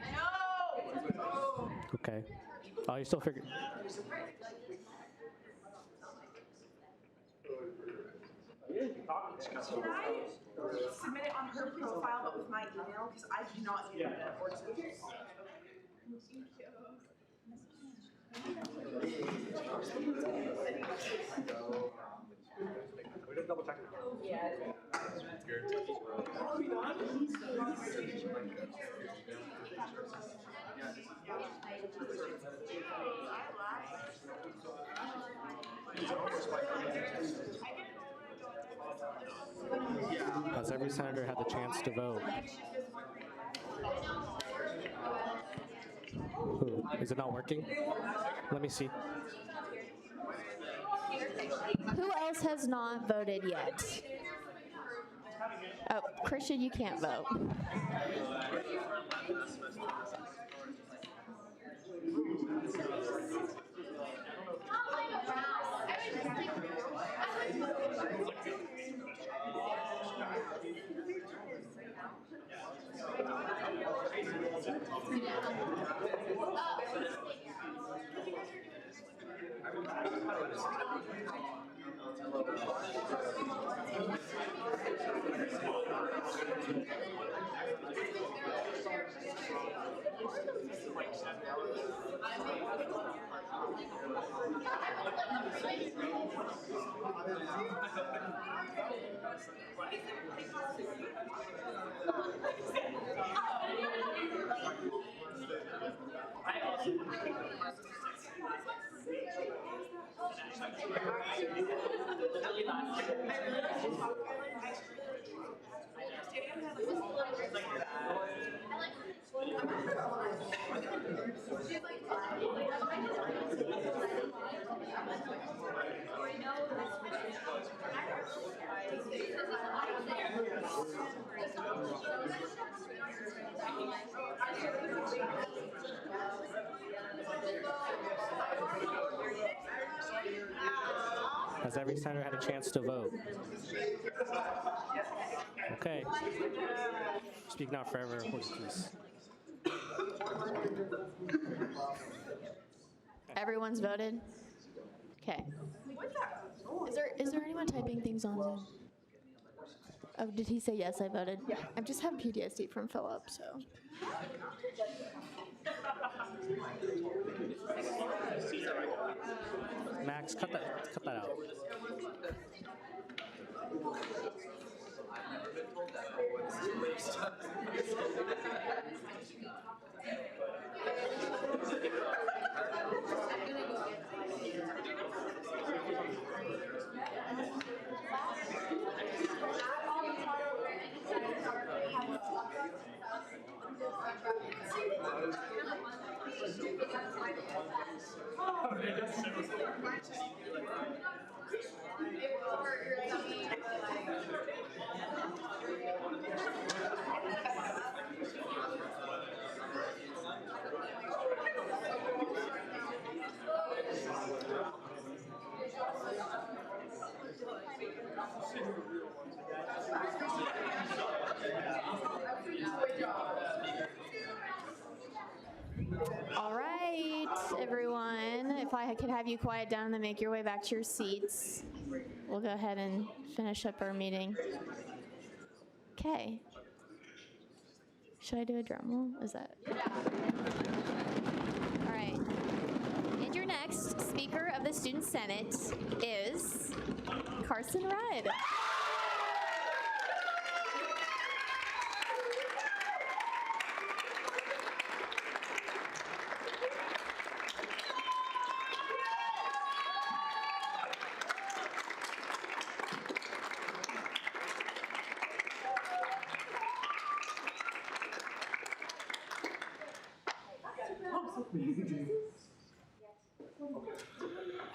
Okay. Oh, you still figuring? Can I submit it on her profile but with my email? Because I cannot get it or We just double check it. Yeah. Has every senator had the chance to vote? Who? Is it not working? Let me see. Who else has not voted yet? Oh, Christian, you can't vote. Has every senator had a chance to vote? Okay. Speak not forever, hold your peace. Everyone's voted? Okay. Is there anyone typing things on Zoom? Oh, did he say yes, I voted? Yeah. I just have PTSD from Philip, so. Max, cut that out. All right, everyone, if I could have you quiet down and then make your way back to your seats, we'll go ahead and finish up our meeting. Okay. Should I do a drum roll? Is that? All right. And your next Speaker of the Student Senate is Carson Rudd.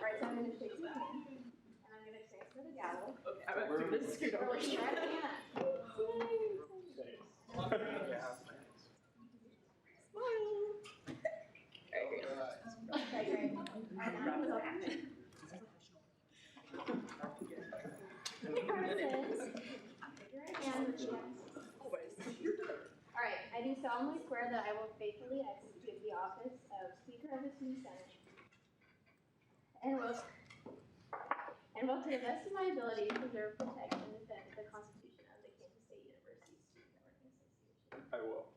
Right, so I'm going to take some hand, and I'm going to transfer the gavel. Okay, I'm going to scoot over here. Smile. All right, great. and will to the best of my ability preserve, protect, and defend the Constitution of the Kansas State University Student Government Association. I will.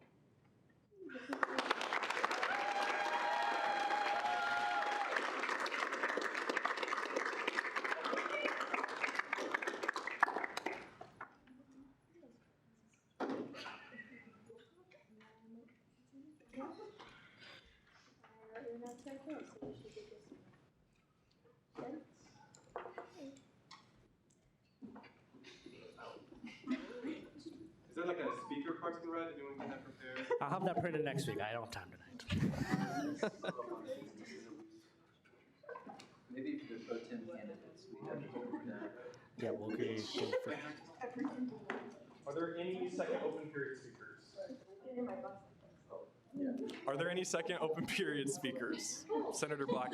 Is there like a speaker Carson read? Anyone get that prepared? I'll have that printed next week. I don't have time tonight. Maybe for the pro tem candidates, we have to do that. Yeah, we'll agree. Are there any second open period speakers? Are there any second open period speakers? Senator Black.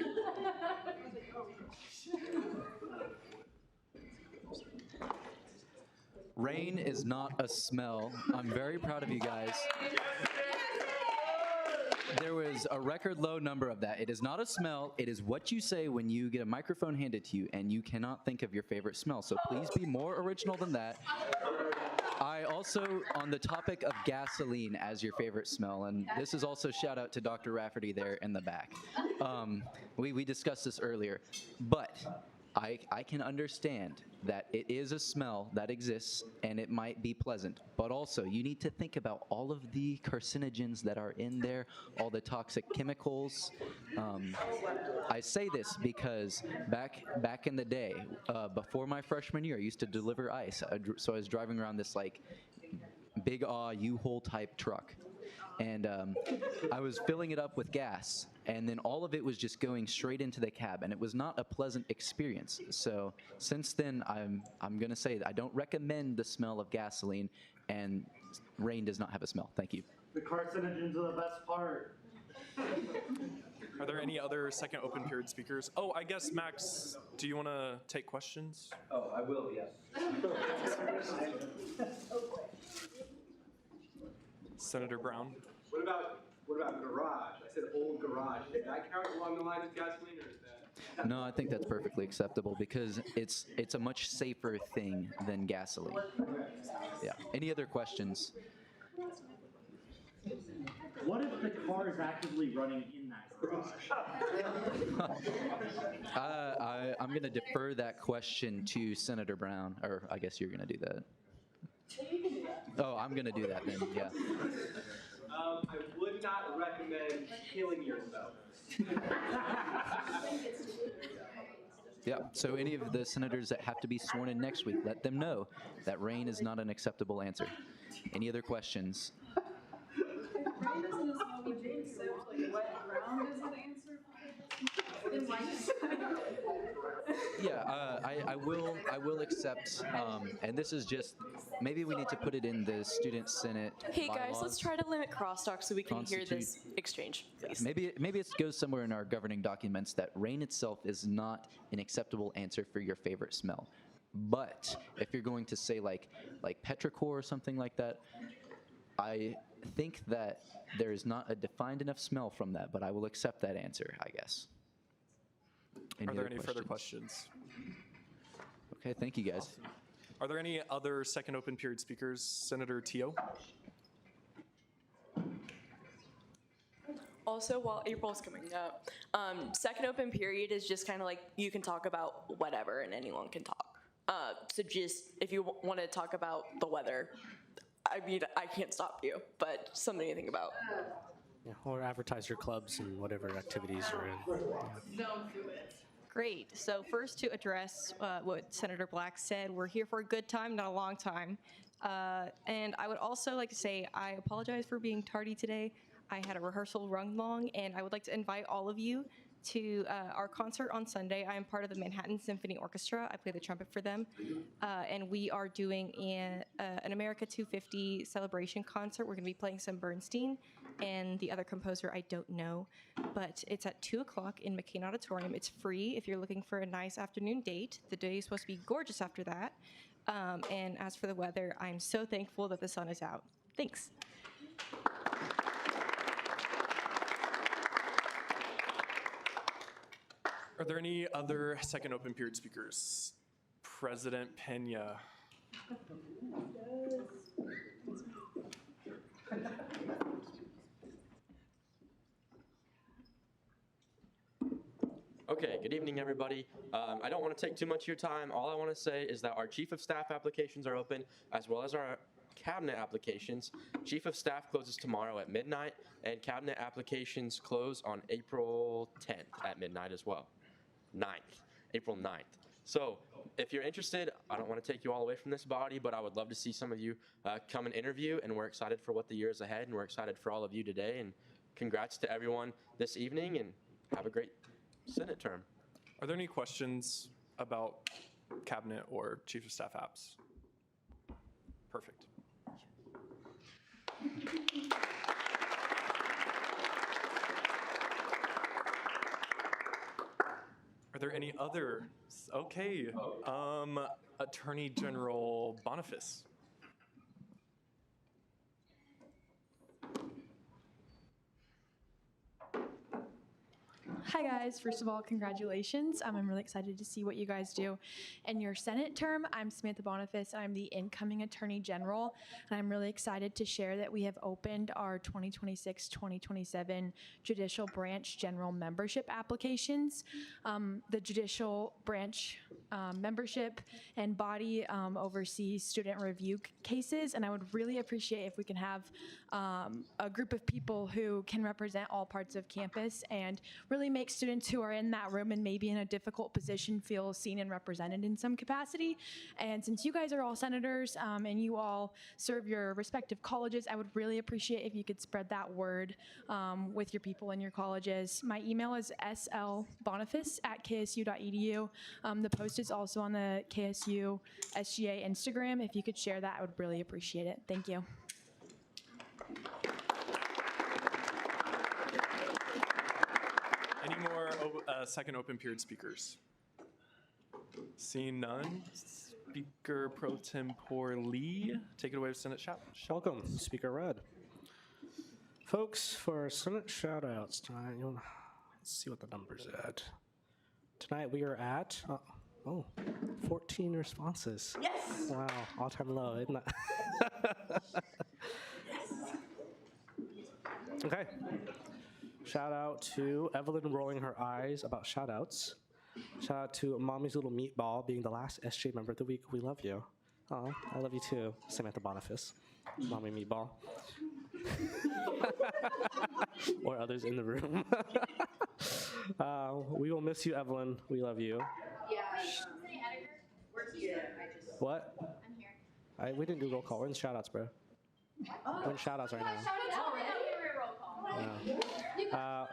Rain is not a smell. I'm very proud of you guys. There was a record low number of that. It is not a smell. It is what you say when you get a microphone handed to you and you cannot think of your favorite smell. So please be more original than that. I also, on the topic of gasoline as your favorite smell, and this is also shout out to Dr. Rafferty there in the back. We discussed this earlier, but I can understand that it is a smell that exists and it might be pleasant, but also you need to think about all of the carcinogens that are in there, all the toxic chemicals. I say this because back in the day, before my freshman year, I used to deliver ice. So I was driving around this like big U-Haul type truck. And I was filling it up with gas, and then all of it was just going straight into the cab, and it was not a pleasant experience. So since then, I'm gonna say that I don't recommend the smell of gasoline, and Rain does not have a smell. Thank you. The carcinogens are the best part. Are there any other second open period speakers? Oh, I guess, Max, do you want to take questions? Oh, I will, yes. Senator Brown. What about garage? I said old garage. Does that count along the line of gasoline, or is that? No, I think that's perfectly acceptable because it's a much safer thing than gasoline. Yeah. Any other questions? What if the car is actively running in that garage? I'm going to defer that question to Senator Brown, or I guess you're going to do that. Oh, I'm going to do that then, yeah. I would not recommend killing yourself. Yeah, so any of the senators that have to be sworn in next week, let them know that rain is not an acceptable answer. Any other questions? Rain doesn't smell, would you accept like wet ground as an answer? Then why Yeah, I will accept, and this is just, maybe we need to put it in the Student Senate Hey guys, bylaws. let's try to limit crosstalk so we can hear this exchange, please. Maybe it goes somewhere in our governing documents that rain itself is not an acceptable answer for your favorite smell. But if you're going to say like petrichor or something like that, I think that there is not a defined enough smell from that, but I will accept that answer, I guess. Are there any further questions? Okay, thank you guys. Are there any other second open period speakers? Senator Teo? Also, while April's coming up, second open period is just kind of like you can talk about whatever and anyone can talk. So just if you want to talk about the weather, I mean, I can't stop you, but something to think about. Yeah, or advertise your clubs and whatever activities you're in. Yeah. Don't do it. Great. So first, to address what Senator Black said, we're here for a good time, not a long time. And I would also like to say I apologize for being tardy today. I had a rehearsal run long, and I would like to invite all of you to our concert on Sunday. I am part of the Manhattan Symphony Orchestra. I play the trumpet for them. And we are doing an America 250 celebration concert. We're going to be playing some Bernstein, and the other composer I don't know. But it's at 2 o'clock in McCain Auditorium. It's free if you're looking for a nice afternoon date. The day is supposed to be gorgeous after that. And as for the weather, I'm so thankful that the sun is out. Thanks. Are there any other second open period speakers? President Pena. Okay, good evening, everybody. I don't want to take too much of your time. All I want to say is that our Chief of Staff applications are open, as well as our Cabinet applications. Chief of Staff closes tomorrow at midnight, and Cabinet applications close on April 10th at midnight as well. April 9th. So if you're interested, I don't want to take you all away from this body, but I would love to see some of you come and interview, and we're excited for what the year is ahead, and we're excited for all of you today, and congrats to everyone this evening, and have a great Senate term. Are there any questions about Cabinet or Chief of Staff apps? Perfect. Are there any other? Okay. Attorney General Boniface. Hi guys, first of all, congratulations. I'm really excited to see what you guys do in your Senate term. I'm Samantha Boniface. I'm the incoming Attorney General, and I'm really excited to share that we have opened our 2026-2027 Judicial Branch General Membership applications. The Judicial Branch membership and body oversees student review cases, and I would really appreciate if we can have a group of people who can represent all parts of campus and really make students who are in that room and maybe in a difficult position feel seen and represented in some capacity. And since you guys are all senators and you all serve your respective colleges, I would really appreciate if you could spread that word with your people in your colleges. My email is slboniface@ksu.edu. The post is also on the KSU SGA Instagram. If you could share that, I would really appreciate it. Thank you. Any more second open period speakers? Seeing none, Speaker Pro Tempore Lee, take it away with Senate shout. Welcome, Speaker Rudd. Folks, for Senate shout-outs tonight, let's see what the numbers are at. Tonight we are at 14 responses. Yes! Wow, all-time low, isn't it? Okay. Shout out to Evelyn rolling her eyes about shout outs. Shout out to Mommy's Little Meatball being the last SJ member of the week. We love you. Oh, I love you too, Samantha Boniface, Mommy Meatball. Or others in the room. We will miss you, Evelyn. We love you. What? I'm here. We didn't do roll call. We're in shout outs, bro. We're in shout outs right now. Yeah.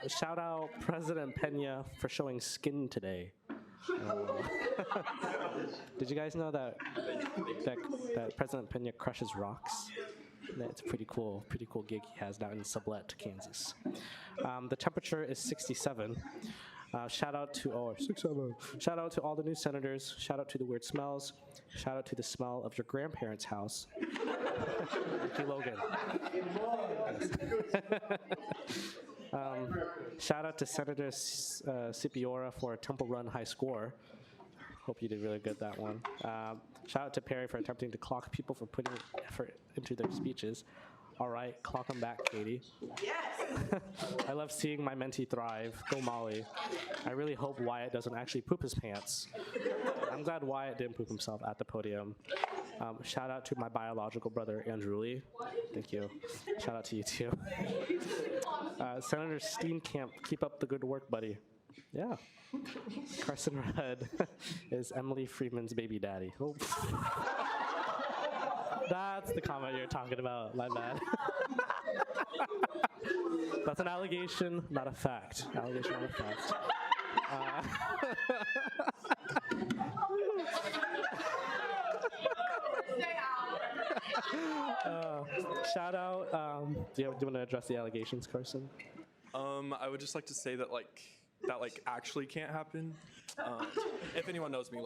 Shout out President Pena for showing skin today. Did you guys know that President Pena crushes rocks? That's a pretty cool gig he has down in Sublette, Kansas. The temperature is 67. Shout out to shout out to all the new senators. Shout out to the weird smells. Shout out to the smell of your grandparents' house. Thank you, Logan. Shout out to Senator Scipiora for a Temple Run high score. Hope you did really good that one. Shout out to Perry for attempting to clock people for putting effort into their speeches. All right, clock them back, Katie. Yes! I love seeing my mentee thrive. Go Molly. I really hope Wyatt doesn't actually poop his pants. I'm glad Wyatt didn't poop himself at the podium. Shout out to my biological brother, Andrew Lee. Thank you. Shout out to you too. Senator Steenkamp, keep up the good work, buddy. Yeah. Carson Rudd is Emily Freeman's baby daddy. Oh. That's the comment you're talking about, my bad. That's an allegation, not a fact. Allegation, not a fact. Shout out, do you want to address the allegations, Carson? I would just like to say that that actually can't happen. If anyone knows me,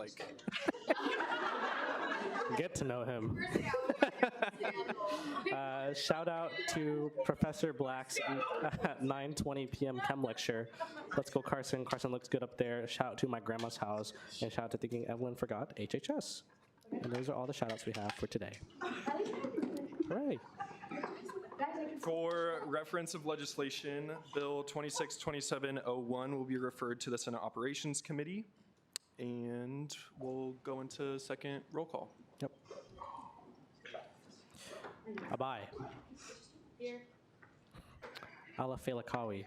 Get to know him. Shout out to Professor Black's 9:20 p.m. chem lecture. Let's go, Carson. Carson looks good up there. Shout out to my grandma's house, and shout out to Thinking Evelyn Forgot HHS. And those are all the shout outs we have for today. Hooray. For reference of legislation, Bill 262701 will be referred to the Senate Operations Committee, and we'll go into second roll call. Yep. Abai. Here. Ala Felakawi.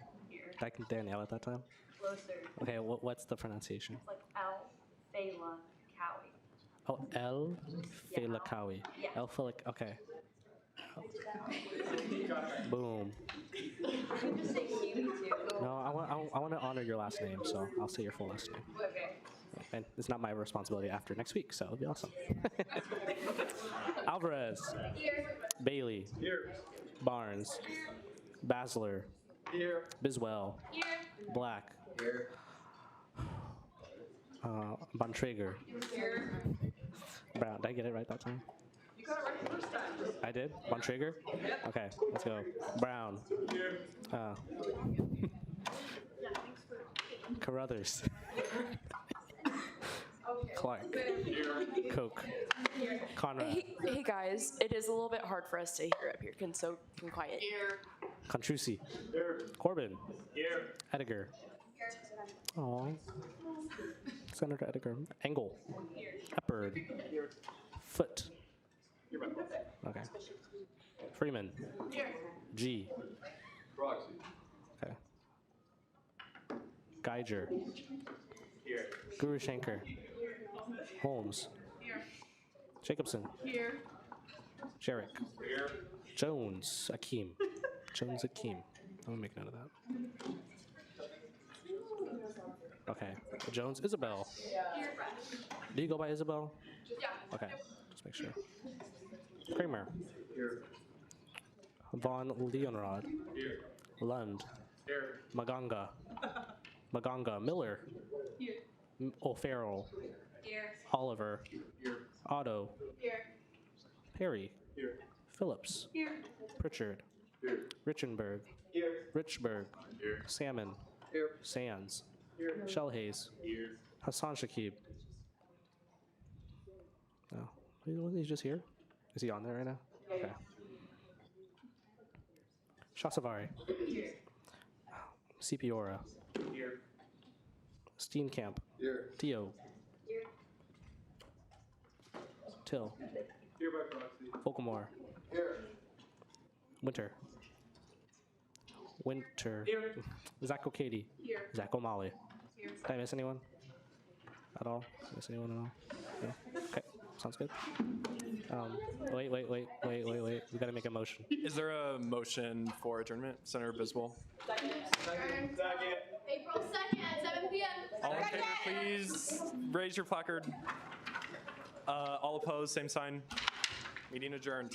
I can Danielle at that time. Closer. Okay, what's the pronunciation? It's like Al Fela Cowie. Oh, El Felakawi. Yeah. El Felak. Okay. Boom. You can just say Kiwi too. No, I want to honor your last name, so I'll say your full last name. Okay. And it's not my responsibility after next week, so it'll be awesome. Alvarez. Here. Bailey. Here. Barnes. Basler. Here. Biswell. Here. Black. Here. Bontrager. Here. Brown. Did I get it right that time? You got it right the first time. I did? Bontrager? Okay, let's go. Brown. Here. Carruthers. Clark. Coke. Conrad. Hey guys, it is a little bit hard for us to hear up here. Can quiet. Contrusi. Here. Corbin. Here. Ediger. Aw. Senator Ediger. Engel. Eppard. Foot. Okay. Freeman. G. Proxy. Okay. Geiger. Here. Guru Shankar. Holmes. Jacobson. Here. Jarek. Here. Jones. Akeem. Jones Akeem. I'm gonna make note of that. Okay. Jones Isabel. Do you go by Isabel? Yeah. Okay. Just make sure. Kramer. Here. Von Leonrod. Here. Lund. Here. Maganga. Maganga. Miller. Here. O'Farrell. Here. Oliver. Here. Otto. Here. Perry. Here. Phillips. Here. Pritchard. Here. Richenberg. Here. Richburg. Here. Salmon. Here. Sands. Here. Shellhaze. Here. Hassan Shakib. Oh, wasn't he just here? Is he on there right now? Okay. Shasavari. Here. Cipiora. Here. Steenkamp. Here. Tio. Here. Till. Here by proxy. Folkamore. Here. Winter. Here. Zach O'Cady. Here. Zach O'Malley. Here. Did I miss anyone? At all? Miss anyone at all? No? Okay, sounds good. Wait. We gotta make a motion. Is there a motion for adjournment? Senator Biswell. Second. April 2nd at 7 p.m. All in favor, please raise your placard. All opposed, same sign. Meeting adjourned.